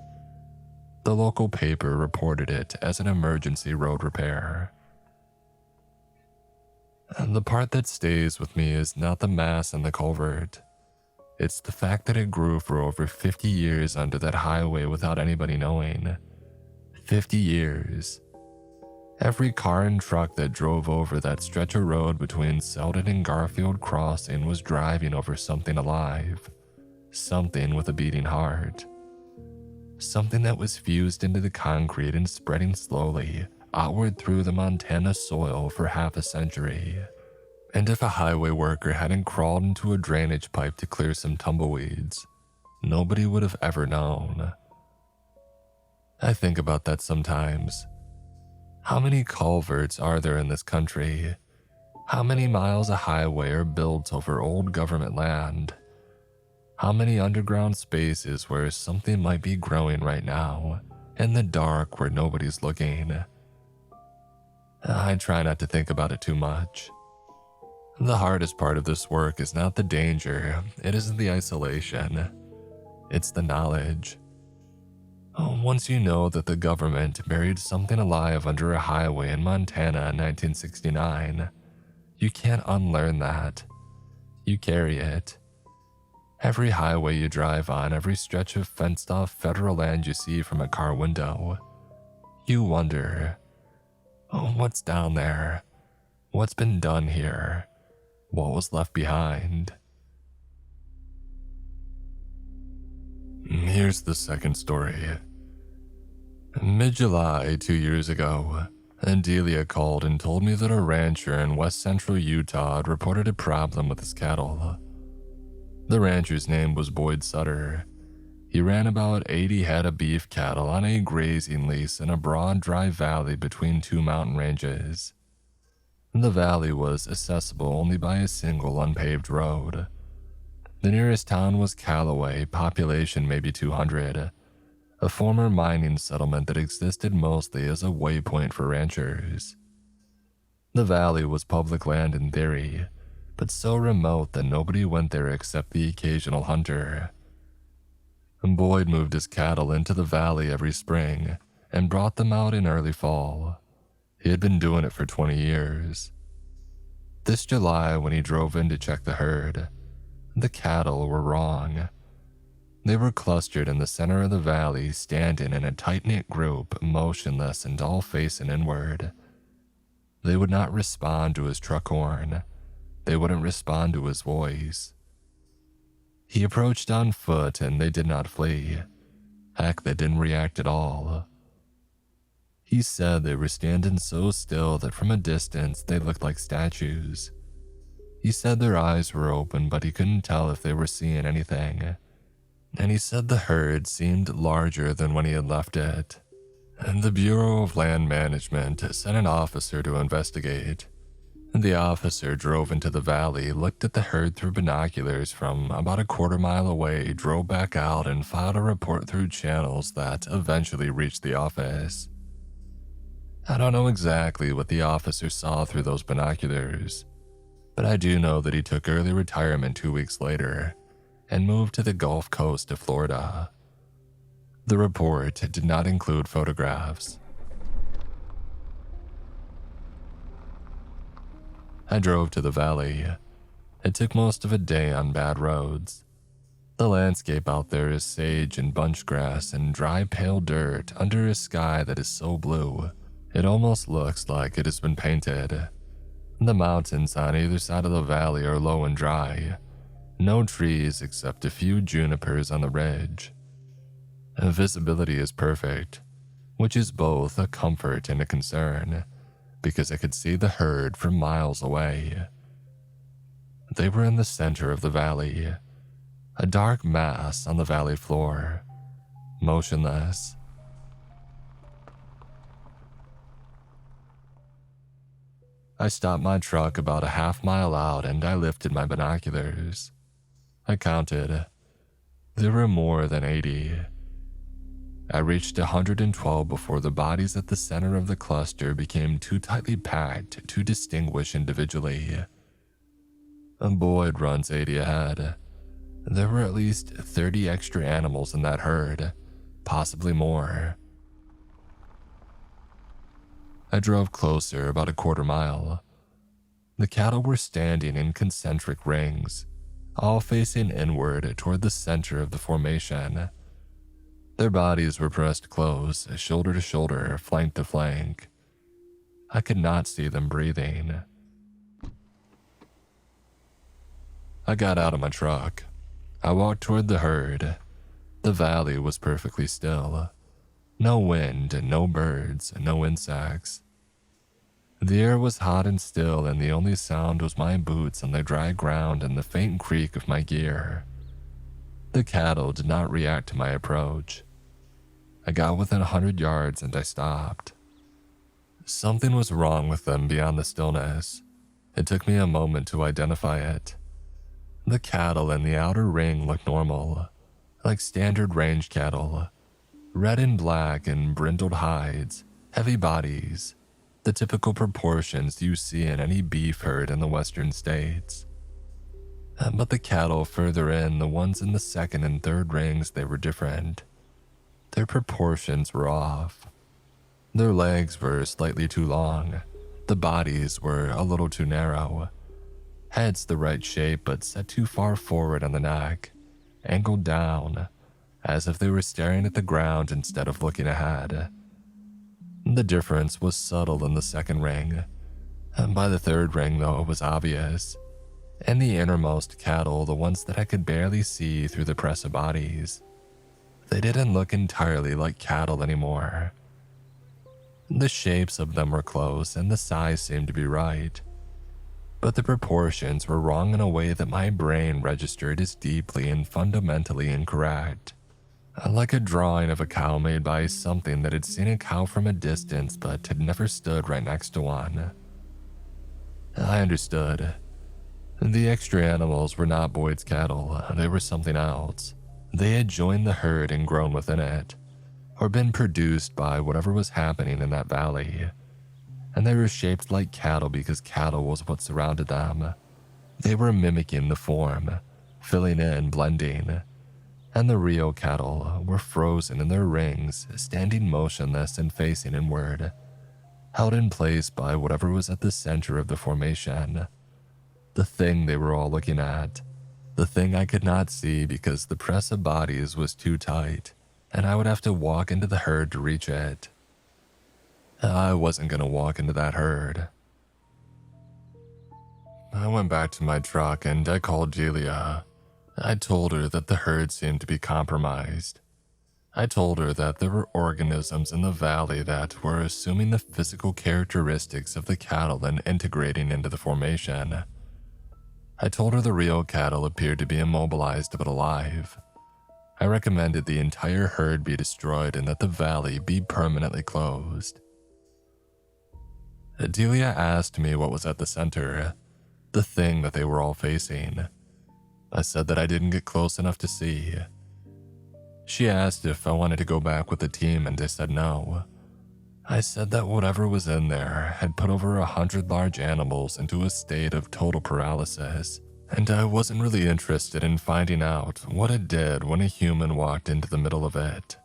The local paper reported it as an emergency road repair. And the part that stays with me is not the mass in the culvert. It's the fact that it grew for over 50 years under that highway without anybody knowing. 50 years. Every car and truck that drove over that stretch of road between Selden and Garfield Crossing was driving over something alive. Something with a beating heart. Something that was fused into the concrete and spreading slowly outward through the Montana soil for half a century. And if a highway worker hadn't crawled into a drainage pipe to clear some tumbleweeds, nobody would have ever known. I think about that sometimes. How many culverts are there in this country? How many miles of highway are built over old government land? How many underground spaces where something might be growing right now, in the dark where nobody's looking? I try not to think about it too much. The hardest part of this work is not the danger, it isn't the isolation. It's the knowledge. Once you know that the government buried something alive under a highway in Montana in 1969, you can't unlearn that. You carry it. Every highway you drive on, every stretch of fenced-off federal land you see from a car window, you wonder, what's down there? What's been done here? What was left behind? Here's the second story. Mid-July 2 years ago, Delia called and told me that a rancher in west central Utah had reported a problem with his cattle. The rancher's name was Boyd Sutter. He ran about 80 head of beef cattle on a grazing lease in a broad, dry valley between 2 mountain ranges. The valley was accessible only by a single unpaved road. The nearest town was Callaway, population maybe 200, a former mining settlement that existed mostly as a waypoint for ranchers. The valley was public land in theory, but so remote that nobody went there except the occasional hunter. Boyd moved his cattle into the valley every spring and brought them out in early fall. He had been doing it for 20 years. This July, when he drove in to check the herd, the cattle were wrong. They were clustered in the center of the valley, standing in a tight-knit group, motionless and all facing inward. They would not respond to his truck horn. They wouldn't respond to his voice. He approached on foot and they did not flee. Heck, they didn't react at all. He said they were standing so still that from a distance they looked like statues. He said their eyes were open, but he couldn't tell if they were seeing anything. And he said the herd seemed larger than when he had left it. And the Bureau of Land Management sent an officer to investigate. The officer drove into the valley, looked at the herd through binoculars from about a quarter-mile away, drove back out, and filed a report through channels that eventually reached the office. I don't know exactly what the officer saw through those binoculars, but I do know that he took early retirement 2 weeks later and moved to the Gulf Coast of Florida. The report did not include photographs. I drove to the valley. It took most of a day on bad roads. The landscape out there is sage and bunch grass and dry pale dirt under a sky that is so blue, it almost looks like it has been painted. The mountains on either side of the valley are low and dry. No trees except a few junipers on the ridge. Visibility is perfect, which is both a comfort and a concern, because I could see the herd from miles away. They were in the center of the valley, a dark mass on the valley floor, motionless. I stopped my truck about a half-mile out and I lifted my binoculars. I counted. There were more than 80. I reached 112 before the bodies at the center of the cluster became too tightly packed to distinguish individually. Boyd runs 80 ahead. There were at least 30 extra animals in that herd, possibly more. I drove closer about a quarter mile. The cattle were standing in concentric rings, all facing inward toward the center of the formation. Their bodies were pressed close, shoulder to shoulder, flank to flank. I could not see them breathing. I got out of my truck. I walked toward the herd. The valley was perfectly still. No wind, no birds, no insects. The air was hot and still, and the only sound was my boots on the dry ground and the faint creak of my gear. The cattle did not react to my approach. I got within 100 yards and I stopped. Something was wrong with them beyond the stillness. It took me a moment to identify it. The cattle in the outer ring looked normal, like standard range cattle. Red and black and brindled hides, heavy bodies, the typical proportions you see in any beef herd in the western states. But the cattle further in, the ones in the second and third rings, they were different. Their proportions were off. Their legs were slightly too long. The bodies were a little too narrow. Heads the right shape but set too far forward on the neck, angled down, as if they were staring at the ground instead of looking ahead. The difference was subtle in the second ring. By the third ring, though, it was obvious. In the innermost cattle, the ones that I could barely see through the press of bodies, they didn't look entirely like cattle anymore. The shapes of them were close and the size seemed to be right, but the proportions were wrong in a way that my brain registered as deeply and fundamentally incorrect. Like a drawing of a cow made by something that had seen a cow from a distance but had never stood right next to one. I understood. The extra animals were not Boyd's cattle, they were something else. They had joined the herd and grown within it, or been produced by whatever was happening in that valley. And they were shaped like cattle because cattle was what surrounded them. They were mimicking the form, filling in, blending. And the real cattle were frozen in their rings, standing motionless and facing inward, held in place by whatever was at the center of the formation. The thing they were all looking at. The thing I could not see because the press of bodies was too tight, and I would have to walk into the herd to reach it. I wasn't going to walk into that herd. I went back to my truck and I called Julia. I told her that the herd seemed to be compromised. I told her that there were organisms in the valley that were assuming the physical characteristics of the cattle and integrating into the formation. I told her the real cattle appeared to be immobilized but alive. I recommended the entire herd be destroyed and that the valley be permanently closed. Delia asked me what was at the center, the thing that they were all facing. I said that I didn't get close enough to see. She asked if I wanted to go back with the team and I said no. I said that whatever was in there had put over 100 large animals into a state of total paralysis, and I wasn't really interested in finding out what it did when a human walked into the middle of it.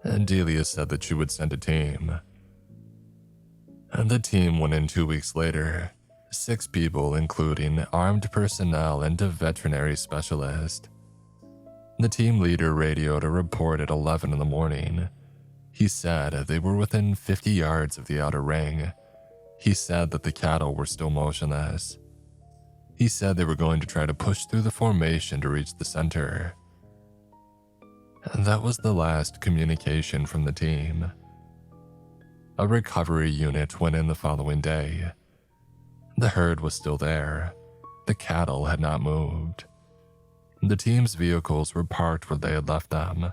and Delia said that she would send a team. And the team went in 2 weeks later, 6 people including armed personnel and a veterinary specialist. The team leader radioed a report at 11 in the morning. He said they were within 50 yards of the outer ring. He said that the cattle were still motionless. He said they were going to try to push through the formation to reach the center. And that was the last communication from the team. A recovery unit went in the following day. The herd was still there. The cattle had not moved. The team's vehicles were parked where they had left them.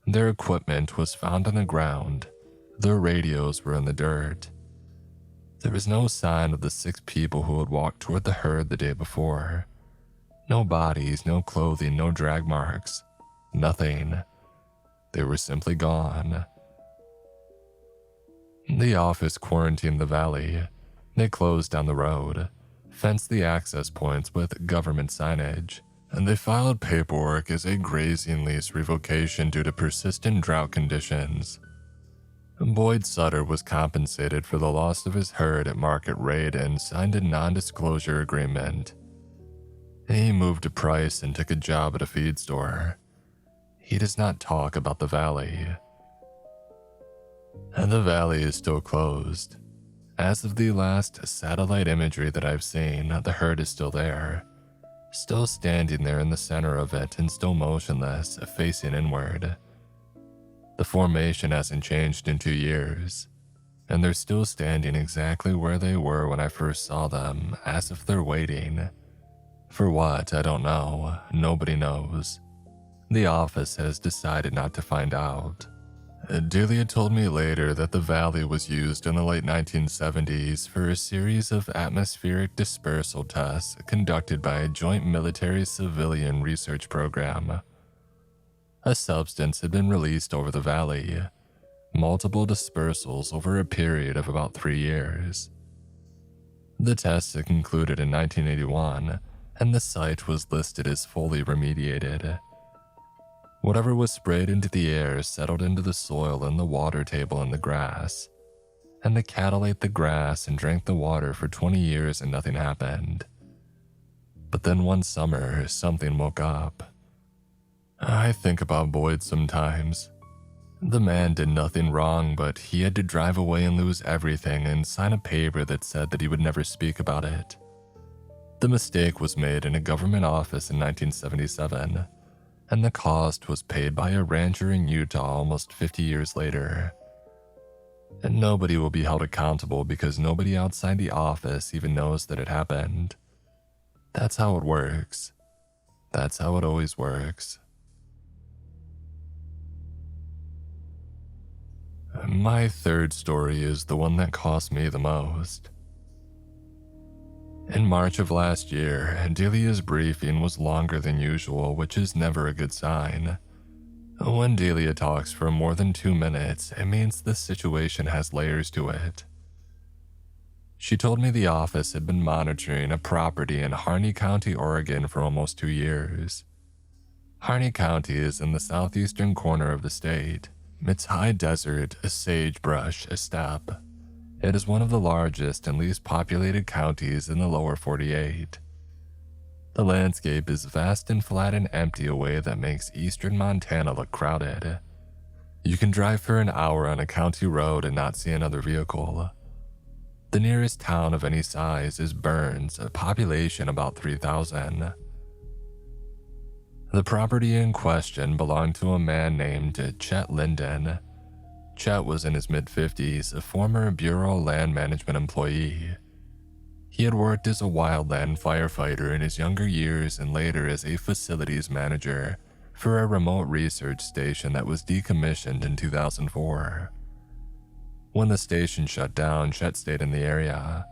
Their equipment was found on the ground. Their radios were in the dirt. There was no sign of the 6 people who had walked toward the herd the day before. No bodies, no clothing, no drag marks. Nothing. They were simply gone. The office quarantined the valley. They closed down the road, fenced the access points with government signage, and they filed paperwork as a grazing lease revocation due to persistent drought conditions. Boyd Sutter was compensated for the loss of his herd at market rate and signed a non-disclosure agreement. He moved to Price and took a job at a feed store. He does not talk about the valley. And the valley is still closed. As of the last satellite imagery that I've seen, the herd is still there. Still standing there in the center of it and still motionless, facing inward. The formation hasn't changed in 2 years, and they're still standing exactly where they were when I first saw them, as if they're waiting. For what, I don't know. Nobody knows. The office has decided not to find out. Delia told me later that the valley was used in the late 1970s for a series of atmospheric dispersal tests conducted by a joint military-civilian research program. A substance had been released over the valley, multiple dispersals over a period of about 3 years. The tests had concluded in 1981, and the site was listed as fully remediated. Whatever was sprayed into the air settled into the soil and the water table and the grass, and the cattle ate the grass and drank the water for 20 years and nothing happened. But then one summer, something woke up. I think about Boyd sometimes. The man did nothing wrong, but he had to drive away and lose everything and sign a paper that said that he would never speak about it. The mistake was made in a government office in 1977, and the cost was paid by a rancher in Utah almost 50 years later. And nobody will be held accountable because nobody outside the office even knows that it happened. That's how it works. That's how it always works. My third story is the one that cost me the most. In March of last year, Delia's briefing was longer than usual, which is never a good sign. When Delia talks for more than 2 minutes, it means the situation has layers to it. She told me the office had been monitoring a property in Harney County, Oregon for almost 2 years. Harney County is in the southeastern corner of the state. It's high desert, a sagebrush, a steppe. It is one of the largest and least populated counties in the lower 48. The landscape is vast and flat and empty, a way that makes eastern Montana look crowded. You can drive for an hour on a county road and not see another vehicle. The nearest town of any size is Burns, a population about 3,000. The property in question belonged to a man named Chet Linden. Chet was in his mid-50s, a former Bureau Land Management employee. He had worked as a wildland firefighter in his younger years and later as a facilities manager for a remote research station that was decommissioned in 2004. When the station shut down, Chet stayed in the area.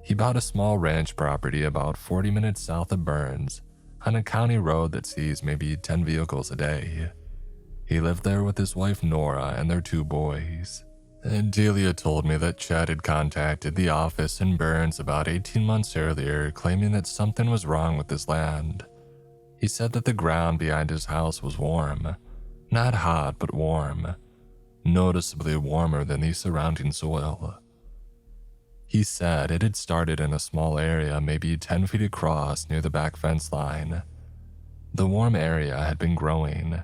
He bought a small ranch property about 40 minutes south of Burns on a county road that sees maybe 10 vehicles a day. He lived there with his wife Nora and their 2 boys. And Delia told me that Chet had contacted the office in Burns about 18 months earlier, claiming that something was wrong with his land. He said that the ground behind his house was warm, Not hot, but warm, noticeably warmer than the surrounding soil. He said it had started in a small area maybe 10 feet across near the back fence line. The warm area had been growing.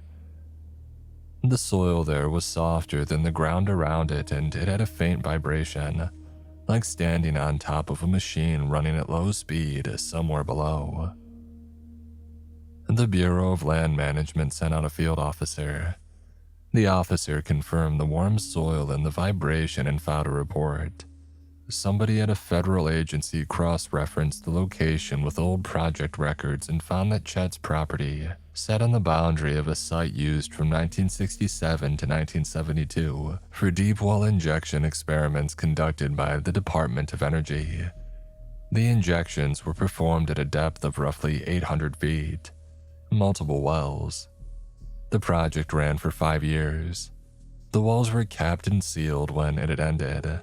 The soil there was softer than the ground around it, and it had a faint vibration, like standing on top of a machine running at low speed somewhere below. The Bureau of Land Management sent out a field officer. The officer confirmed the warm soil and the vibration and filed a report. Somebody at a federal agency cross-referenced the location with old project records and found that Chet's property sat on the boundary of a site used from 1967 to 1972 for deep well injection experiments conducted by the Department of Energy. The injections were performed at a depth of roughly 800 feet, multiple wells. The project ran for 5 years. The wells were capped and sealed when it had ended.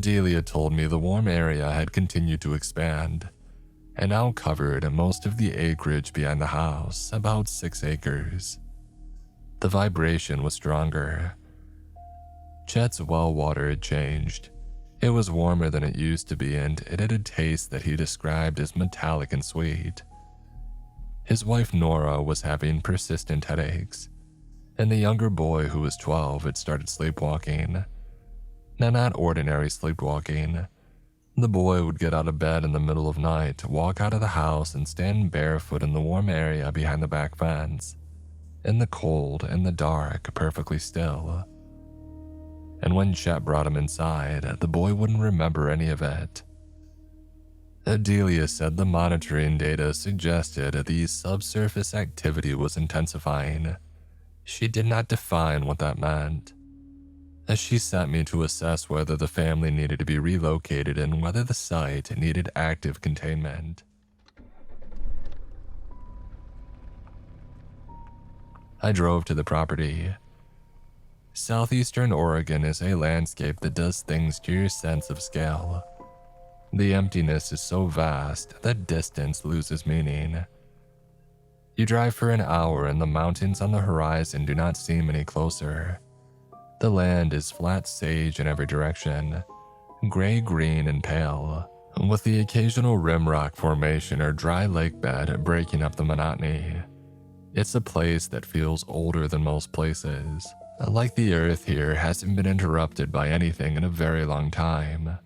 Delia told me the warm area had continued to expand and now covered most of the acreage behind the house, about 6 acres. The vibration was stronger. Chet's well water had changed. It was warmer than it used to be, and it had a taste that he described as metallic and sweet. His wife Nora was having persistent headaches, and the younger boy, who was 12, had started sleepwalking. Now, not ordinary sleepwalking. The boy would get out of bed in the middle of night, walk out of the house, and stand barefoot in the warm area behind the back fence, in the cold, in the dark, perfectly still. And when Chet brought him inside, the boy wouldn't remember any of it. Adelia said the monitoring data suggested the subsurface activity was intensifying. She did not define what that meant. As she sent me to assess whether the family needed to be relocated and whether the site needed active containment. I drove to the property. Southeastern Oregon is a landscape that does things to your sense of scale. The emptiness is so vast that distance loses meaning. You drive for an hour and the mountains on the horizon do not seem any closer. The land is flat sage in every direction, gray, green, and pale, with the occasional rim rock formation or dry lake bed breaking up the monotony. It's a place that feels older than most places, like the earth here hasn't been interrupted by anything in a very long time.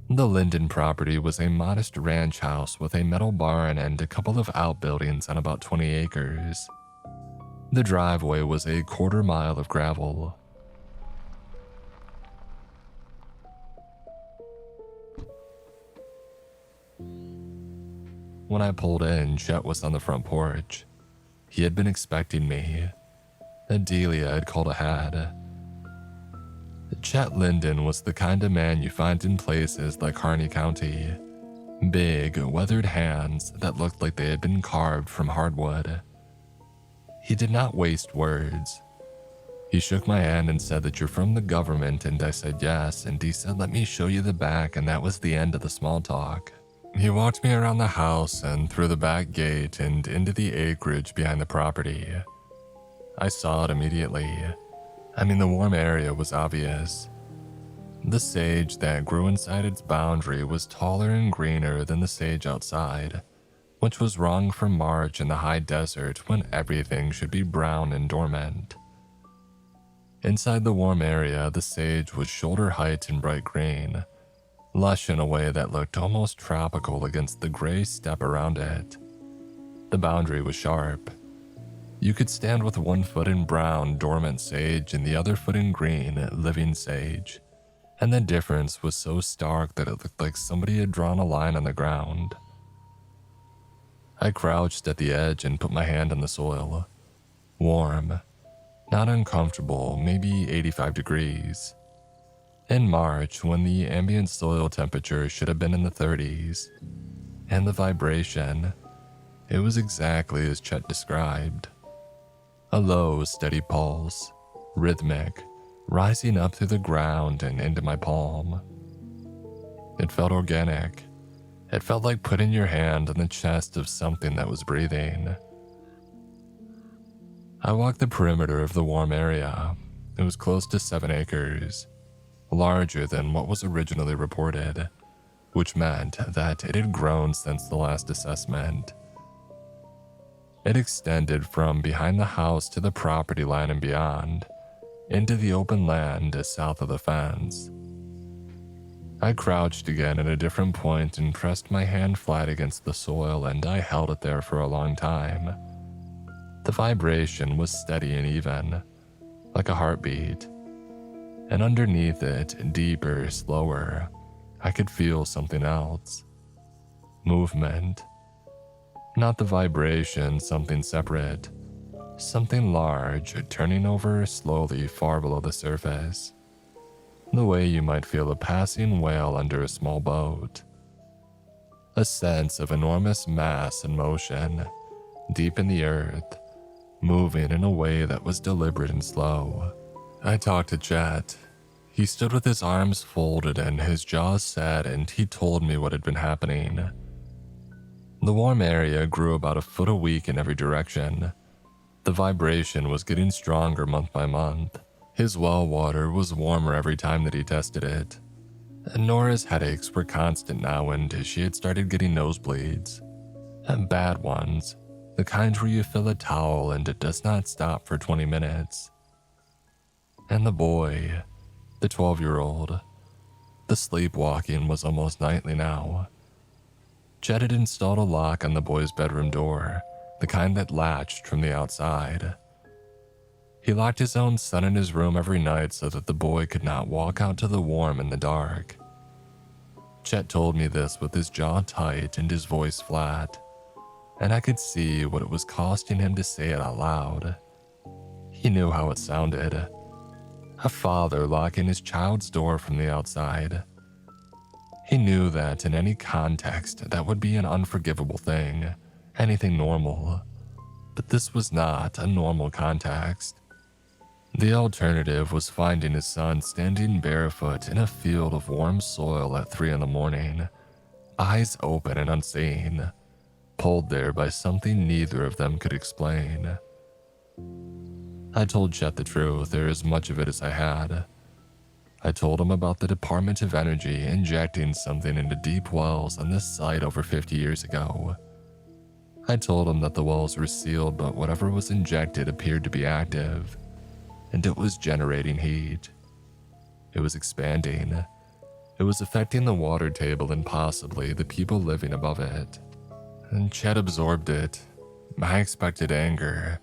The Linden property was a modest ranch house with a metal barn and a couple of outbuildings on about 20 acres. The driveway was a quarter-mile of gravel. When I pulled in, Chet was on the front porch. He had been expecting me. Adelia had called ahead. Chet Linden was the kind of man you find in places like Harney County. Big, weathered hands that looked like they had been carved from hardwood. He did not waste words. He shook my hand and said that you're from the government, and I said yes, and he said let me show you the back, and that was the end of the small talk. He walked me around the house and through the back gate and into the acreage behind the property. I saw it immediately. The warm area was obvious. The sage that grew inside its boundary was taller and greener than the sage outside, which was wrong for March in the high desert when everything should be brown and dormant. Inside the warm area, the sage was shoulder height and bright green, lush in a way that looked almost tropical against the gray steppe around it. The boundary was sharp. You could stand with one foot in brown, dormant sage and the other foot in green, living sage, and the difference was so stark that it looked like somebody had drawn a line on the ground. I crouched at the edge and put my hand on the soil. Warm, not uncomfortable, maybe 85 degrees. In March, when the ambient soil temperature should have been in the 30s, and the vibration, it was exactly as Chet described. A low, steady pulse, rhythmic, rising up through the ground and into my palm. It felt organic. It felt like putting your hand on the chest of something that was breathing. I walked the perimeter of the warm area. It was close to 7 acres, larger than what was originally reported, which meant that it had grown since the last assessment. It extended from behind the house to the property line and beyond, into the open land south of the fence. I crouched again at a different point and pressed my hand flat against the soil, and I held it there for a long time. The vibration was steady and even, like a heartbeat, and underneath it, deeper, slower, I could feel something else. Movement. Not the vibration, something separate. Something large, turning over slowly far below the surface. The way you might feel a passing whale under a small boat. A sense of enormous mass and motion, deep in the earth, moving in a way that was deliberate and slow. I talked to Chet. He stood with his arms folded and his jaws set, and he told me what had been happening. The warm area grew about a foot a week in every direction. The vibration was getting stronger month by month. His well water was warmer every time that he tested it. And Nora's headaches were constant now, and she had started getting nosebleeds. And bad ones, the kind where you fill a towel and it does not stop for 20 minutes. And the boy, the 12-year-old, the sleepwalking was almost nightly now. Chet had installed a lock on the boy's bedroom door, the kind that latched from the outside. He locked his own son in his room every night so that the boy could not walk out to the warm in the dark. Chet told me this with his jaw tight and his voice flat, and I could see what it was costing him to say it out loud. He knew how it sounded. A father locking his child's door from the outside. He knew that in any context that would be an unforgivable thing, anything normal. But this was not a normal context. The alternative was finding his son standing barefoot in a field of warm soil at 3 a.m, eyes open and unseeing, pulled there by something neither of them could explain. I told Chet the truth, or as much of it as I had. I told him about the Department of Energy injecting something into deep wells on this site over 50 years ago. I told him that the wells were sealed, but whatever was injected appeared to be active, and it was generating heat. It was expanding. It was affecting the water table and possibly the people living above it. And Chet absorbed it. I expected anger.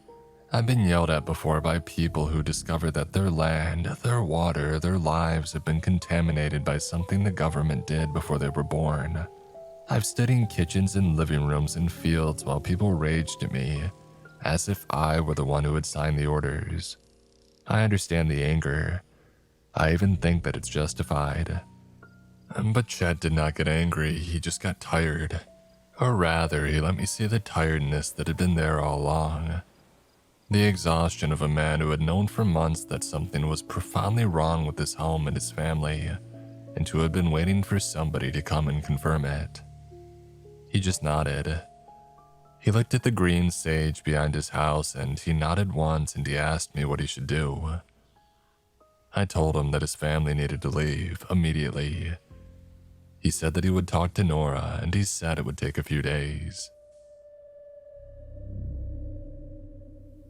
I've been yelled at before by people who discover that their land, their water, their lives have been contaminated by something the government did before they were born. I've stood in kitchens and living rooms and fields while people raged at me, as if I were the one who had signed the orders. I understand the anger. I even think that it's justified. But Chet did not get angry, he just got tired. Or rather, he let me see the tiredness that had been there all along. The exhaustion of a man who had known for months that something was profoundly wrong with his home and his family, and who had been waiting for somebody to come and confirm it. He just nodded. He looked at the green sage behind his house, and he nodded once, and he asked me what he should do. I told him that his family needed to leave immediately. He said that he would talk to Nora, and he said it would take a few days.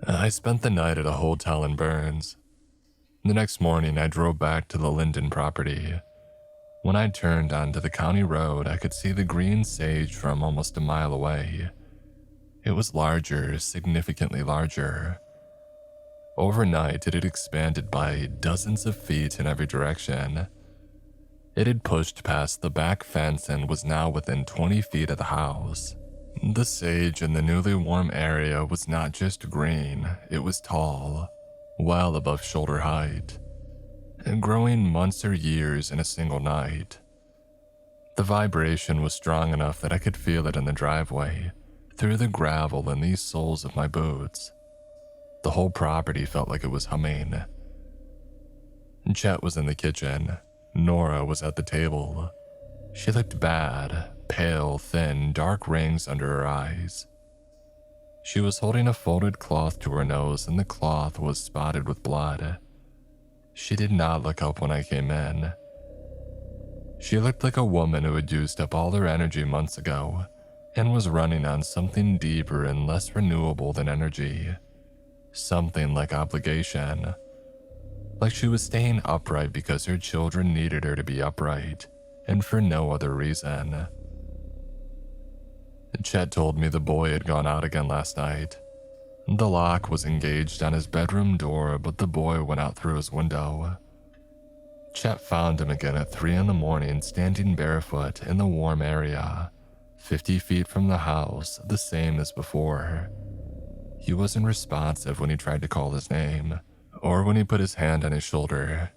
I spent the night at a hotel in Burns. The next morning, I drove back to the Linden property. When I turned onto the county road, I could see the green sage from almost a mile away. It was larger, significantly larger. Overnight, it had expanded by dozens of feet in every direction. It had pushed past the back fence and was now within 20 feet of the house. The sage in the newly warm area was not just green, it was tall, well above shoulder height, and growing months or years in a single night. The vibration was strong enough that I could feel it in the driveway, through the gravel in these soles of my boots. The whole property felt like it was humming. Chet was in the kitchen. Nora was at the table. She looked bad, pale, thin, dark rings under her eyes. She was holding a folded cloth to her nose and the cloth was spotted with blood. She did not look up when I came in. She looked like a woman who had used up all her energy months ago and was running on something deeper and less renewable than energy. Something like obligation. Like she was staying upright because her children needed her to be upright, and for no other reason. Chet told me the boy had gone out again last night. The lock was engaged on his bedroom door, but the boy went out through his window. Chet found him again at 3 in the morning, standing barefoot in the warm area, 50 feet from the house, the same as before. He wasn't responsive when he tried to call his name, or when he put his hand on his shoulder.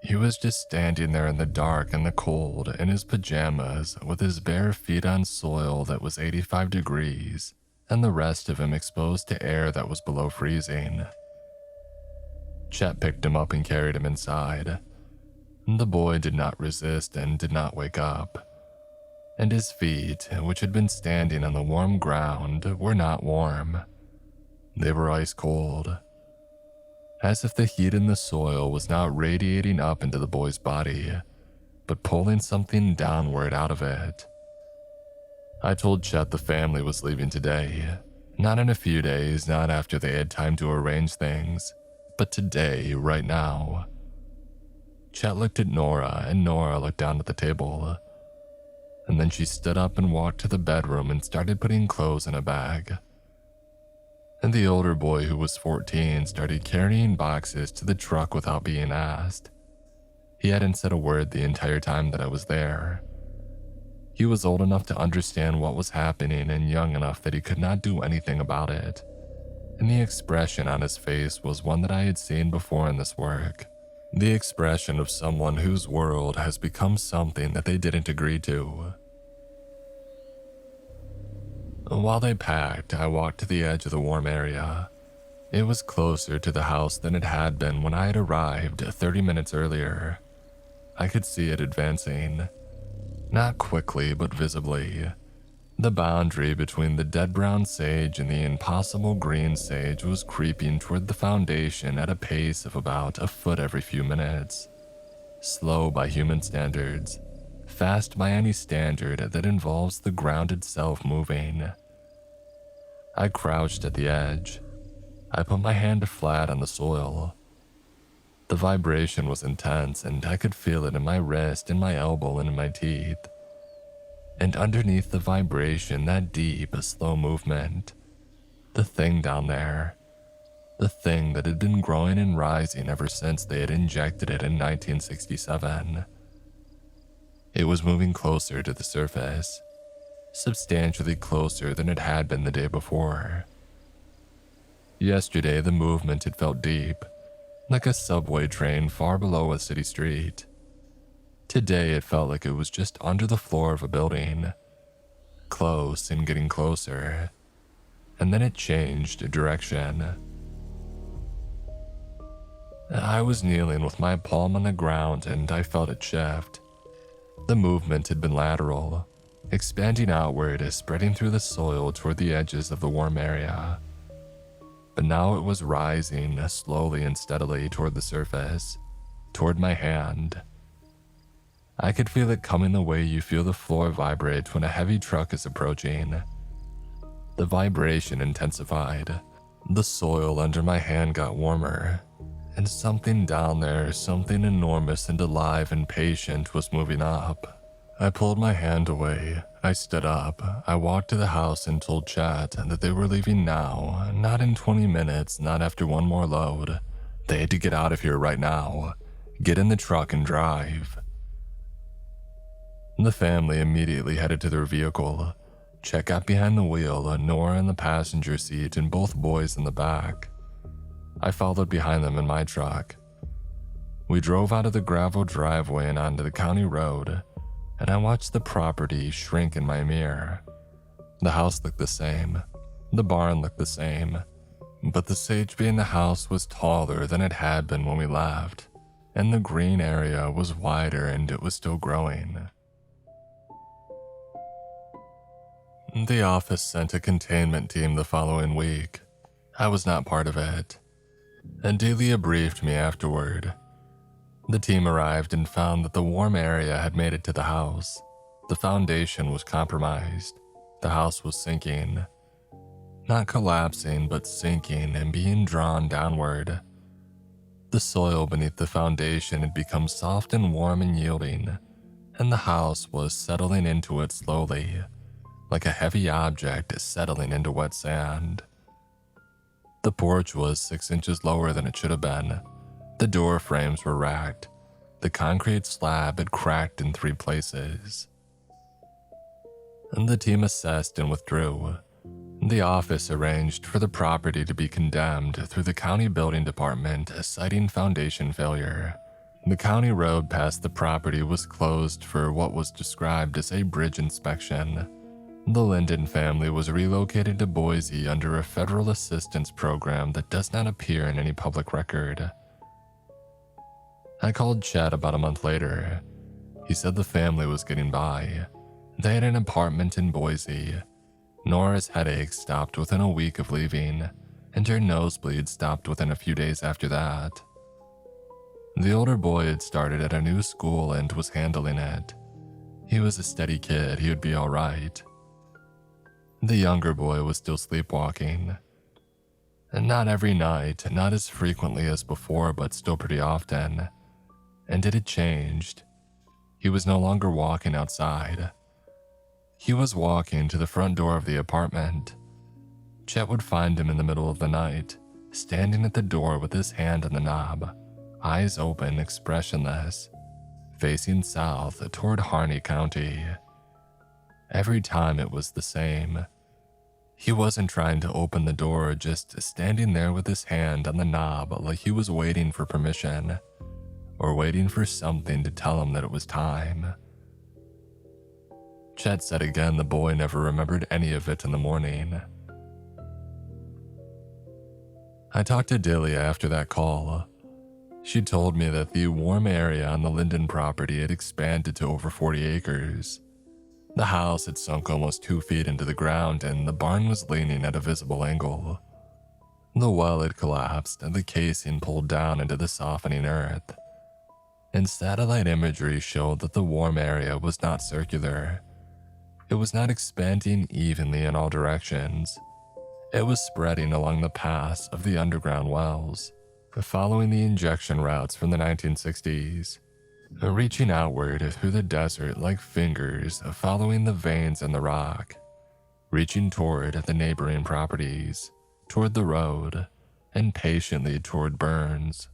He was just standing there in the dark and the cold, in his pajamas, with his bare feet on soil that was 85 degrees, and the rest of him exposed to air that was below freezing. Chet picked him up and carried him inside. The boy did not resist and did not wake up. And his feet, which had been standing on the warm ground, were not warm. They were ice cold. As if the heat in the soil was not radiating up into the boy's body, but pulling something downward out of it. I told Chet the family was leaving today. Not in a few days, not after they had time to arrange things, but today, right now. Chet looked at Nora, and Nora looked down at the table. And then she stood up and walked to the bedroom and started putting clothes in a bag. And the older boy, who was 14, started carrying boxes to the truck without being asked. He hadn't said a word the entire time that I was there. He was old enough to understand what was happening and young enough that he could not do anything about it. And the expression on his face was one that I had seen before in this work. The expression of someone whose world has become something that they didn't agree to. While they packed, I walked to the edge of the warm area. It was closer to the house than it had been when I had arrived 30 minutes earlier. I could see it advancing. Not quickly, but visibly. The boundary between the dead brown sage and the impossible green sage was creeping toward the foundation at a pace of about a foot every few minutes. Slow by human standards, fast by any standard that involves the ground itself moving. I crouched at the edge. I put my hand flat on the soil. The vibration was intense, and I could feel it in my wrist, in my elbow, and in my teeth. And underneath the vibration, that deep, slow movement, the thing down there, the thing that had been growing and rising ever since they had injected it in 1967. It was moving closer to the surface, substantially closer than it had been the day before. Yesterday, the movement had felt deep, like a subway train far below a city street. Today, it felt like it was just under the floor of a building, close and getting closer, and then it changed direction. I was kneeling with my palm on the ground and I felt it shift. The movement had been lateral, expanding outward, spreading through the soil toward the edges of the warm area. But now it was rising slowly and steadily toward the surface, toward my hand. I could feel it coming the way you feel the floor vibrate when a heavy truck is approaching. The vibration intensified. The soil under my hand got warmer, and something down there, something enormous and alive and patient, was moving up. I pulled my hand away. I stood up. I walked to the house and told Chet that they were leaving now, not in 20 minutes, not after one more load. They had to get out of here right now. Get in the truck and drive. The family immediately headed to their vehicle. Chet got behind the wheel, Nora in the passenger seat, and both boys in the back. I followed behind them in my truck. We drove out of the gravel driveway and onto the county road, and I watched the property shrink in my mirror. The house looked the same. The barn looked the same. But the sage behind the house was taller than it had been when we left, and the green area was wider and it was still growing. The office sent a containment team the following week. I was not part of it. Delia briefed me afterward. The team arrived and found that the warm area had made it to the house. The foundation was compromised. The house was sinking. Not collapsing, but sinking and being drawn downward. The soil beneath the foundation had become soft and warm and yielding, and the house was settling into it slowly, like a heavy object settling into wet sand. The porch was 6 inches lower than it should have been. The door frames were racked. The concrete slab had cracked in 3 places. And the team assessed and withdrew. The office arranged for the property to be condemned through the county building department, citing foundation failure. The county road past the property was closed for what was described as a bridge inspection. The Linden family was relocated to Boise under a federal assistance program that does not appear in any public record. I called Chet about a month later. He said the family was getting by. They had an apartment in Boise. Nora's headache stopped within a week of leaving, and her nosebleed stopped within a few days after that. The older boy had started at a new school and was handling it. He was a steady kid, he would be all right. The younger boy was still sleepwalking. And not every night, not as frequently as before, but still pretty often. And it had changed. He was no longer walking outside. He was walking to the front door of the apartment. Chet would find him in the middle of the night, standing at the door with his hand on the knob, eyes open, expressionless, facing south toward Harney County. Every time it was the same. He wasn't trying to open the door, just standing there with his hand on the knob like he was waiting for permission, or waiting for something to tell him that it was time. Chet said again the boy never remembered any of it in the morning. I talked to Delia after that call. She told me that the warm area on the Linden property had expanded to over 40 acres. The house had sunk almost 2 feet into the ground and the barn was leaning at a visible angle. The well had collapsed and the casing pulled down into the softening earth. And satellite imagery showed that the warm area was not circular. It was not expanding evenly in all directions. It was spreading along the paths of the underground wells, following the injection routes from the 1960s, reaching outward through the desert like fingers following the veins in the rock, reaching toward the neighboring properties, toward the road, and patiently toward Burns.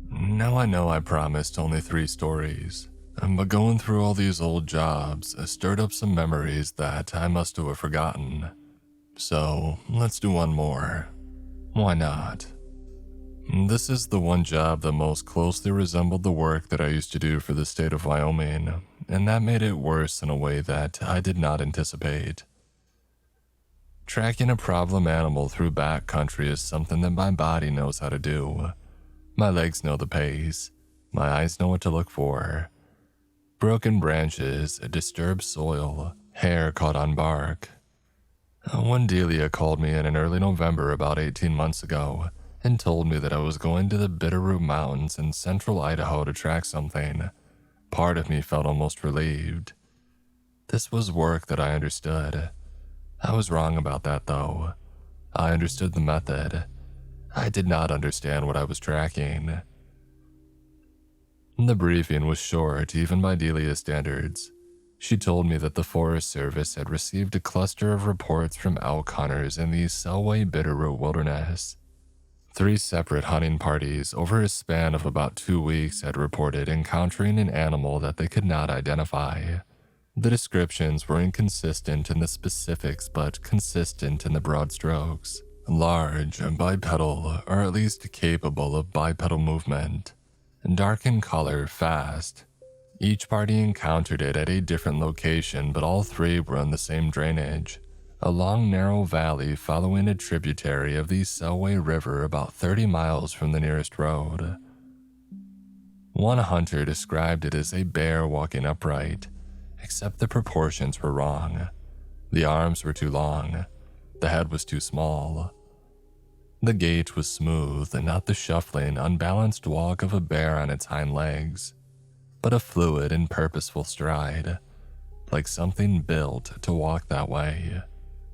Now I know I promised only 3 stories, but going through all these old jobs stirred up some memories that I must have forgotten. So let's do one more. Why not? This is the one job that most closely resembled the work that I used to do for the state of Wyoming, and that made it worse in a way that I did not anticipate. Tracking a problem animal through backcountry is something that my body knows how to do. My legs know the pace. My eyes know what to look for. Broken branches, disturbed soil, hair caught on bark. When Delia called me in early November about 18 months ago and told me that I was going to the Bitterroot Mountains in central Idaho to track something, part of me felt almost relieved. This was work that I understood. I was wrong about that though. I understood the method. I did not understand what I was tracking. The briefing was short, even by Delia's standards. She told me that the Forest Service had received a cluster of reports from elk hunters in the Selway Bitterroot Wilderness. 3 separate hunting parties over a span of about 2 weeks had reported encountering an animal that they could not identify. The descriptions were inconsistent in the specifics but consistent in the broad strokes. Large, bipedal, or at least capable of bipedal movement. Dark in color, fast. Each party encountered it at a different location, but all 3 were in the same drainage. A long, narrow valley following a tributary of the Selway River about 30 miles from the nearest road. One hunter described it as a bear walking upright, except the proportions were wrong. The arms were too long, the head was too small. The gait was smooth and not the shuffling, unbalanced walk of a bear on its hind legs, but a fluid and purposeful stride, like something built to walk that way.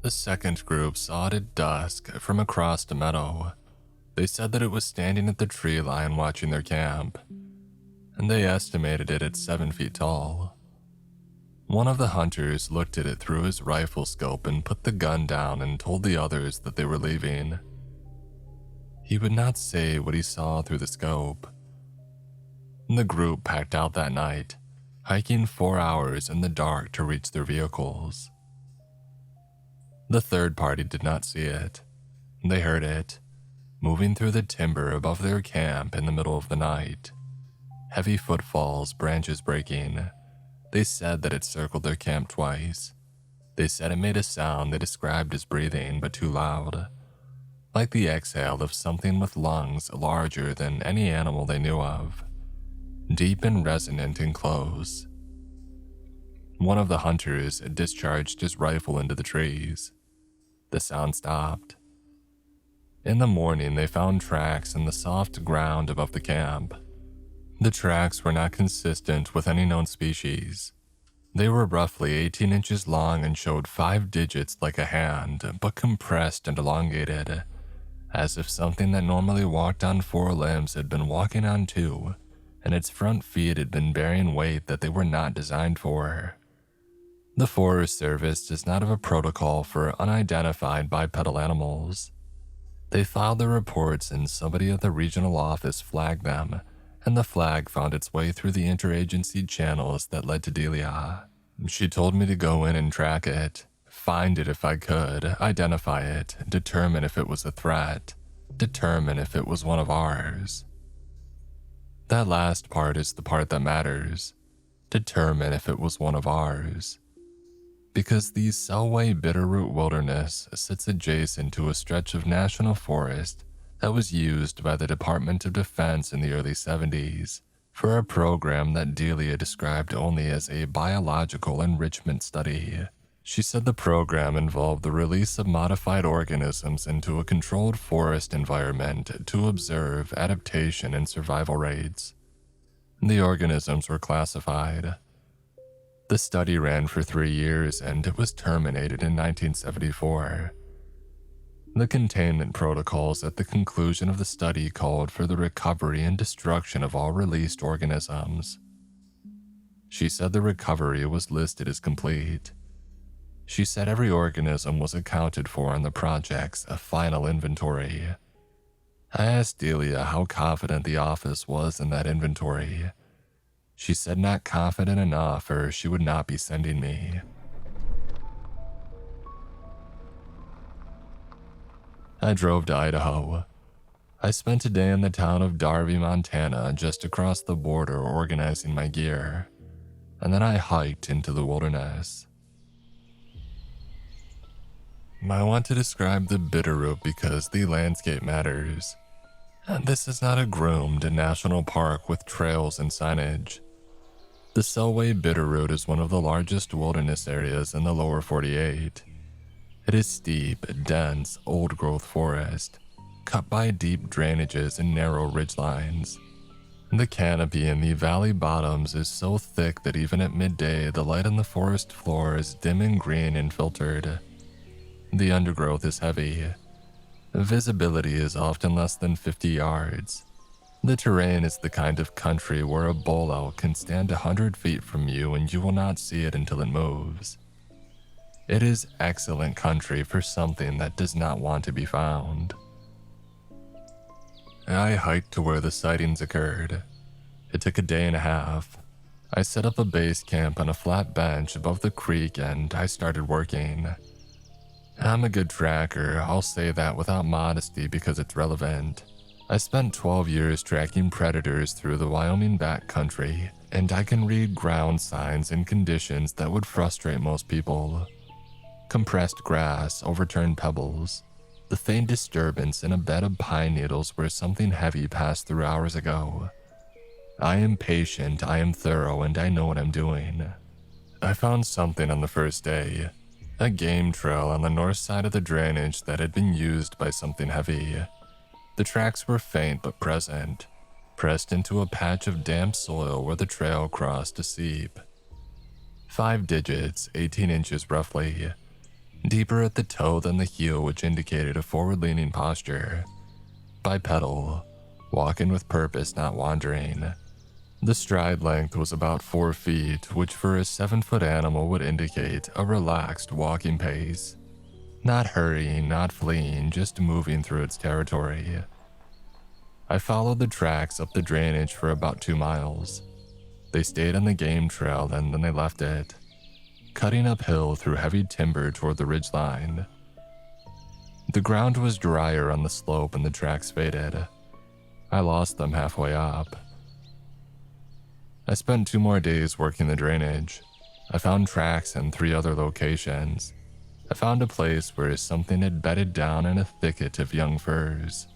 The second group saw it at dusk from across the meadow. They said that it was standing at the tree line watching their camp, and they estimated it at 7 feet tall. One of the hunters looked at it through his rifle scope and put the gun down and told the others that they were leaving. He would not say what he saw through the scope. The group packed out that night, hiking 4 hours in the dark to reach their vehicles. The third party did not see it. They heard it, moving through the timber above their camp in the middle of the night. Heavy footfalls, branches breaking. They said that it circled their camp twice. They said it made a sound they described as breathing, but too loud, like the exhale of something with lungs larger than any animal they knew of, deep and resonant and close. One of the hunters discharged his rifle into the trees. The sound stopped. In the morning, they found tracks in the soft ground above the camp. The tracks were not consistent with any known species. They were roughly 18 inches long and showed 5 digits like a hand, but compressed and elongated, as if something that normally walked on 4 limbs had been walking on 2, and its front feet had been bearing weight that they were not designed for. The Forest Service does not have a protocol for unidentified bipedal animals. They filed their reports and somebody at the regional office flagged them, and the flag found its way through the interagency channels that led to Delia. She told me to go in and track it, find it if I could, identify it, determine if it was a threat, determine if it was one of ours. That last part is the part that matters. Determine if it was one of ours. Because the Selway Bitterroot Wilderness sits adjacent to a stretch of national forest that was used by the Department of Defense in the early 70s for a program that Delia described only as a biological enrichment study. She said the program involved the release of modified organisms into a controlled forest environment to observe adaptation and survival rates. The organisms were classified. The study ran for 3 years and it was terminated in 1974. The containment protocols at the conclusion of the study called for the recovery and destruction of all released organisms. She said the recovery was listed as complete. She said every organism was accounted for in the project's final inventory. I asked Delia how confident the office was in that inventory. She said not confident enough or she would not be sending me. I drove to Idaho. I spent a day in the town of Darby, Montana, just across the border organizing my gear, and then I hiked into the wilderness. I want to describe the Bitterroot because the landscape matters. This is not a groomed national park with trails and signage. The Selway Bitterroot is one of the largest wilderness areas in the lower 48. It is steep, dense, old-growth forest, cut by deep drainages and narrow ridgelines. The canopy in the valley bottoms is so thick that even at midday, the light on the forest floor is dim and green and filtered. The undergrowth is heavy. Visibility is often less than 50 yards. The terrain is the kind of country where a bull elk can stand 100 feet from you and you will not see it until it moves. It is excellent country for something that does not want to be found. I hiked to where the sightings occurred. It took a day and a half. I set up a base camp on a flat bench above the creek and I started working. I'm a good tracker, I'll say that without modesty because it's relevant. I spent 12 years tracking predators through the Wyoming backcountry, and I can read ground signs and conditions that would frustrate most people. Compressed grass, overturned pebbles, the faint disturbance in a bed of pine needles where something heavy passed through hours ago. I am patient, I am thorough, and I know what I'm doing. I found something on the first day, a game trail on the north side of the drainage that had been used by something heavy. The tracks were faint but present, pressed into a patch of damp soil where the trail crossed a seep. 5 digits, 18 inches roughly, deeper at the toe than the heel, which indicated a forward-leaning posture. Bipedal, walking with purpose, not wandering. The stride length was about 4 feet, which for a 7-foot animal would indicate a relaxed walking pace. Not hurrying, not fleeing, just moving through its territory. I followed the tracks up the drainage for about 2 miles. They stayed on the game trail and then they left it, cutting uphill through heavy timber toward the ridgeline. The ground was drier on the slope and the tracks faded. I lost them halfway up. I spent 2 more days working the drainage. I found tracks in 3 other locations. I found a place where something had bedded down in a thicket of young firs.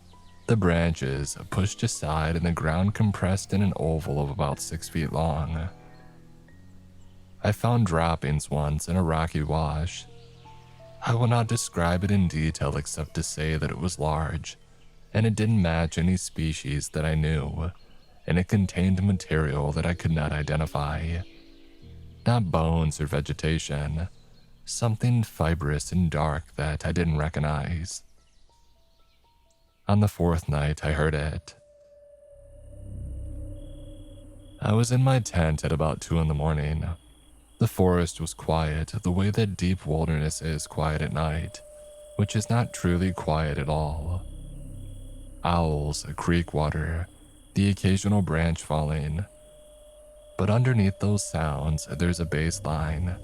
The branches pushed aside and the ground compressed in an oval of about 6 feet long. I found droppings once in a rocky wash. I will not describe it in detail except to say that it was large, and it didn't match any species that I knew, and it contained material that I could not identify. Not bones or vegetation, something fibrous and dark that I didn't recognize. On the 4th night, I heard it. I was in my tent at about 2 in the morning. The forest was quiet, the way that deep wilderness is quiet at night, which is not truly quiet at all. Owls, creek water, the occasional branch falling. But underneath those sounds, there's a bass line,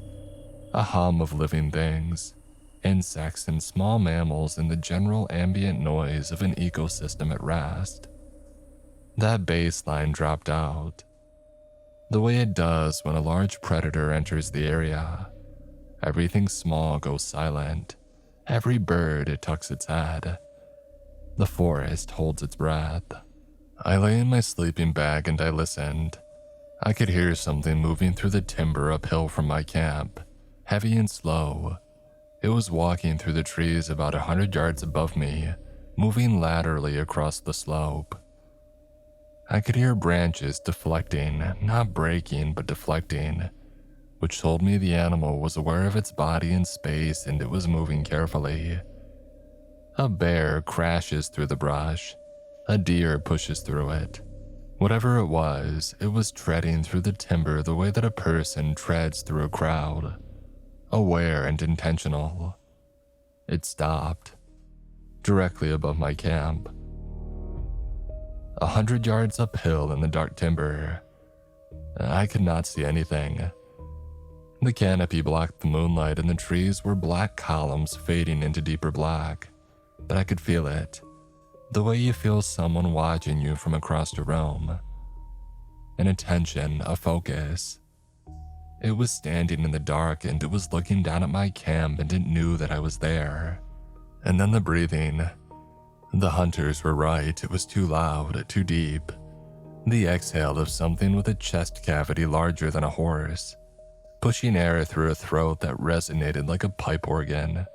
a hum of living things, insects and small mammals, and the general ambient noise of an ecosystem at rest. That bass line dropped out, the way it does when a large predator enters the area. Everything small goes silent. Every bird tucks its head. The forest holds its breath. I lay in my sleeping bag and I listened. I could hear something moving through the timber uphill from my camp, heavy and slow. It was walking through the trees about 100 yards above me, moving laterally across the slope. I could hear branches deflecting, not breaking, but deflecting, which told me the animal was aware of its body in space and it was moving carefully. A bear crashes through the brush. A deer pushes through it. Whatever it was treading through the timber the way that a person treads through a crowd, aware and intentional. It stopped, directly above my camp. 100 yards uphill in the dark timber. I could not see anything. The canopy blocked the moonlight and the trees were black columns fading into deeper black, but I could feel it. The way you feel someone watching you from across a room. An attention, a focus. It was standing in the dark and it was looking down at my camp and it knew that I was there. And then the breathing. The hunters were right, it was too loud, too deep. The exhale of something with a chest cavity larger than a horse, pushing air through a throat that resonated like a pipe organ.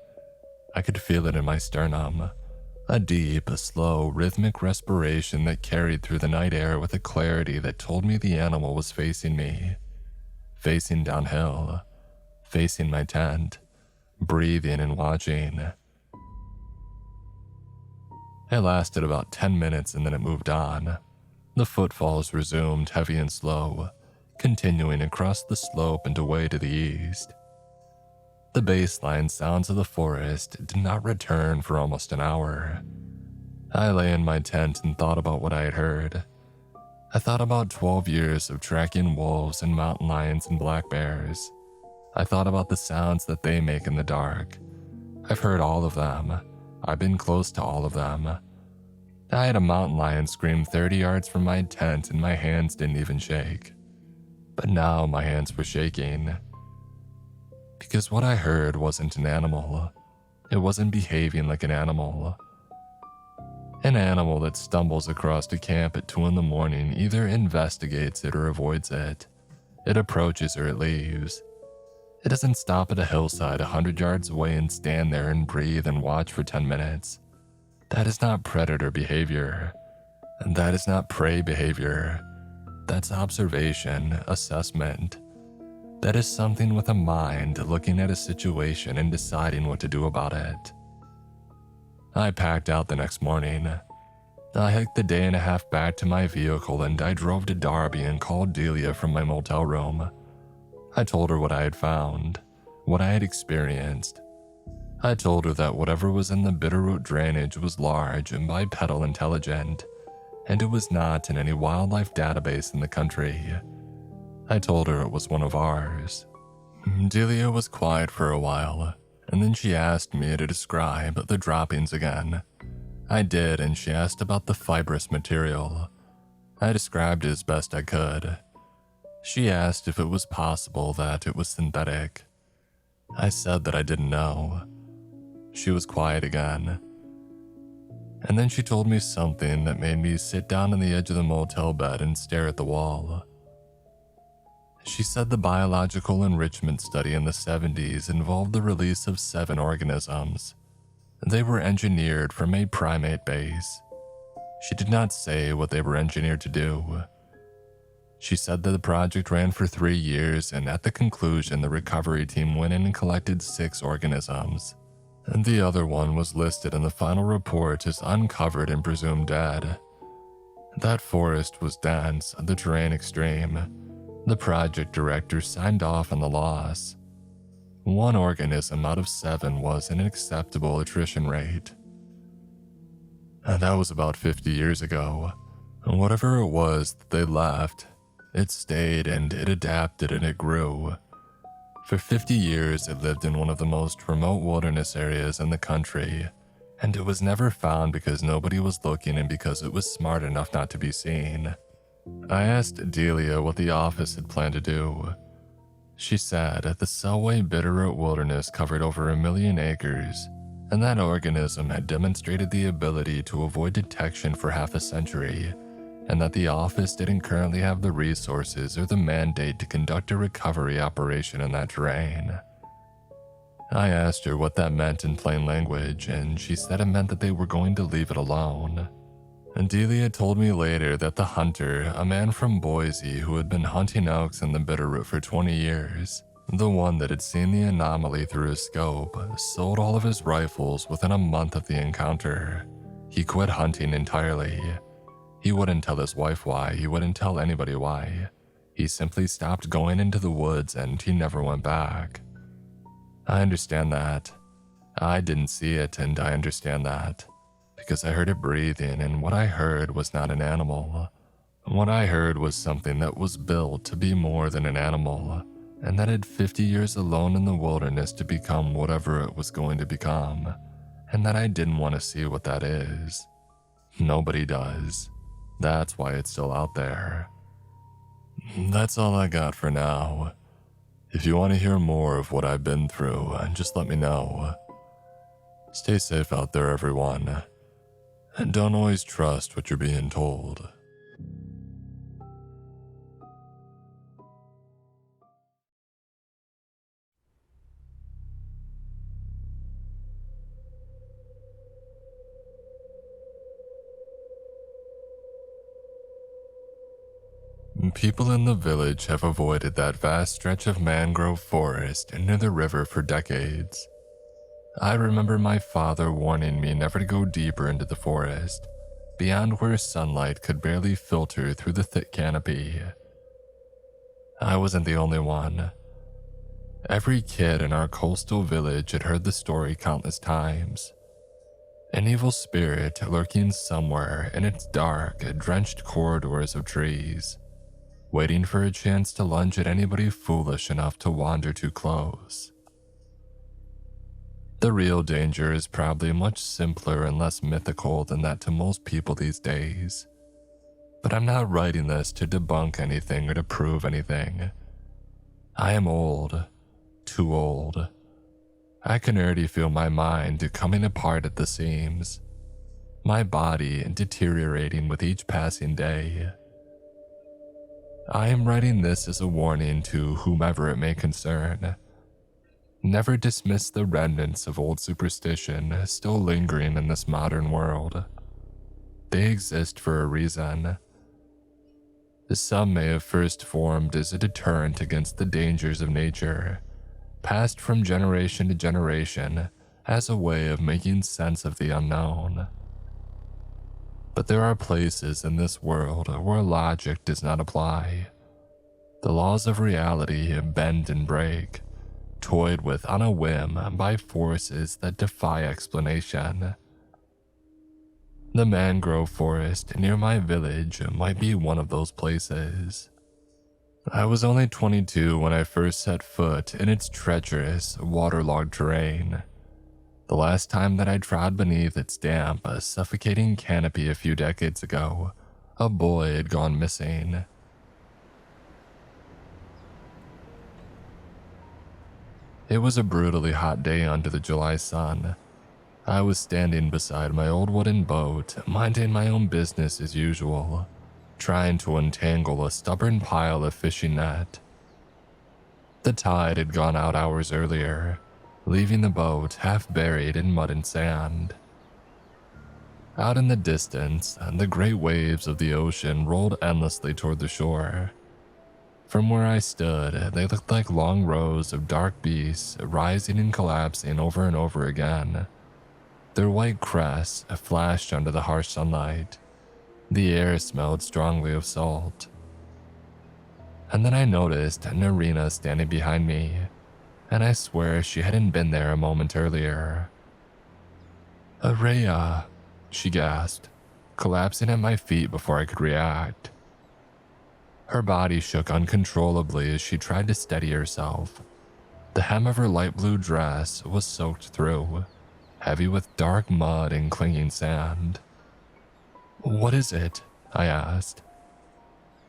I could feel it in my sternum. A deep, slow, rhythmic respiration that carried through the night air with a clarity that told me the animal was facing me. Facing downhill. Facing my tent. Breathing and watching. It lasted about 10 minutes and then it moved on. The footfalls resumed heavy and slow, continuing across the slope and away to the east. The baseline sounds of the forest did not return for almost an hour. I lay in my tent and thought about what I had heard. I thought about 12 years of tracking wolves and mountain lions and black bears. I thought about the sounds that they make in the dark. I've heard all of them. I've been close to all of them. I had a mountain lion scream 30 yards from my tent and my hands didn't even shake. But now my hands were shaking. Because what I heard wasn't an animal. It wasn't behaving like an animal. An animal that stumbles across a camp at 2 in the morning either investigates it or avoids it. It approaches or it leaves. It doesn't stop at a hillside 100 yards away and stand there and breathe and watch for 10 minutes. That is not predator behavior. And that is not prey behavior. That's observation, assessment. That is something with a mind looking at a situation and deciding what to do about it. I packed out the next morning. I hiked the day and a half back to my vehicle and I drove to Darby and called Delia from my motel room. I told her what I had found, what I had experienced. I told her that whatever was in the Bitterroot drainage was large and bipedal intelligent, and it was not in any wildlife database in the country. I told her it was one of ours. Delia was quiet for a while, and then she asked me to describe the droppings again. I did, and she asked about the fibrous material. I described it as best I could. She asked if it was possible that it was synthetic. I said that I didn't know. She was quiet again. And then she told me something that made me sit down on the edge of the motel bed and stare at the wall. She said the biological enrichment study in the 70s involved the release of 7 organisms. They were engineered from a primate base. She did not say what they were engineered to do. She said that the project ran for 3 years, and at the conclusion, the recovery team went in and collected 6 organisms. And the other one was listed in the final report as uncovered and presumed dead. That forest was dense, the terrain extreme. The project director signed off on the loss. 1 organism out of 7 was an acceptable attrition rate. And that was about 50 years ago. And whatever it was that they left, it stayed and it adapted and it grew. For 50 years, it lived in one of the most remote wilderness areas in the country, and it was never found because nobody was looking and because it was smart enough not to be seen. I asked Delia what the office had planned to do. She said the Selway Bitterroot Wilderness covered over 1 million acres, and that organism had demonstrated the ability to avoid detection for half a century, and that the office didn't currently have the resources or the mandate to conduct a recovery operation in that terrain. I asked her what that meant in plain language, and she said it meant that they were going to leave it alone. And Delia told me later that the hunter, a man from Boise who had been hunting elks in the Bitterroot for 20 years, the one that had seen the anomaly through his scope, sold all of his rifles within a month of the encounter. He quit hunting entirely. He wouldn't tell his wife why, he wouldn't tell anybody why. He simply stopped going into the woods and he never went back. I understand that. I didn't see it, and I understand that. Because I heard it breathing, and what I heard was not an animal. What I heard was something that was built to be more than an animal, and that had 50 years alone in the wilderness to become whatever it was going to become, and that I didn't want to see what that is. Nobody does. That's why it's still out there. That's all I got for now. If you want to hear more of what I've been through, just let me know. Stay safe out there, everyone. And don't always trust what you're being told. People in the village have avoided that vast stretch of mangrove forest near the river for decades. I remember my father warning me never to go deeper into the forest, beyond where sunlight could barely filter through the thick canopy. I wasn't the only one. Every kid in our coastal village had heard the story countless times. An evil spirit lurking somewhere in its dark, drenched corridors of trees, waiting for a chance to lunge at anybody foolish enough to wander too close. The real danger is probably much simpler and less mythical than that to most people these days. But I'm not writing this to debunk anything or to prove anything. I am old, too old. I can already feel my mind coming apart at the seams, my body deteriorating with each passing day. I am writing this as a warning to whomever it may concern. never dismiss the remnants of old superstition still lingering in this modern world. They exist for a reason. Some may have first formed as a deterrent against the dangers of nature, passed from generation to generation as a way of making sense of the unknown. But there are places in this world where logic does not apply. The laws of reality bend and break, toyed with on a whim by forces that defy explanation. The mangrove forest near my village might be one of those places. I was only 22 when I first set foot in its treacherous, waterlogged terrain. The last time that I trod beneath its damp, suffocating canopy a few decades ago, a boy had gone missing. It was a brutally hot day under the July sun. I was standing beside my old wooden boat, minding my own business as usual, trying to untangle a stubborn pile of fishing net. The tide had gone out hours earlier, leaving the boat half buried in mud and sand. Out in the distance, the great waves of the ocean rolled endlessly toward the shore. From where I stood, they looked like long rows of dark beasts rising and collapsing over and over again. Their white crests flashed under the harsh sunlight. The air smelled strongly of salt. And then I noticed Narina standing behind me, and I swear she hadn't been there a moment earlier. "Araya," she gasped, collapsing at my feet before I could react. Her body shook uncontrollably as she tried to steady herself. The hem of her light blue dress was soaked through, heavy with dark mud and clinging sand. "What is it?" I asked.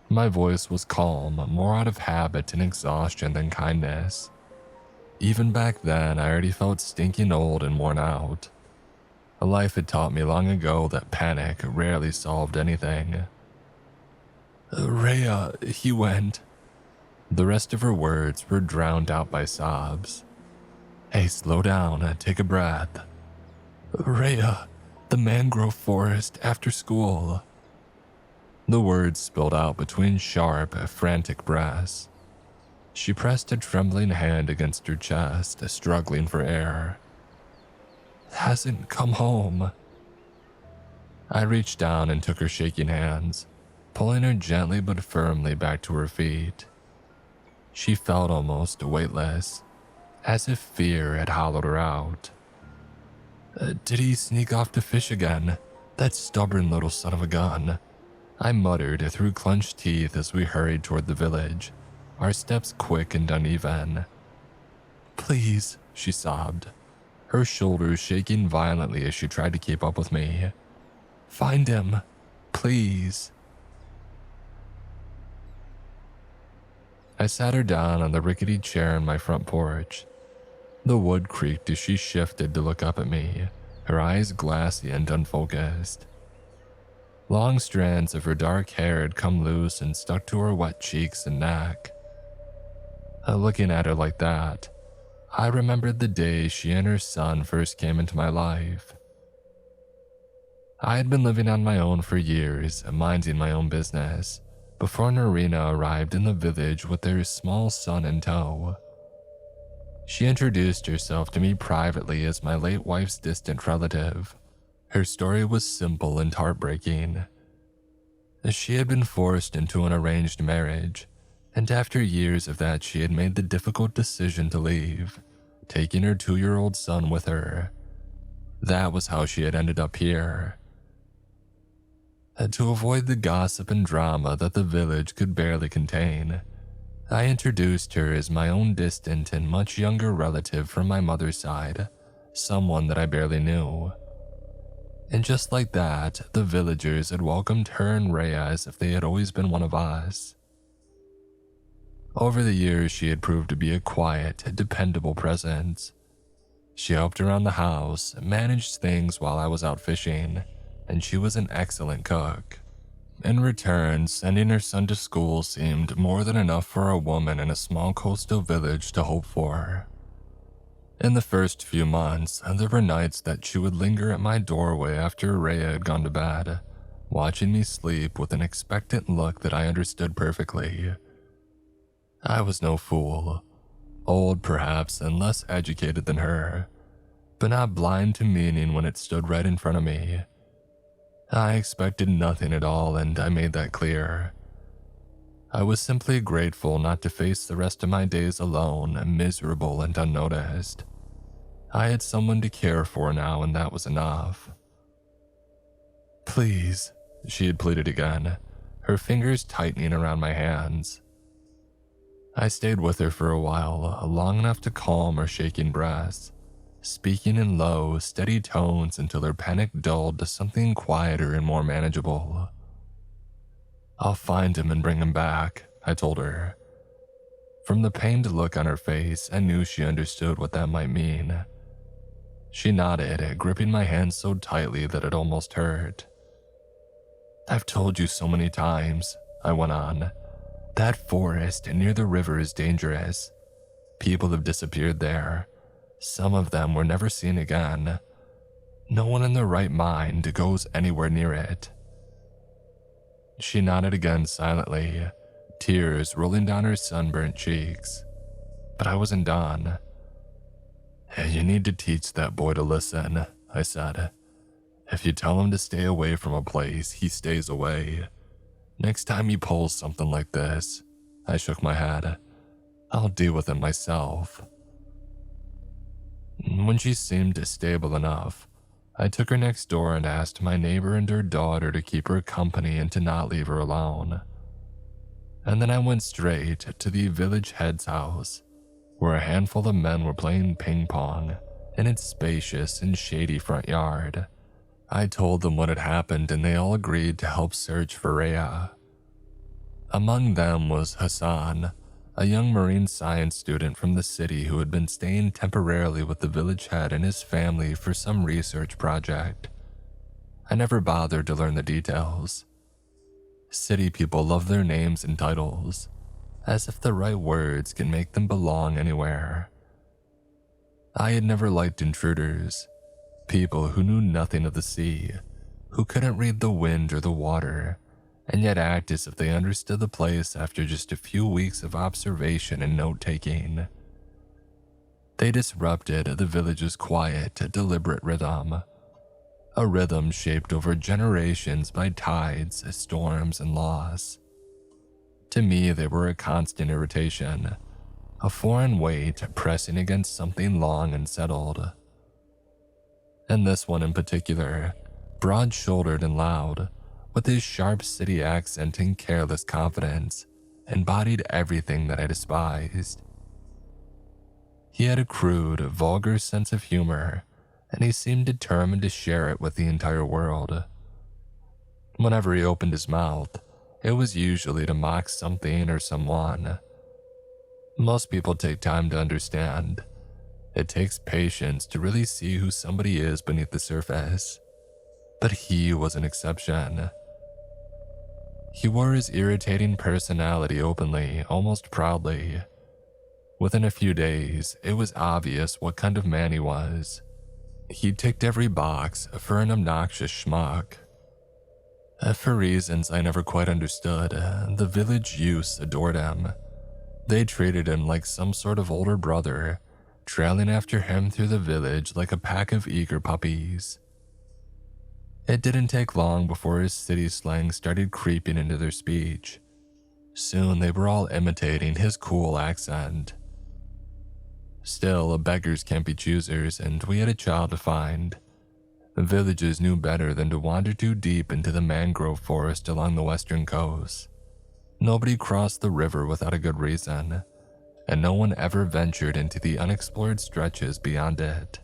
My voice was calm, more out of habit and exhaustion than kindness. Even back then, I already felt stinking old and worn out. Life had taught me long ago that panic rarely solved anything. "Rhea, he went." The rest of her words were drowned out by sobs. "Hey, slow down, take a breath." "Rhea, the mangrove forest after school." The words spilled out between sharp, frantic breaths. She pressed a trembling hand against her chest, struggling for air. "Hasn't come home." I reached down and took her shaking hands, pulling her gently but firmly back to her feet. She felt almost weightless, as if fear had hollowed her out. "Did he sneak off to fish again? That stubborn little son of a gun," I muttered through clenched teeth as we hurried toward the village, our steps quick and uneven. "Please," she sobbed, her shoulders shaking violently as she tried to keep up with me. "Find him, please." I sat her down on the rickety chair in my front porch. The wood creaked as she shifted to look up at me, her eyes glassy and unfocused. Long strands of her dark hair had come loose and stuck to her wet cheeks and neck. Looking at her like that, I remembered the day she and her son first came into my life. I had been living on my own for years, minding my own business, before Narina arrived in the village with their small son in tow. She introduced herself to me privately as my late wife's distant relative. Her story was simple and heartbreaking. She had been forced into an arranged marriage, and after years of that she had made the difficult decision to leave, taking her 2-year-old son with her. That was how she had ended up here. To avoid the gossip and drama that the village could barely contain, I introduced her as my own distant and much younger relative from my mother's side, someone that I barely knew. And just like that, the villagers had welcomed her and Rhea as if they had always been one of us. Over the years, she had proved to be a quiet, dependable presence. She helped around the house, managed things while I was out fishing, and she was an excellent cook. In return, sending her son to school seemed more than enough for a woman in a small coastal village to hope for. In the first few months, there were nights that she would linger at my doorway after Rhea had gone to bed, watching me sleep with an expectant look that I understood perfectly. I was no fool, old perhaps and less educated than her, but not blind to meaning when it stood right in front of me. I expected nothing at all, and I made that clear. I was simply grateful not to face the rest of my days alone, miserable and unnoticed. I had someone to care for now, and that was enough. "Please," she had pleaded again, her fingers tightening around my hands. I stayed with her for a while, long enough to calm her shaking breaths, speaking in low, steady tones until her panic dulled to something quieter and more manageable. "I'll find him and bring him back," I told her. From the pained look on her face, I knew she understood what that might mean. She nodded, gripping my hand so tightly that it almost hurt. "I've told you so many times," I went on. "That forest near the river is dangerous. People have disappeared there. Some of them were never seen again. No one in their right mind goes anywhere near it." She nodded again silently, tears rolling down her sunburnt cheeks. But I wasn't done. "You need to teach that boy to listen," I said. "If you tell him to stay away from a place, he stays away. Next time he pulls something like this," I shook my head, "I'll deal with it myself." When she seemed stable enough, I took her next door and asked my neighbor and her daughter to keep her company and to not leave her alone. And then I went straight to the village head's house, where a handful of men were playing ping pong in its spacious and shady front yard. I told them what had happened, and they all agreed to help search for Rhea. Among them was Hassan, a young marine science student from the city who had been staying temporarily with the village head and his family for some research project. I never bothered to learn the details. City people love their names and titles, as if the right words can make them belong anywhere. I had never liked intruders, people who knew nothing of the sea, who couldn't read the wind or the water, and yet act as if they understood the place after just a few weeks of observation and note-taking. They disrupted the village's quiet, deliberate rhythm, a rhythm shaped over generations by tides, storms, and loss. To me, they were a constant irritation, a foreign weight pressing against something long and settled. And this one in particular, broad-shouldered and loud, with his sharp city accent and careless confidence, embodied everything that I despised. He had a crude, vulgar sense of humor, and he seemed determined to share it with the entire world. Whenever he opened his mouth, it was usually to mock something or someone. Most people take time to understand. It takes patience to really see who somebody is beneath the surface. But he was an exception. He wore his irritating personality openly, almost proudly. Within a few days, it was obvious what kind of man he was. He ticked every box for an obnoxious schmuck. For reasons I never quite understood, the village youths adored him. They treated him like some sort of older brother, trailing after him through the village like a pack of eager puppies. It didn't take long before his city slang started creeping into their speech. Soon they were all imitating his cool accent. Still, beggars can't be choosers, and we had a child to find. The villages knew better than to wander too deep into the mangrove forest along the western coast. Nobody crossed the river without a good reason, and no one ever ventured into the unexplored stretches beyond it.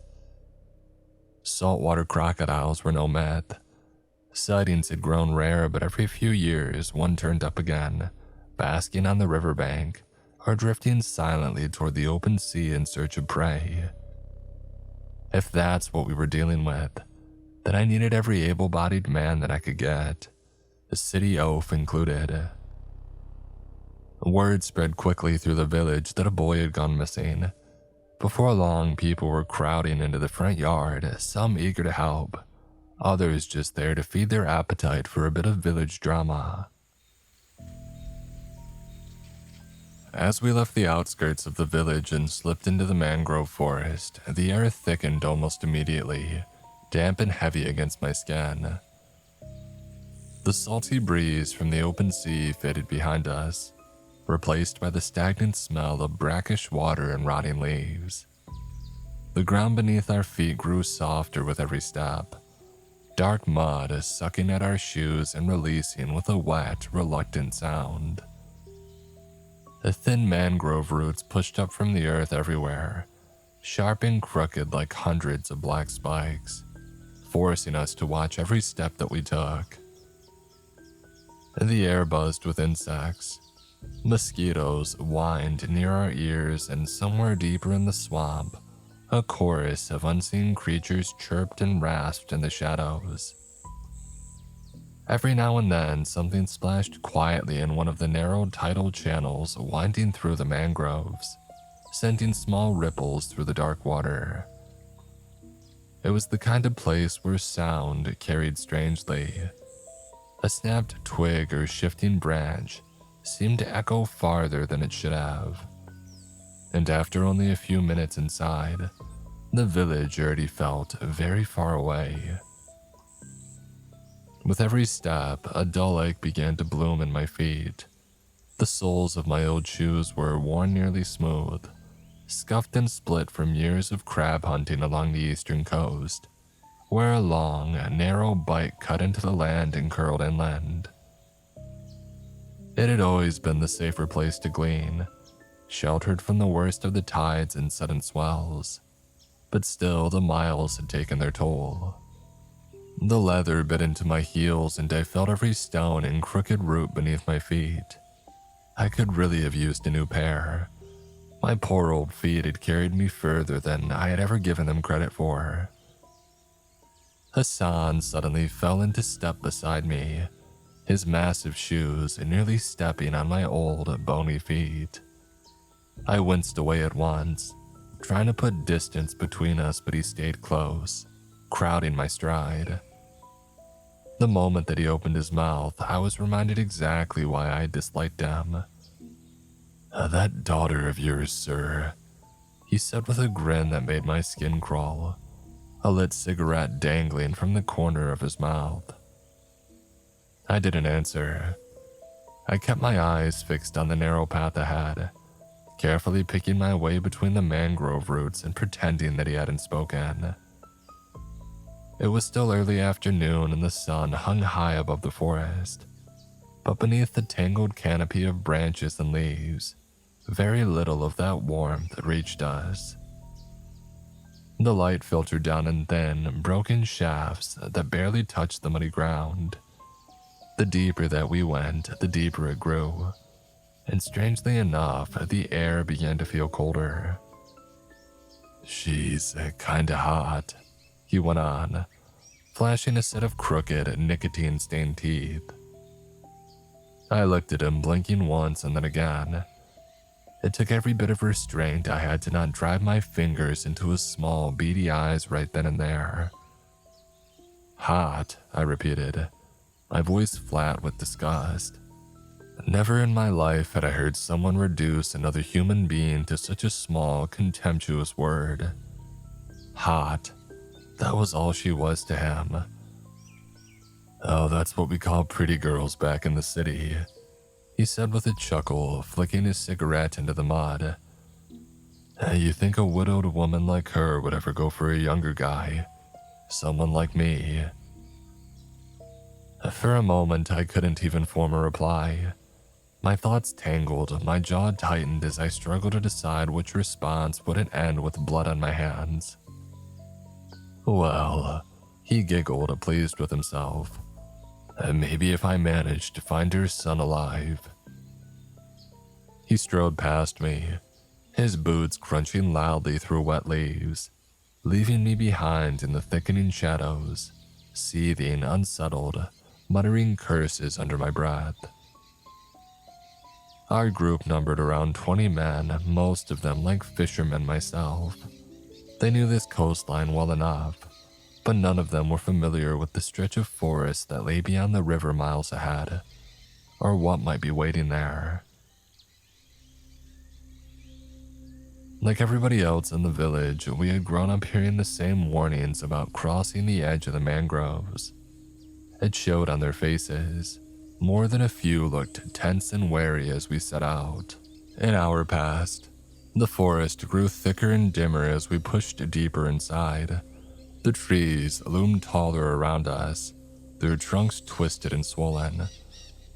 Saltwater crocodiles were no myth. Sightings had grown rare, but every few years one turned up again, basking on the riverbank or drifting silently toward the open sea in search of prey. If that's what we were dealing with, then I needed every able-bodied man that I could get, the city oaf included. Word spread quickly through the village that a boy had gone missing. Before long, people were crowding into the front yard, some eager to help, others just there to feed their appetite for a bit of village drama. As we left the outskirts of the village and slipped into the mangrove forest, the air thickened almost immediately, damp and heavy against my skin. The salty breeze from the open sea faded behind us, replaced by the stagnant smell of brackish water and rotting leaves. The ground beneath our feet grew softer with every step, dark mud sucking at our shoes and releasing with a wet, reluctant sound. The thin mangrove roots pushed up from the earth everywhere, sharp and crooked like hundreds of black spikes, forcing us to watch every step that we took. The air buzzed with insects. Mosquitoes whined near our ears, and somewhere deeper in the swamp, a chorus of unseen creatures chirped and rasped in the shadows. Every now and then, something splashed quietly in one of the narrow tidal channels winding through the mangroves, sending small ripples through the dark water. It was the kind of place where sound carried strangely. A snapped twig or shifting branch seemed to echo farther than it should have. And after only a few minutes inside, the village already felt very far away. With every step, a dull ache began to bloom in my feet. The soles of my old shoes were worn nearly smooth, scuffed and split from years of crab hunting along the eastern coast, where a long, narrow bite cut into the land and curled inland. It had always been the safer place to glean, sheltered from the worst of the tides and sudden swells, but still the miles had taken their toll. The leather bit into my heels and I felt every stone and crooked root beneath my feet. I could really have used a new pair. My poor old feet had carried me further than I had ever given them credit for. Hassan suddenly fell into step beside me, his massive shoes nearly stepping on my old, bony feet. I winced away at once, trying to put distance between us, but he stayed close, crowding my stride. The moment that he opened his mouth, I was reminded exactly why I disliked him. That daughter of yours, sir," he said with a grin that made my skin crawl, a lit cigarette dangling from the corner of his mouth. I didn't answer. I kept my eyes fixed on the narrow path ahead, carefully picking my way between the mangrove roots and pretending that he hadn't spoken. It was still early afternoon and the sun hung high above the forest, but beneath the tangled canopy of branches and leaves, very little of that warmth reached us. The light filtered down in thin, broken shafts that barely touched the muddy ground. The deeper that we went, the deeper it grew, and strangely enough, the air began to feel colder. "She's kinda hot," he went on, flashing a set of crooked, nicotine-stained teeth. I looked at him, blinking once and then again. It took every bit of restraint I had to not drive my fingers into his small, beady eyes right then and there. "Hot," I repeated, my voice flat with disgust. Never in my life had I heard someone reduce another human being to such a small, contemptuous word. Hot. That was all she was to him. "Oh, that's what we call pretty girls back in the city," he said with a chuckle, flicking his cigarette into the mud. "You think a widowed woman like her would ever go for a younger guy? Someone like me?" For a moment, I couldn't even form a reply. My thoughts tangled, my jaw tightened as I struggled to decide which response wouldn't end with blood on my hands. "Well," he giggled, pleased with himself. "Maybe if I managed to find her son alive." He strode past me, his boots crunching loudly through wet leaves, leaving me behind in the thickening shadows, seething, unsettled, muttering curses under my breath. Our group numbered around 20 men, most of them like fishermen myself. They knew this coastline well enough, but none of them were familiar with the stretch of forest that lay beyond the river miles ahead, or what might be waiting there. Like everybody else in the village, we had grown up hearing the same warnings about crossing the edge of the mangroves. It showed on their faces. More than a few looked tense and wary as we set out. An hour passed. The forest grew thicker and dimmer as we pushed deeper inside. The trees loomed taller around us, their trunks twisted and swollen,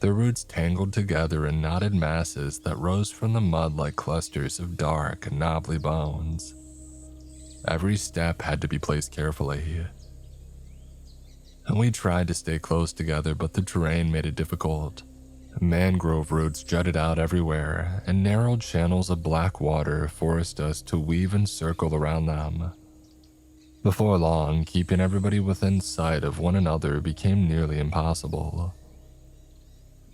their roots tangled together in knotted masses that rose from the mud like clusters of dark, knobbly bones. Every step had to be placed carefully. And we tried to stay close together, but the terrain made it difficult. Mangrove roots jutted out everywhere, and narrow channels of black water forced us to weave and circle around them. Before long, keeping everybody within sight of one another became nearly impossible.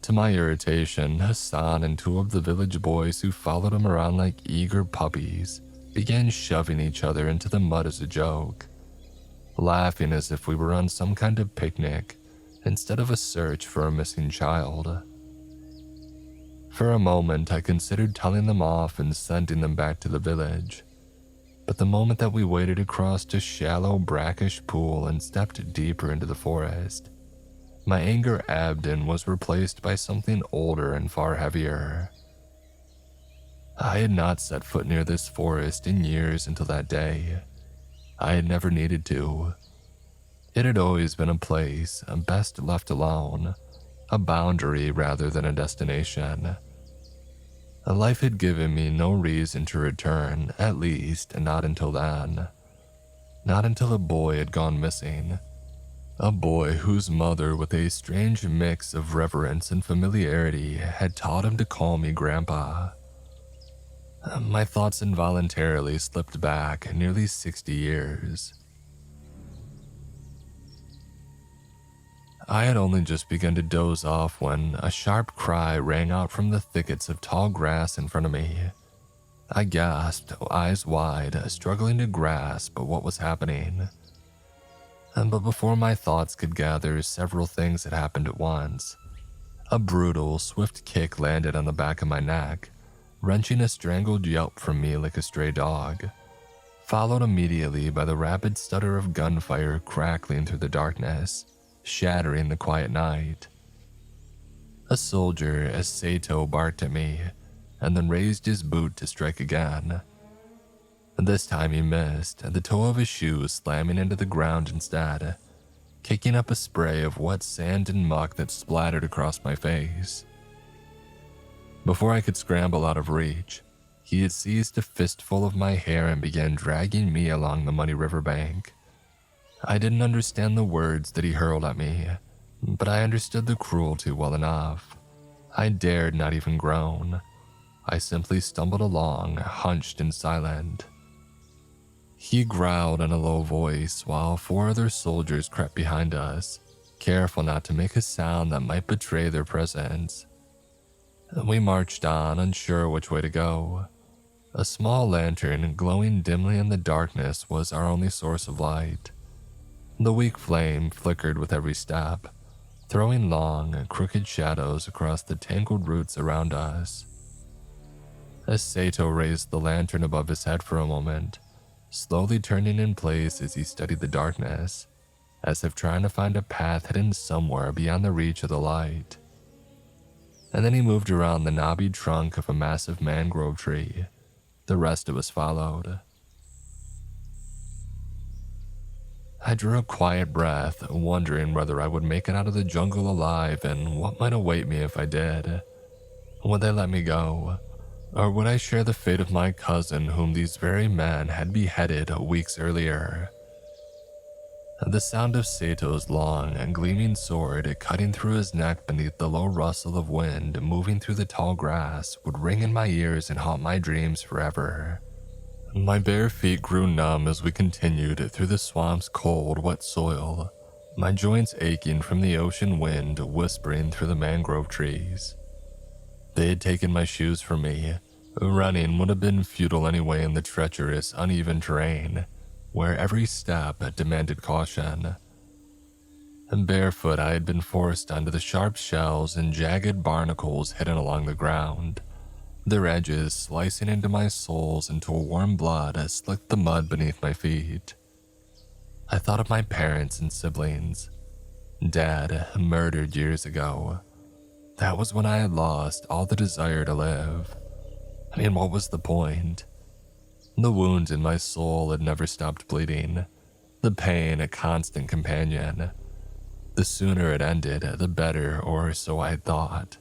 To my irritation, Hassan and two of the village boys who followed him around like eager puppies began shoving each other into the mud as a joke, laughing as if we were on some kind of picnic instead of a search for a missing child. For a moment, I considered telling them off and sending them back to the village, but the moment that we waded across a shallow, brackish pool and stepped deeper into the forest, my anger ebbed and was replaced by something older and far heavier. I had not set foot near this forest in years until that day. I had never needed to. It had always been a place best left alone, a boundary rather than a destination. Life had given me no reason to return, at least not until then. Not until a boy had gone missing. A boy whose mother, with a strange mix of reverence and familiarity, had taught him to call me Grandpa. My thoughts involuntarily slipped back nearly 60 years. I had only just begun to doze off when a sharp cry rang out from the thickets of tall grass in front of me. I gasped, eyes wide, struggling to grasp what was happening. But before my thoughts could gather, several things had happened at once. A brutal, swift kick landed on the back of my neck, wrenching a strangled yelp from me like a stray dog, followed immediately by the rapid stutter of gunfire crackling through the darkness, shattering the quiet night. A soldier, as Sato, barked at me, and then raised his boot to strike again. This time he missed, the toe of his shoe slamming into the ground instead, kicking up a spray of wet sand and muck that splattered across my face. Before I could scramble out of reach, he had seized a fistful of my hair and began dragging me along the muddy riverbank. I didn't understand the words that he hurled at me, but I understood the cruelty well enough. I dared not even groan. I simply stumbled along, hunched and silent. He growled in a low voice while 4 other soldiers crept behind us, careful not to make a sound that might betray their presence. We marched on, unsure which way to go. A small lantern glowing dimly in the darkness was our only source of light. The weak flame flickered with every step, throwing long, crooked shadows across the tangled roots around us. As Sato raised the lantern above his head for a moment, slowly turning in place as he studied the darkness, as if trying to find a path hidden somewhere beyond the reach of the light. And then he moved around the knobby trunk of a massive mangrove tree. The rest of us followed. I drew a quiet breath, wondering whether I would make it out of the jungle alive and what might await me if I did. Would they let me go? Or would I share the fate of my cousin whom these very men had beheaded weeks earlier? The sound of Sato's long and gleaming sword cutting through his neck beneath the low rustle of wind moving through the tall grass would ring in my ears and haunt my dreams forever. My bare feet grew numb as we continued through the swamp's cold, wet soil, my joints aching from the ocean wind whispering through the mangrove trees. They had taken my shoes from me. Running would have been futile anyway in the treacherous, uneven terrain, where every step demanded caution. And barefoot, I had been forced onto the sharp shells and jagged barnacles hidden along the ground, their edges slicing into my soles until warm blood slicked the mud beneath my feet. I thought of my parents and siblings. Dad, murdered years ago. That was when I had lost all the desire to live. I mean, what was the point? The wound in my soul had never stopped bleeding, the pain a constant companion. The sooner it ended, the better, or so I thought.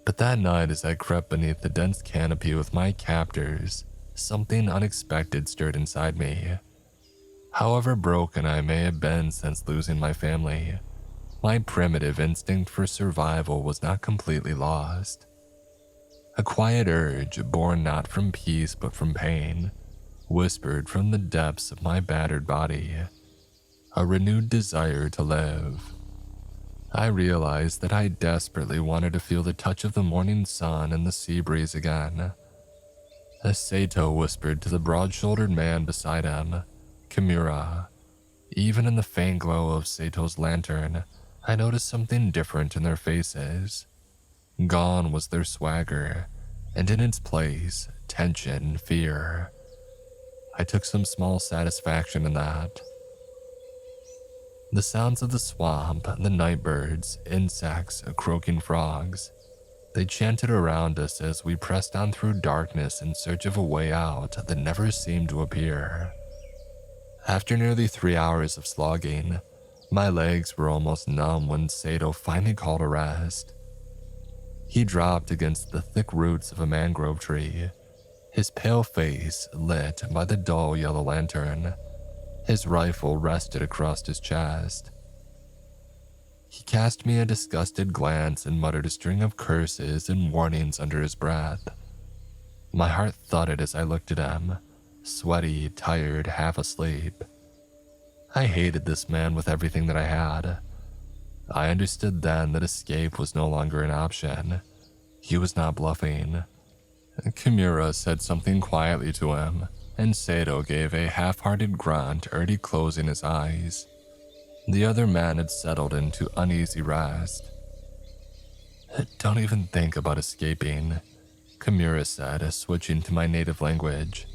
But that night, as I crept beneath the dense canopy with my captors, something unexpected stirred inside me. However broken I may have been since losing my family, my primitive instinct for survival was not completely lost. A quiet urge, born not from peace but from pain, whispered from the depths of my battered body. A renewed desire to live. I realized that I desperately wanted to feel the touch of the morning sun and the sea breeze again. As Sato whispered to the broad-shouldered man beside him, Kimura. Even in the faint glow of Sato's lantern, I noticed something different in their faces. Gone was their swagger, and in its place, tension, fear. I took some small satisfaction in that. The sounds of the swamp, the night birds, insects, croaking frogs, they chanted around us as we pressed on through darkness in search of a way out that never seemed to appear. After nearly 3 hours of slogging, my legs were almost numb when Sato finally called a rest. He dropped against the thick roots of a mangrove tree, his pale face lit by the dull yellow lantern. His rifle rested across his chest. He cast me a disgusted glance and muttered a string of curses and warnings under his breath. My heart thudded as I looked at him, sweaty, tired, half asleep. I hated this man with everything that I had. I understood then that escape was no longer an option. He was not bluffing. Kimura said something quietly to him, and Sato gave a half-hearted grunt, already closing his eyes. The other man had settled into uneasy rest. "Don't even think about escaping," Kimura said, switching to my native language,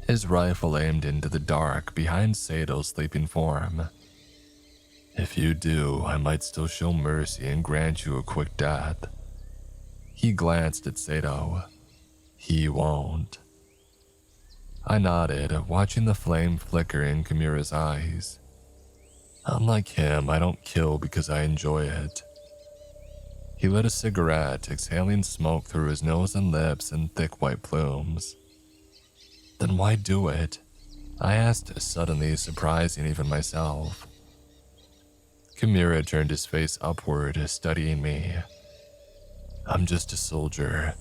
his rifle aimed into the dark behind Sato's sleeping form. "If you do, I might still show mercy and grant you a quick death." He glanced at Sato. "He won't." I nodded, watching the flame flicker in Kimura's eyes. Unlike him, I don't kill because I enjoy it. He lit a cigarette, exhaling smoke through his nose and lips in thick white plumes. "Then why do it?" I asked, suddenly surprising even myself. Kimura turned his face upward, studying me. "I'm just a soldier.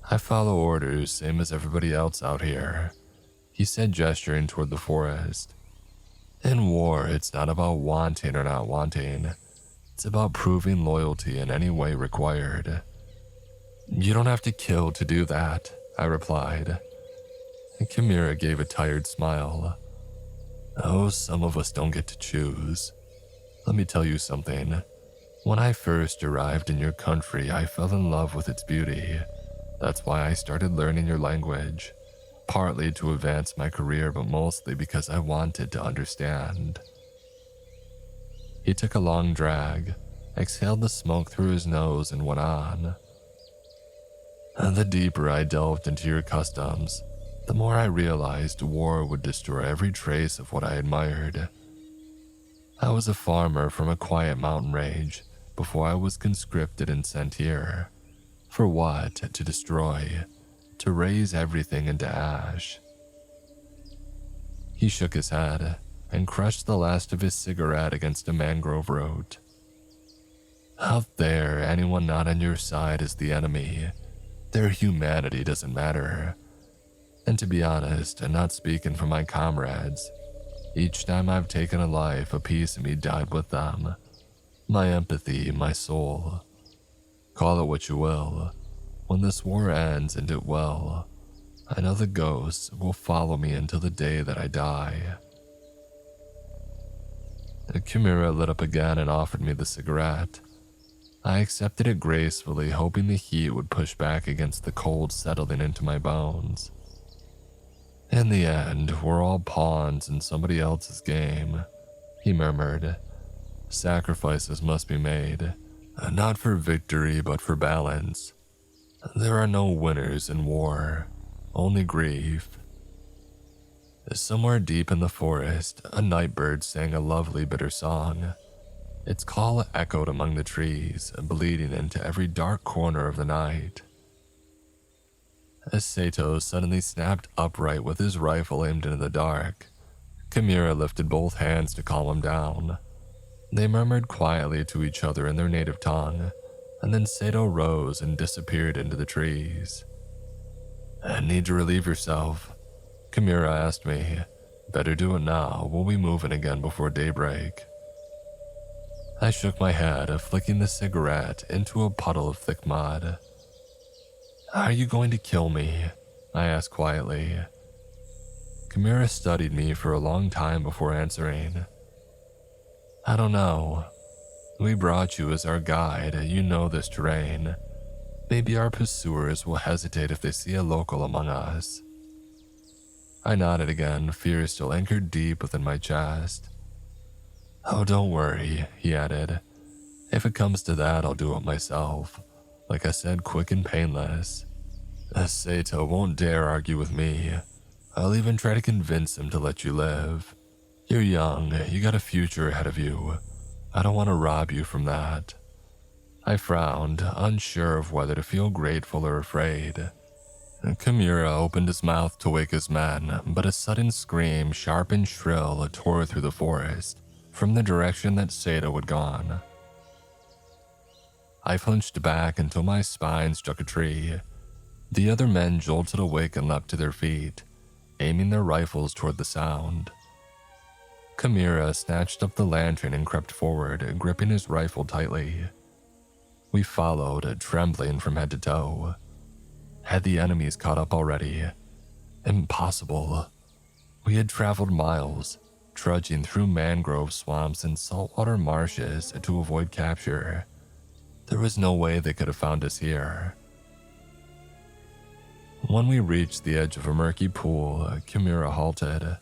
I follow orders, same as everybody else out here," he said, gesturing toward the forest. "In war, it's not about wanting or not wanting. It's about proving loyalty in any way required." "You don't have to kill to do that," I replied. And Kimura gave a tired smile. "Oh, some of us don't get to choose. Let me tell you something. When I first arrived in your country, I fell in love with its beauty. That's why I started learning your language. Partly to advance my career, but mostly because I wanted to understand." He took a long drag, exhaled the smoke through his nose, and went on. "The deeper I delved into your customs, the more I realized war would destroy every trace of what I admired. I was a farmer from a quiet mountain range before I was conscripted and sent here. For what? To destroy. To raise everything into ash." He shook his head and crushed the last of his cigarette against a mangrove root. "Out there, anyone not on your side is the enemy. Their humanity doesn't matter. And to be honest, and not speaking for my comrades, each time I've taken a life, a piece of me died with them. My empathy, my soul. Call it what you will. When this war ends, and it will, I know the ghosts will follow me until the day that I die. Kimura lit up again and offered me the cigarette. I accepted it gracefully, hoping the heat would push back against the cold settling into my bones. In the end, we're all pawns in somebody else's game, he murmured. Sacrifices must be made, not for victory but for balance. There are no winners in war, only grief. Somewhere deep in the forest, a nightbird sang a lovely bitter song. Its call echoed among the trees, bleeding into every dark corner of the night. As Sato suddenly snapped upright with his rifle aimed into the dark, Kimura lifted both hands to calm him down. They murmured quietly to each other in their native tongue, and then Sato rose and disappeared into the trees. Need to relieve yourself? Kimura asked me. Better do it now, we'll be moving again before daybreak. I shook my head, flicking the cigarette into a puddle of thick mud. Are you going to kill me? I asked quietly. Kimura studied me for a long time before answering. I don't know. We brought you as our guide, you know this terrain. Maybe our pursuers will hesitate if they see a local among us. I nodded again, fear still anchored deep within my chest. Oh, don't worry, he added. If it comes to that, I'll do it myself. Like I said, quick and painless. Sato won't dare argue with me. I'll even try to convince him to let you live. You're young, you got a future ahead of you. I don't want to rob you from that. I frowned, unsure of whether to feel grateful or afraid. Kimura opened his mouth to wake his men, but a sudden scream, sharp and shrill, tore through the forest, from the direction that Sato had gone. I flinched back until my spine struck a tree. The other men jolted awake and leapt to their feet, aiming their rifles toward the sound. Kimura snatched up the lantern and crept forward, gripping his rifle tightly. We followed, trembling from head to toe. Had the enemies caught up already? Impossible. We had traveled miles, trudging through mangrove swamps and saltwater marshes to avoid capture. There was no way they could have found us here. When we reached the edge of a murky pool, Kimura halted.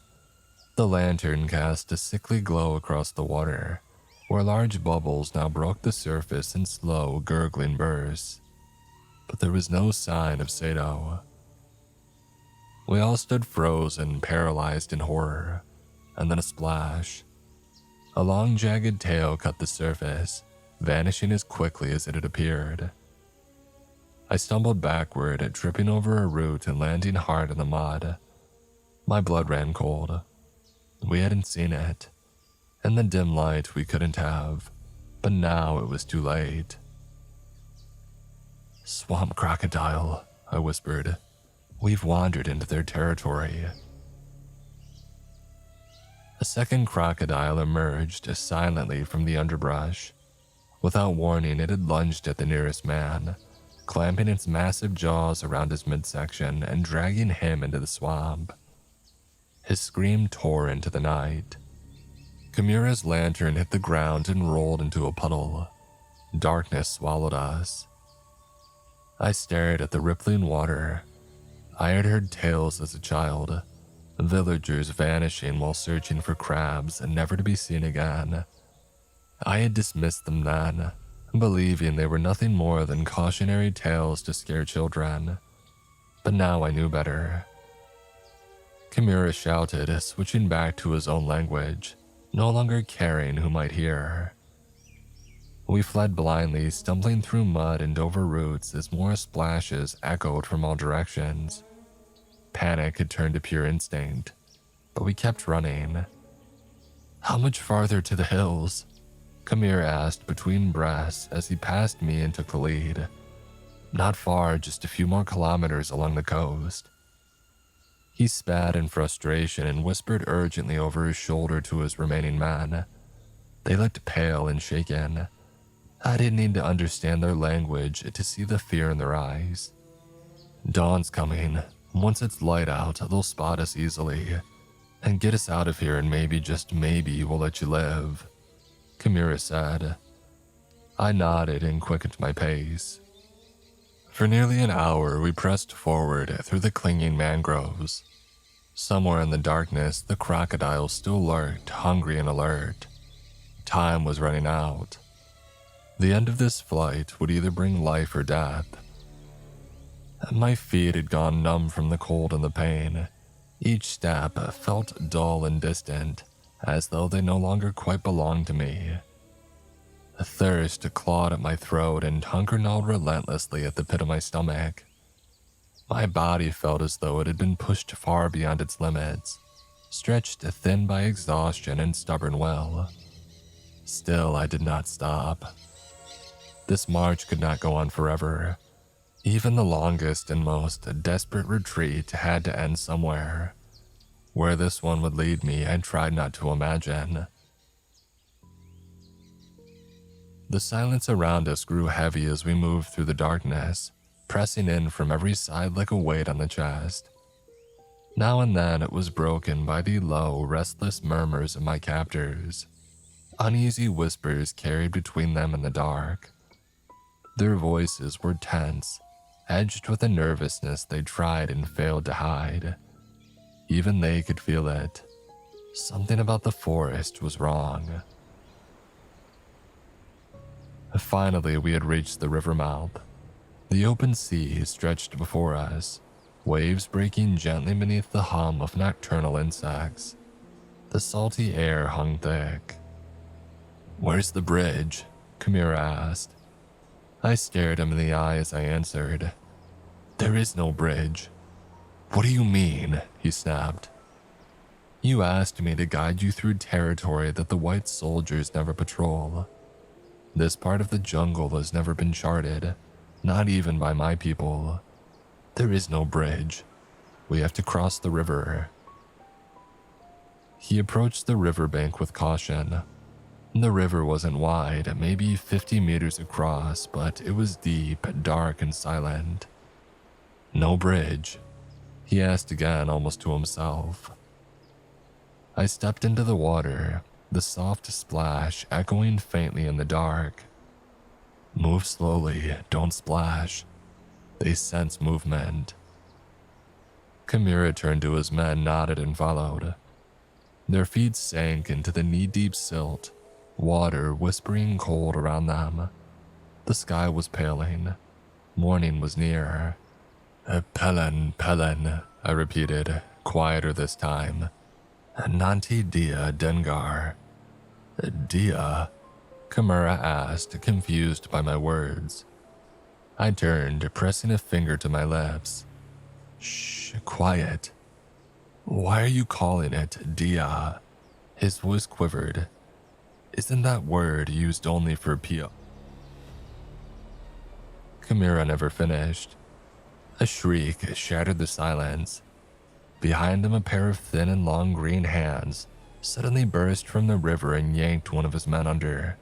The lantern cast a sickly glow across the water, where large bubbles now broke the surface in slow, gurgling bursts. But there was no sign of Sato. We all stood frozen, paralyzed in horror, and then a splash. A long, jagged tail cut the surface, vanishing as quickly as it had appeared. I stumbled backward, tripping over a root and landing hard in the mud. My blood ran cold. We hadn't seen it. In the dim light, we couldn't have, but now it was too late. Swamp crocodile, I whispered. We've wandered into their territory. A second crocodile emerged silently from the underbrush. Without warning, it had lunged at the nearest man, clamping its massive jaws around his midsection and dragging him into the swamp. His scream tore into the night. Kimura's lantern hit the ground and rolled into a puddle. Darkness swallowed us. I stared at the rippling water. I had heard tales as a child, villagers vanishing while searching for crabs and never to be seen again. I had dismissed them then, believing they were nothing more than cautionary tales to scare children. But now I knew better. Kimura shouted, switching back to his own language, no longer caring who might hear. We fled blindly, stumbling through mud and over roots as more splashes echoed from all directions. Panic had turned to pure instinct, but we kept running. How much farther to the hills? Kimura asked between breaths as he passed me and took the lead. Not far, just a few more kilometers along the coast. He spat in frustration and whispered urgently over his shoulder to his remaining men. They looked pale and shaken. I didn't need to understand their language to see the fear in their eyes. Dawn's coming. Once it's light out, they'll spot us easily and get us out of here, and maybe, just maybe, we'll let you live, Kimura said. I nodded and quickened my pace. For nearly an hour, we pressed forward through the clinging mangroves. Somewhere in the darkness, the crocodile still lurked, hungry and alert. Time was running out. The end of this flight would either bring life or death. My feet had gone numb from the cold and the pain. Each step felt dull and distant, as though they no longer quite belonged to me. A thirst clawed at my throat and hunger gnawed relentlessly at the pit of my stomach. My body felt as though it had been pushed far beyond its limits, stretched thin by exhaustion and stubborn will. Still, I did not stop. This march could not go on forever. Even the longest and most desperate retreat had to end somewhere. Where this one would lead me, I tried not to imagine. The silence around us grew heavy as we moved through the darkness, pressing in from every side like a weight on the chest. Now and then it was broken by the low, restless murmurs of my captors. Uneasy whispers carried between them in the dark. Their voices were tense, edged with a nervousness they tried and failed to hide. Even they could feel it. Something about the forest was wrong. Finally, we had reached the river mouth. The open sea stretched before us, waves breaking gently beneath the hum of nocturnal insects. The salty air hung thick. "Where's the bridge?" Kimura asked. I stared him in the eye as I answered. "There is no bridge." "What do you mean?" he snapped. "You asked me to guide you through territory that the white soldiers never patrol. This part of the jungle has never been charted, not even by my people. There is no bridge. We have to cross the river." He approached the riverbank with caution. The river wasn't wide, maybe 50 meters across, but it was deep, dark, and silent. "No bridge?" he asked again, almost to himself. I stepped into the water, the soft splash echoing faintly in the dark. "Move slowly, don't splash. They sense movement." Kimura turned to his men, nodded, and followed. Their feet sank into the knee-deep silt, water whispering cold around them. The sky was paling. Morning was near. "Pelen, Pelen," I repeated, quieter this time. "Nanti dia dengar." "Dia?" Kimura asked, confused by my words. I turned, pressing a finger to my lips. "Shh, quiet. Why are you calling it dia?" His voice quivered. "Isn't that word used only for pio?" Kimura never finished. A shriek shattered the silence. Behind him, a pair of thin and long green hands suddenly burst from the river and yanked one of his men under.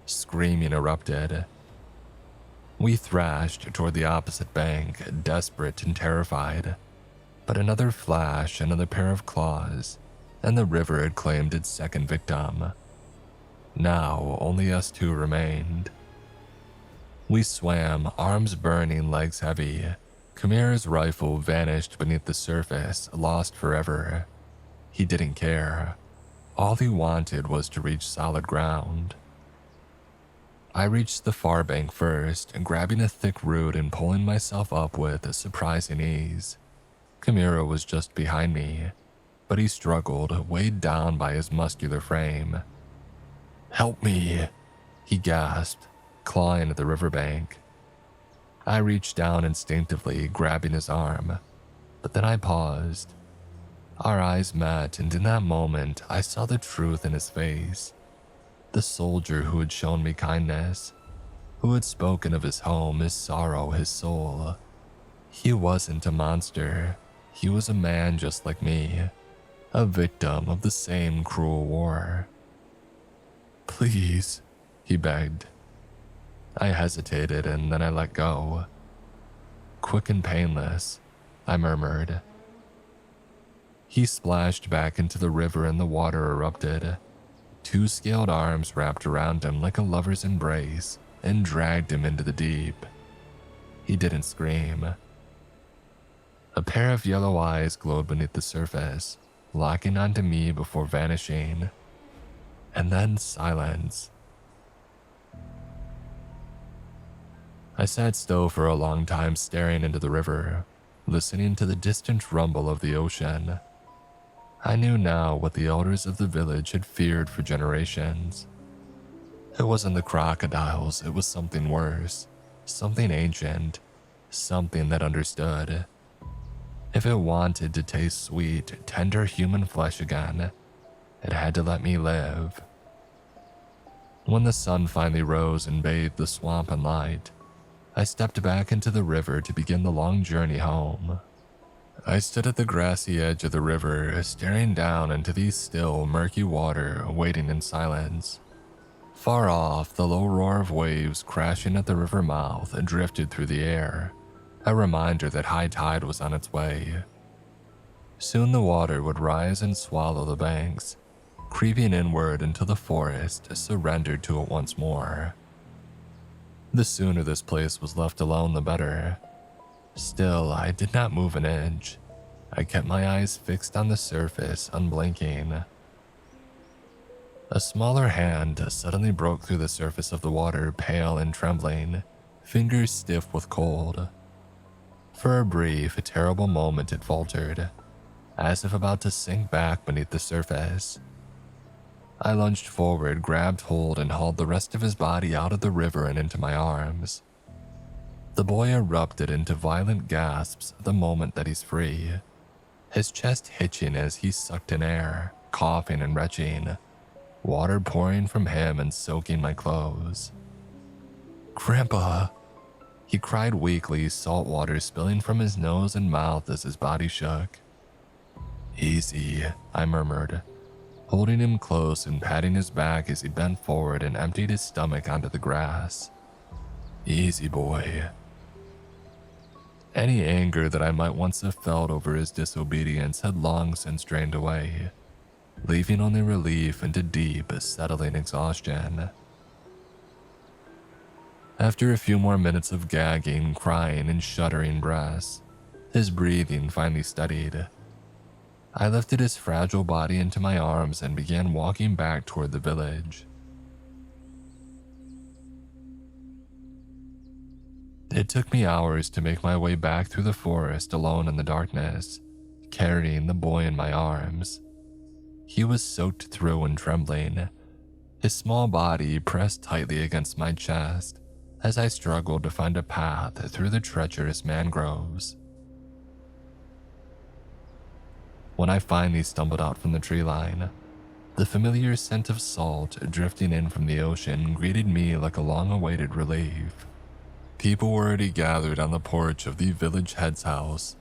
Screaming erupted. We thrashed toward the opposite bank, desperate and terrified. But another flash, another pair of claws, and the river had claimed its second victim. Now, only us two remained. We swam, arms burning, legs heavy. Kimura's rifle vanished beneath the surface, lost forever. He didn't care. All he wanted was to reach solid ground. I reached the far bank first, grabbing a thick root and pulling myself up with surprising ease. Kimura was just behind me, but he struggled, weighed down by his muscular frame. "Help me," he gasped, clawing at the riverbank. I reached down instinctively, grabbing his arm, but then I paused. Our eyes met, and in that moment, I saw the truth in his face. The soldier who had shown me kindness, who had spoken of his home, his sorrow, his soul. He wasn't a monster. He was a man just like me, a victim of the same cruel war. "Please," he begged. I hesitated and then I let go. "Quick and painless," I murmured. He splashed back into the river and the water erupted. Two scaled arms wrapped around him like a lover's embrace and dragged him into the deep. He didn't scream. A pair of yellow eyes glowed beneath the surface, locking onto me before vanishing. And then silence. I sat still for a long time staring into the river, listening to the distant rumble of the ocean. I knew now what the elders of the village had feared for generations. It wasn't the crocodiles, it was something worse, something ancient, something that understood. If it wanted to taste sweet, tender human flesh again, it had to let me live. When the sun finally rose and bathed the swamp in light, I stepped back into the river to begin the long journey home. I stood at the grassy edge of the river, staring down into the still, murky water, waiting in silence. Far off, the low roar of waves crashing at the river mouth drifted through the air, a reminder that high tide was on its way. Soon the water would rise and swallow the banks, creeping inward until the forest surrendered to it once more. The sooner this place was left alone, the better. Still, I did not move an inch. I kept my eyes fixed on the surface, unblinking. A smaller hand suddenly broke through the surface of the water, pale and trembling, fingers stiff with cold. For a brief, terrible moment it faltered, as if about to sink back beneath the surface. I lunged forward, grabbed hold, and hauled the rest of his body out of the river and into my arms. The boy erupted into violent gasps the moment that he's free, his chest hitching as he sucked in air, coughing and retching, water pouring from him and soaking my clothes. "Grandpa!" He cried weakly, salt water spilling from his nose and mouth as his body shook. "Easy," I murmured, holding him close and patting his back as he bent forward and emptied his stomach onto the grass. "Easy, boy." Any anger that I might once have felt over his disobedience had long since drained away, leaving only relief and a deep, settling exhaustion. After a few more minutes of gagging, crying, and shuddering breaths, his breathing finally steadied. I lifted his fragile body into my arms and began walking back toward the village. It took me hours to make my way back through the forest alone in the darkness, carrying the boy in my arms. He was soaked through and trembling, his small body pressed tightly against my chest as I struggled to find a path through the treacherous mangroves. When I finally stumbled out from the tree line, the familiar scent of salt drifting in from the ocean greeted me like a long-awaited relief. People were already gathered on the porch of the village head's house.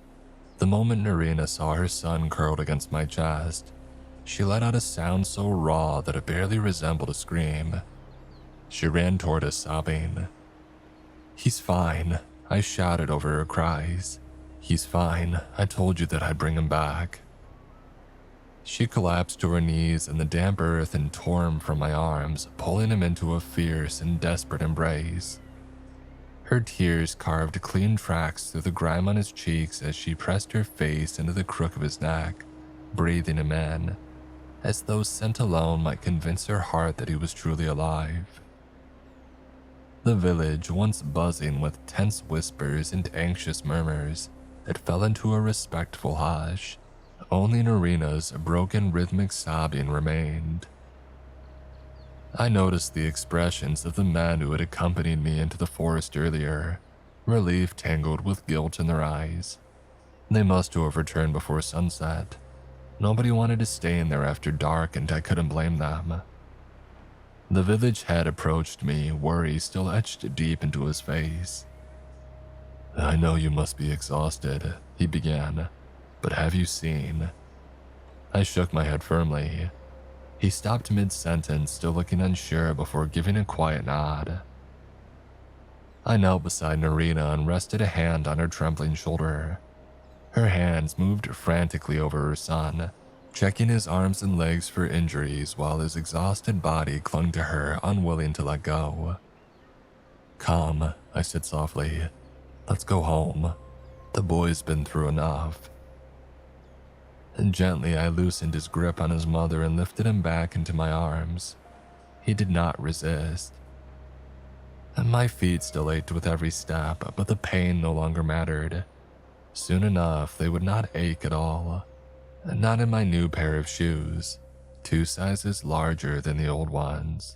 The moment Narina saw her son curled against my chest, she let out a sound so raw that it barely resembled a scream. She ran toward us sobbing. "He's fine," I shouted over her cries. "He's fine. I told you that I'd bring him back." She collapsed to her knees in the damp earth and tore him from my arms, pulling him into a fierce and desperate embrace. Her tears carved clean tracks through the grime on his cheeks as she pressed her face into the crook of his neck, breathing him in, as though scent alone might convince her heart that he was truly alive. The village, once buzzing with tense whispers and anxious murmurs, it fell into a respectful hush. Only Narina's broken rhythmic sobbing remained. I noticed the expressions of the men who had accompanied me into the forest earlier, relief tangled with guilt in their eyes. They must have returned before sunset. Nobody wanted to stay in there after dark, and I couldn't blame them. The village head approached me, worry still etched deep into his face. "I know you must be exhausted," he began, "but have you seen?" I shook my head firmly. He stopped mid-sentence, still looking unsure before giving a quiet nod. I knelt beside Narina and rested a hand on her trembling shoulder. Her hands moved frantically over her son, checking his arms and legs for injuries while his exhausted body clung to her, unwilling to let go. "Come," I said softly. "Let's go home. The boy's been through enough." And gently I loosened his grip on his mother and lifted him back into my arms. He did not resist. And my feet still ached with every step, but the pain no longer mattered. Soon enough, they would not ache at all. Not in my new pair of shoes, 2 sizes larger than the old ones.